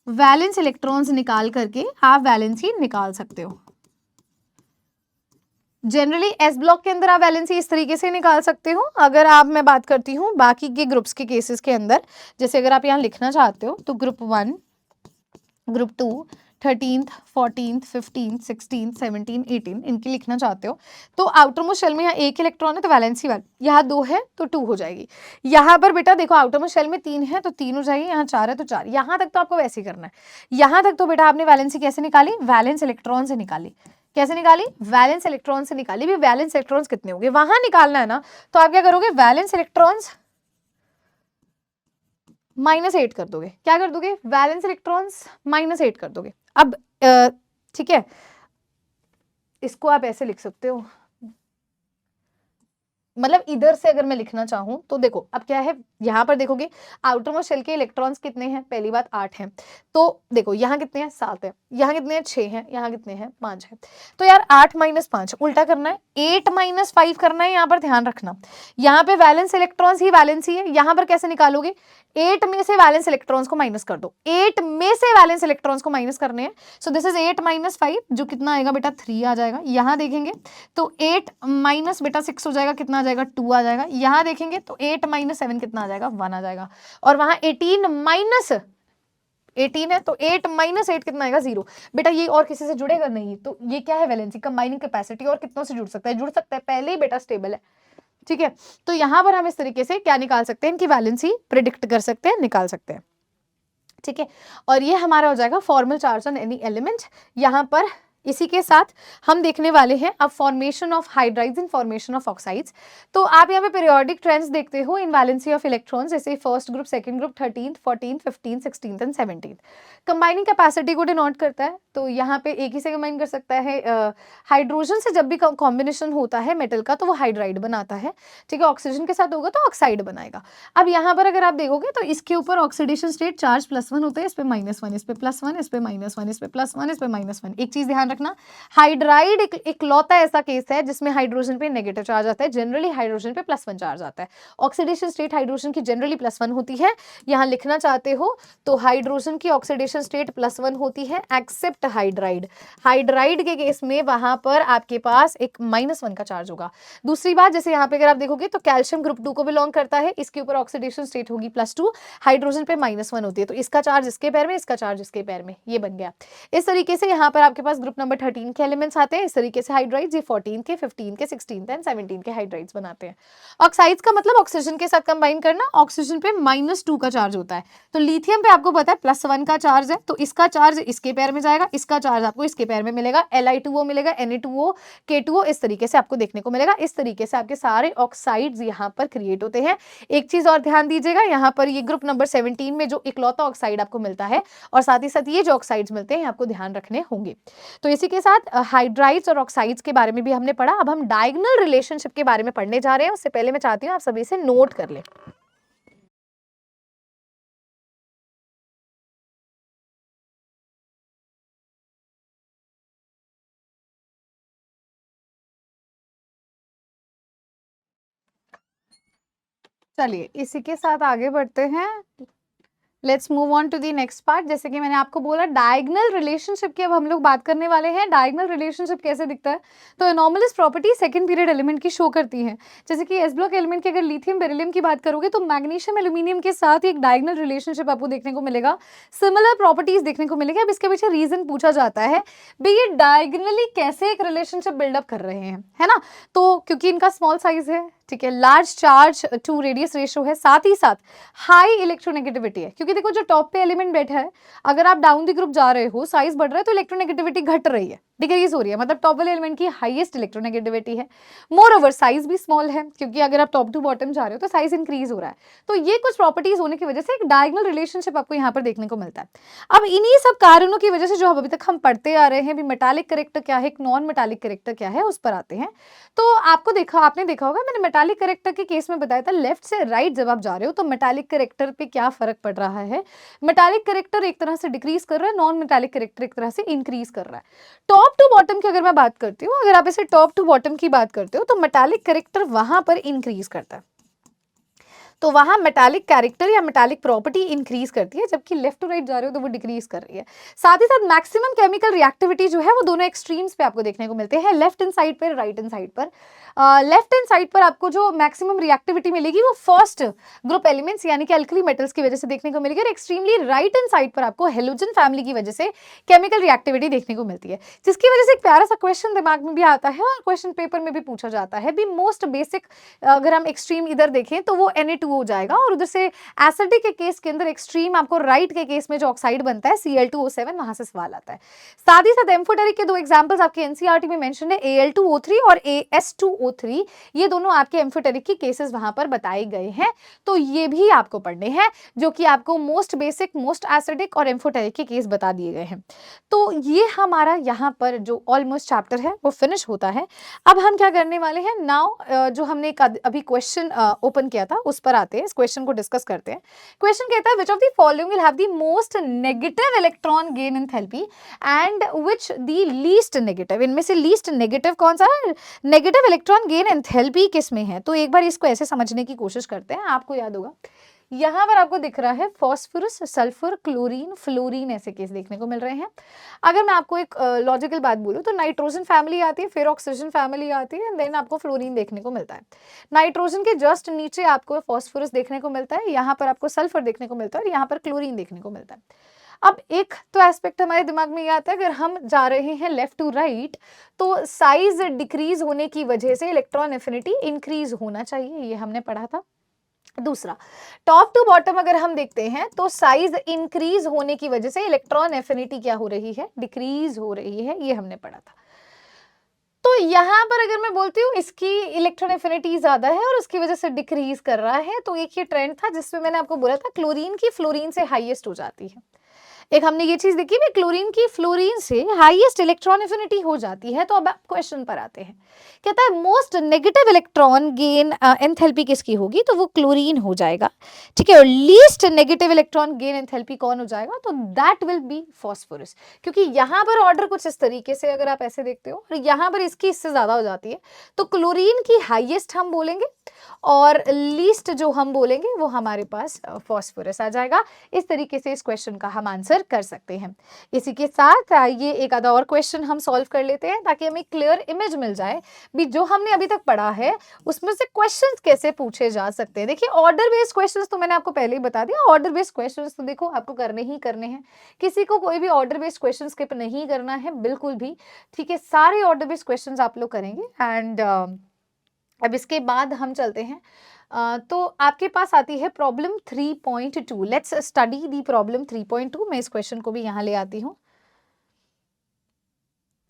B: valence electrons निकाल करके आप वैलेंसी निकाल सकते हो। जनरली एस ब्लॉक के अंदर आप वैलेंसी इस तरीके से निकाल सकते हो। अगर आप मैं बात करती हूँ बाकी के ग्रुप्स के केसेस के अंदर, जैसे अगर आप यहाँ लिखना चाहते हो तो group 1, group 2, 13th, 14th, 15th, 16th, 17th, 18 इनकी लिखना चाहते हो तो आउटर मोस्ट शेल में यहाँ एक इलेक्ट्रॉन है तो वैलेंसी 1, यहाँ 2 है तो 2 हो जाएगी। यहाँ पर बेटा देखो आउटर मोस्ट शेल में 3 है तो 3 हो जाएगी, यहाँ 4 है तो 4। यहाँ तक तो आपको वैसे ही करना है। यहाँ तक तो बेटा आपने वैलेंसी कैसे निकाली, वैलेंस इलेक्ट्रॉन से निकाली। कैसे निकाली, वैलेंस इलेक्ट्रॉन से निकाली। भी वैलेंस इलेक्ट्रॉन्स कितने होंगे वहां निकालना है ना, तो आप क्या करोगे, वैलेंस इलेक्ट्रॉन्स -8 कर दोगे। क्या कर दोगे, वैलेंस इलेक्ट्रॉन्स -8 कर दोगे। अब ठीक है, इसको आप ऐसे लिख सकते हो, मतलब इधर से अगर मैं लिखना चाहूं तो देखो अब क्या है, यहां पर देखोगे आउटर मोस्ट शेल के इलेक्ट्रॉन्स कितने हैं, पहली बात 8 हैं। तो देखो यहाँ कितने हैं, 7 है, यहाँ कितने हैं, 6 हैं, यहाँ कितने हैं, 5 है। तो यार 8 - 5 उल्टा करना है, 8 - 5 करना है। यहाँ पर ध्यान रखना, यहाँ पे वैलेंस इलेक्ट्रॉन्स ही वैलेंसी है। यहाँ पर कैसे निकालोगे, 8 में से वैलेंस इलेक्ट्रॉन्स को माइनस कर दो, 8 में से वैलेंस इलेक्ट्रॉन्स को माइनस करने हैं। सो दिस इज 8 - 5 जो कितना आएगा बेटा 3 आ जाएगा। यहाँ देखेंगे तो 8 माइनस बेटा 6 हो जाएगा, कितना आ जाएगा 2 आ जाएगा। यहाँ देखेंगे तो 8 - 7 कितना आ जाएगा 1 आ जाएगा। और वहां 18 है तो 8 - 8 कितना आएगा 0। बेटा ये और किसी से जुड़ेगा नहीं, तो ये क्या है, वैलेंसी कंबाइनिंग कैपेसिटी। और कितनों से जुड़ सकता है, जुड़ सकता है, पहले ही बेटा स्टेबल है। ठीक है, तो यहां पर हम इस तरीके से क्या निकाल सकते हैं, इनकी वैलेंसी प्रिडिक्ट कर सकते हैं, निकाल सकते हैं। ठीक है, और ये हमारा हो जाएगा formal charge on any element. यहां पर इसी के साथ हम देखने वाले हैं अब formation of hydrides and formation of oxides. तो आप यहाँ पे पीरियोडिक ट्रेंड्स देखते हो इन वैलेंसी ऑफ इलेक्ट्रॉन्स, जैसे first group, second group, 13th, 14th, 15th, 16th and 17th। Combining capacity को डिनोट करता है, तो यहाँ पे एक ही से कंबाइन कर सकता है। हाइड्रोजन से जब भी कॉम्बिनेशन होता है मेटल का तो वो हाइड्राइड बनाता है। ठीक है, ऑक्सीजन के साथ होगा तो ऑक्साइड बनाएगा। अब यहाँ पर अगर आप देखोगे तो इसके ऊपर ऑक्सीडेशन स्टेट चार्ज +1 होता है, इस पे -1, इस पे +1, इस पे -1, इस पे +1, इस पे -1। एक चीज ध्यान रखना, हाइड्राइड इकलौता ऐसा केस है जिसमें हाइड्रोजन पे नेगेटिव चार्ज आता है, जनरली हाइड्रोजन पे +1 चार्ज आता है। ऑक्सीडेशन स्टेट हाइड्रोजन की जनरली +1 होती है। यहाँ लिखना चाहते हो तो हाइड्रोजन की ऑक्सीडेशन स्टेट +1 होती है एक्सेप्ट हाइड्राइड। हाइड्राइड के केस में वहां पर आपके पास एक -1 का चार्ज होगा। दूसरी बात, जैसे यहाँ पे अगर आप देखोगे तो कैल्शियम ग्रुप 2 को बिलोंग करता है, इसके ऊपर ऑक्सीडेशन स्टेट होगी +2, हाइड्रोजन पे -1 होती है, तो इसका चार्ज इसके पैर में, इसका चार्ज इसके पैर में, ये बन गया। इस तरीके से यहाँ पर आपके पास ग्रुप नंबर 13 के एलिमेंट्स आते हैं। इस तरीके से हाइड्राइड्स ये 14 के, 15 के, 16 एंड 17 के हाइड्राइड्स बनाते हैं। ऑक्साइड्स का मतलब ऑक्सीजन के साथ कंबाइन करना। ऑक्सीजन पे -2 का चार्ज होता है, तो लिथियम पे आपको पता है +1 का चार्ज है, तो इसका चार्ज इसके पैर में जाएगा, इसका चार्ज आपको इसके पैर में मिलेगा। Li2O मिलेगा, Na2O, K2O, इस तरीके से आपको देखने को मिलेगा। इस तरीके से आपके सारे ऑक्साइड्स यहाँ पर क्रिएट होते हैं। एक चीज और ध्यान दीजिएगा, यहाँ पर ये ग्रुप नंबर 17 में जो इकलौता ऑक्साइड आपको मिलता है और साथ ही साथ ये जो ऑक्साइड्स मिलते हैं आपको ध्यान रखने होंगे। तो इसी के साथ हाइड्राइड्स और ऑक्साइड्स के बारे में भी हमने पढ़ा। अब हम डायगोनल रिलेशनशिप के बारे में पढ़ने जा रहे हैं। उससे पहले मैं चाहती हूँ आप सभी से नोट कर लें। चलिए इसी के साथ आगे बढ़ते हैं।
A: Let's move on to the next part. जैसे कि मैंने आपको बोला डायगोनल रिलेशनशिप की अब हम लोग बात करने वाले हैं। डायगोनल रिलेशनशिप कैसे दिखता है? तो anomalous property second period element की शो करती है। जैसे कि एस ब्लॉक एलिमेंट की अगर लिथियम बेरिलियम की बात करोगे तो मैग्नीशियम एल्यूमिनियम के साथ एक डायगोनल रिलेशनशिप आपको देखने को मिलेगा, सिमिलर प्रॉपर्टीज देखने को मिलेगी। अब इसके पीछे रीजन पूछा जाता है भाई ये डायगोनली कैसे एक रिलेशनशिप बिल्डअप कर रहे हैं, है ना? तो क्योंकि इनका स्मॉल साइज है, ठीक है, large charge to radius ratio है, साथ ही साथ हाई इलेक्ट्रोनेगेटिविटी है। क्योंकि देखो जो टॉप पे एलिमेंट बैठा है, अगर आप डाउन द ग्रुप जा रहे हो, साइज बढ़ रहा है तो इलेक्ट्रोनेगेटिविटी घट रही है, डिक्रीज हो रही है, मतलब टॉप वाले एलिमेंट की हाईएस्ट इलेक्ट्रोनेगेटिविटी है। मोर ओवर साइज भी स्मॉल है, क्योंकि अगर आप टॉप टू बॉटम जा रहे हो तो साइज इंक्रीज हो रहा है। तो ये कुछ प्रॉपर्टीज होने की वजह से एक डायगोनल रिलेशनशिप आपको यहाँ पर देखने को मिलता है। अब इन्हीं सब कारणों की वजह से जो अभी तक हम पढ़ते आ रहे हैं भी मेटालिक कैरेक्टर क्या है, एक नॉन मेटालिक कैरेक्टर क्या है, उस पर आते हैं। तो आपने देखा होगा मैंने मेटालिक कैरेक्टर के केस में बताया था लेफ्ट से राइट जब आप जा रहे हो तो मेटालिक कैरेक्टर पे क्या फर्क पड़ रहा है। मेटालिक कैरेक्टर एक तरह से डिक्रीज कर रहा है, नॉन मेटालिक कैरेक्टर एक तरह से इंक्रीज कर रहा है। टॉप टू बॉटम की अगर मैं बात करती हूँ, अगर आप इसे टॉप टू बॉटम की बात करते हो तो मेटालिक कैरेक्टर वहां पर इंक्रीज करता है, तो वहां मेटालिक कैरेक्टर या मेटालिक प्रॉपर्टी इंक्रीज करती है, जबकि लेफ्ट टू राइट जा रहे हो तो वो डिक्रीज कर रही है। साथ ही साथ मैक्सिमम केमिकल रिएक्टिविटी जो है वो दोनों एक्सट्रीम्स पे आपको देखने को मिलते हैं, लेफ्ट हैंड साइड पर, राइट हैंड साइड पर। लेफ्ट हैंड साइड पर आपको जो मैक्सिमम रिएक्टिविटी मिलेगी वो फर्स्ट ग्रुप एलिमेंट्स यानी कि अल्कली मेटल्स की वजह से देखने को मिलेगी, और एक्सट्रीमली राइट हैंड साइड पर आपको हेलोजन फैमिली की वजह से केमिकल रिएक्टिविटी देखने को मिलती है, जिसकी वजह से एक प्यारा सा क्वेश्चन दिमाग में भी आता है और क्वेश्चन पेपर में भी पूछा जाता है भी मोस्ट बेसिक, अगर हम एक्सट्रीम इधर देखें तो वो Na2 हो जाएगा, और उधर से एसिडिक के केस के अंदर एक्सट्रीम आपको राइट के केस में जो ऑक्साइड बनता है Cl2O7, वहां से सवाल आता है। साथ ही साथ एम्फोटेरिक के दो एग्जांपल्स आपके एनसीईआरटी में मेंशन है, Al2O3 और As2O3, ये दोनों आपके एम्फोटेरिक के केसेस वहां पर बताए गए हैं, तो ये भी आपको पढ़ने हैं, जो कि आपको मोस्ट बेसिक, मोस्ट एसिडिक और एम्फोटेरिक के केस बता दिए गए हैं। तो ये हमारा यहाँ पर जो ऑलमोस्ट चैप्टर है वो फिनिश होता है। अब हम क्या करने वाले हैं नाउ, जो हमने अभी क्वेश्चन ओपन किया था उस पर आते हैं, इस क्वेश्चन को डिस्कस करते हैं। क्वेश्चन कहता है which of the following will have the most negative electron gain enthalpy and which the least negative, इनमें से लीस्ट नेगेटिव कौन सा है, नेगेटिव इलेक्ट्रॉन गेन एंथैल्पी किसमें है। तो एक बार इसको ऐसे समझने की कोशिश करते हैं। आपको याद होगा यहाँ पर आपको दिख रहा है फॉस्फोरस, सल्फर, क्लोरीन, फ्लोरीन, ऐसे केस देखने को मिल रहे हैं। अगर मैं आपको एक लॉजिकल बात बोलूँ तो नाइट्रोजन फैमिली आती है, फिर ऑक्सीजन फैमिली आती है, देन आपको फ्लोरीन देखने को मिलता है। नाइट्रोजन के जस्ट नीचे आपको फॉस्फोरस देखने को मिलता है, यहाँ पर आपको सल्फर देखने को मिलता है और यहाँ पर क्लोरीन देखने को मिलता है। अब एक तो एस्पेक्ट हमारे दिमाग में ये आता है, अगर हम जा रहे हैं लेफ्ट टू राइट तो साइज डिक्रीज होने की वजह से इलेक्ट्रॉन एफिनिटी इंक्रीज होना चाहिए, ये हमने पढ़ा था। दूसरा, टॉप टू बॉटम अगर हम देखते हैं तो साइज इंक्रीज होने की वजह से इलेक्ट्रॉन एफिनिटी क्या हो रही है, डिक्रीज हो रही है, ये हमने पढ़ा था। तो यहाँ पर अगर मैं बोलती हूँ इसकी इलेक्ट्रॉन एफिनिटी ज्यादा है और उसकी वजह से डिक्रीज कर रहा है, तो एक ये ट्रेंड था जिसमें मैंने आपको बोला था क्लोरीन की फ्लोरीन से हाईएस्ट हो जाती है। एक हमने ये चीज देखी भी, क्लोरीन की फ्लोरीन से हाईएस्ट इलेक्ट्रॉन एफिनिटी हो जाती है। तो अब आप क्वेश्चन पर आते हैं, कहता है most negative electron gain enthalpy किसकी होगी, तो वो क्लोरीन हो जाएगा, ठीक है। और least negative electron gain enthalpy कौन हो जाएगा, तो दैट विल बी फॉस्फोरस, क्योंकि यहाँ पर ऑर्डर कुछ इस तरीके से अगर आप ऐसे देखते हो और यहाँ पर इसकी इससे ज्यादा हो जाती है, तो क्लोरीन की हाईएस्ट हम बोलेंगे और लीस्ट जो हम बोलेंगे वो हमारे पास फॉस्फोरस आ जाएगा। इस तरीके से इस क्वेश्चन का हम आंसर कर सकते हैं। इसी के साथ ये एक आधा और क्वेश्चन हम सॉल्व कर लेते हैं ताकि हमें क्लियर इमेज मिल जाए भी जो हमने अभी तक पढ़ा है उसमें से क्वेश्चंस कैसे पूछे जा सकते हैं। देखिए ऑर्डर बेस्ड क्वेश्चंस तो मैंने आपको पहले ही बता दिया, ऑर्डर बेस्ड क्वेश्चंस तो देखो आपको करने ही करने हैं, किसी को कोई भी ऑर्डर बेस्ड क्वेश्चन स्किप नहीं करना है बिल्कुल भी, ठीक है। सारे ऑर्डर बेस्ड क्वेश्चंस आप लोग करेंगे एंड अब इसके बाद हम चलते हैं तो आपके पास आती है problem 3.2। Let's study the problem 3.2। मैं इस क्वेश्चन को भी यहाँ ले आती हूँ।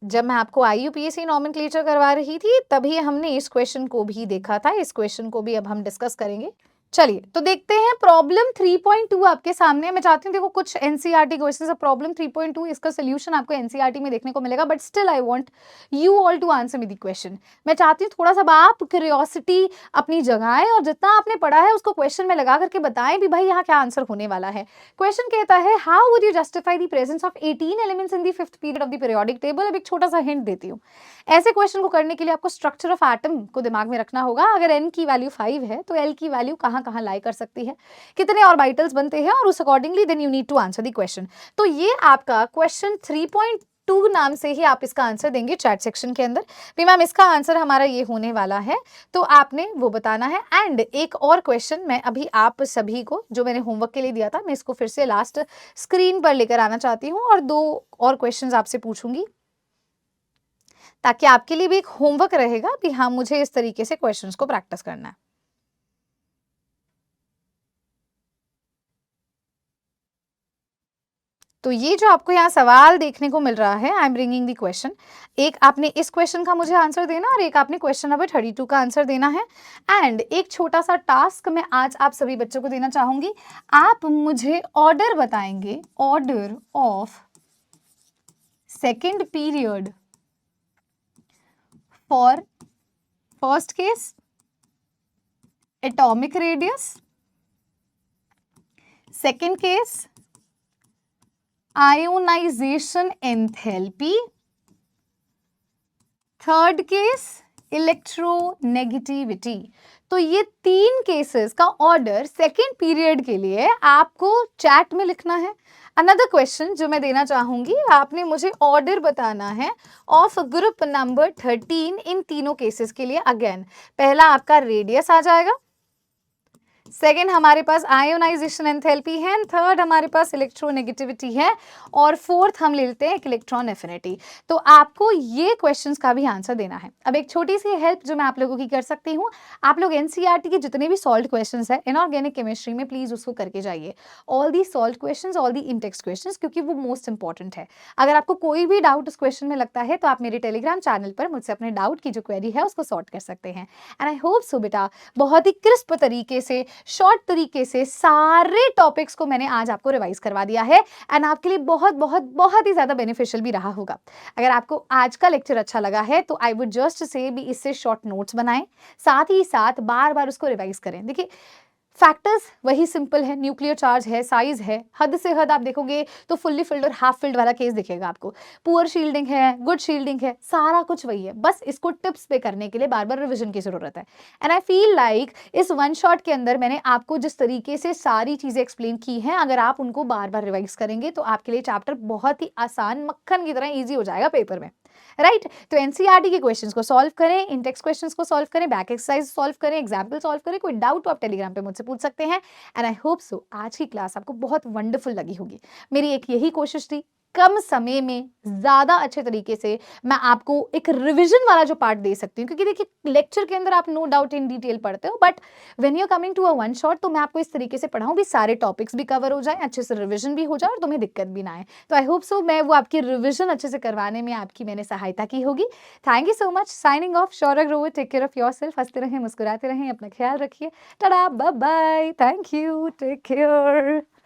A: जब मैं आपको IUPAC नॉमेनक्लेचर करवा रही थी तभी हमने इस क्वेश्चन को भी देखा था, इस क्वेश्चन को भी अब हम डिस्कस करेंगे। चलिए तो देखते हैं प्रॉब्लम 3.2 आपके सामने। मैं चाहती हूँ देखो कुछ एनसीईआरटी क्वेश्चंस, प्रॉब्लम 3.2 इसका सोल्यूशन आपको एनसीईआरटी में देखने को मिलेगा, but still I want you all to answer me the question. मैं चाहती हूँ थोड़ा सा आप क्यूरियोसिटी अपनी जगाएं और जितना आपने पढ़ा है उसको क्वेश्चन में लगा करके बताएं भी भाई यहाँ क्या आंसर होने वाला है। क्वेश्चन कहता है how would you justify the presence of 18 elements in the 5th period of the periodic table. अब एक छोटा सा हिंट देती हूँ, ऐसे क्वेश्चन को करने के लिए आपको स्ट्रक्चर ऑफ एटम को दिमाग में रखना होगा। अगर n की वैल्यू 5 है तो l की वैल्यू कहाँ
B: कहाँ लाई कर सकती है, कितने ऑर्बिटल्स बनते हैं, और उस accordingly then you need to answer the question. तो ये आपका क्वेश्चन 3.2 नाम से ही आप इसका आंसर देंगे चैट सेक्शन के अंदर भी मैम इसका आंसर हमारा ये होने वाला है, तो आपने वो बताना है। एंड एक और क्वेश्चन मैं अभी आप सभी को जो मैंने होमवर्क के लिए दिया था, मैं इसको फिर से लास्ट स्क्रीन पर लेकर आना चाहती हूँ और 2 और क्वेश्चंस आपसे पूछूंगी ताकि आपके लिए भी एक होमवर्क रहेगा कि हाँ मुझे इस तरीके से क्वेश्चंस को प्रैक्टिस करना है। तो ये जो आपको यहाँ सवाल देखने को मिल रहा है, I am bringing the question, एक आपने इस क्वेश्चन का मुझे आंसर देना और एक आपने क्वेश्चन नंबर 32 का आंसर देना है। एंड एक छोटा सा टास्क मैं आज आप सभी बच्चों को देना चाहूंगी, आप मुझे ऑर्डर बताएंगे, order of second period for first case atomic radius, second case ionisation enthalpy, third case electronegativity. तो ये 3 केसेस का ऑर्डर सेकेंड पीरियड के लिए आपको चैट में लिखना है। अनदर क्वेश्चन जो मैं देना चाहूंगी, आपने मुझे ऑर्डर बताना है ऑफ ग्रुप नंबर 13 इन तीनों केसेस के लिए। अगेन पहला आपका रेडियस आ जाएगा, सेकेंड हमारे पास आयोनाइजेशन एंथैल्पी है, थर्ड हमारे पास इलेक्ट्रोनेगेटिविटी है, और फोर्थ हम ले लेते हैं इलेक्ट्रॉन एफिनिटी। तो आपको ये क्वेश्चंस का भी आंसर देना है। अब एक छोटी सी हेल्प जो मैं आप लोगों की कर सकती हूँ, आप लोग एनसीईआरटी के जितने भी सॉल्व क्वेश्चंस है इनऑर्गेनिक केमिस्ट्री में, प्लीज उसको करके जाइए, all the solve questions, all the Intex questions, क्योंकि वो मोस्ट इंपॉर्टेंट है। अगर आपको कोई भी डाउट उस क्वेश्चन में लगता है तो आप मेरे टेलीग्राम चैनल पर मुझसे अपने डाउट की जो क्वेरी है उसको सॉर्ट कर सकते हैं। एंड आई होप सो बेटा बहुत ही क्रिस्प तरीके से, शॉर्ट तरीके से सारे टॉपिक्स को मैंने आज आपको रिवाइज करवा दिया है एंड आपके लिए बहुत बहुत बहुत ही ज्यादा बेनिफिशियल भी रहा होगा। अगर आपको आज का लेक्चर अच्छा लगा है तो आई वुड जस्ट से भी इससे शॉर्ट नोट्स बनाएं, साथ ही साथ बार बार उसको रिवाइज करें। देखिए फैक्टर्स वही सिंपल है, न्यूक्लियर चार्ज है, साइज है, हद से हद आप देखोगे तो फुल्ली फिल्ड और हाफ फिल्ड वाला केस दिखेगा आपको, पुअर शील्डिंग है, गुड शील्डिंग है, सारा कुछ वही है, बस इसको टिप्स पे करने के लिए बार बार रिवीजन की जरूरत है। एंड आई फील लाइक इस वन शॉट के अंदर मैंने आपको जिस तरीके से सारी चीजें एक्सप्लेन की हैं, अगर आप उनको बार बार रिवाइज करेंगे तो आपके लिए चैप्टर बहुत ही आसान, मक्खन की तरह ईजी हो जाएगा पेपर में, राइट। तो एनसीईआरटी के क्वेश्चंस को सॉल्व करें, इंटेक्स क्वेश्चंस को सॉल्व करें, बैक एक्सरसाइज सॉल्व करें, एग्जाम्पल सॉल्व करें, कोई डाउट तो आप टेलीग्राम पे मुझसे पूछ सकते हैं। एंड आई होप सो आज की क्लास आपको बहुत वंडरफुल लगी होगी। मेरी एक यही कोशिश थी, कम समय में ज्यादा अच्छे तरीके से मैं आपको एक रिवीजन वाला जो पार्ट दे सकती हूँ, क्योंकि देखिए लेक्चर के अंदर आप नो डाउट इन डिटेल पढ़ते हो, but when you are coming to a one shot तो मैं आपको इस तरीके से पढ़ाऊं भी सारे टॉपिक्स भी कवर हो जाए, अच्छे से रिवीजन भी हो जाए और तुम्हें दिक्कत भी ना आए। तो आई होप सो मैं वो आपकी रिवीजन अच्छे से करवाने में आपकी मैंने सहायता की होगी। Thank you so much. Signing off, Shaurya Grover, take care of yourself, हंसते रहें, मुस्कुराते रहें, अपना ख्याल रखिए, tata, bye bye, thank you, take care.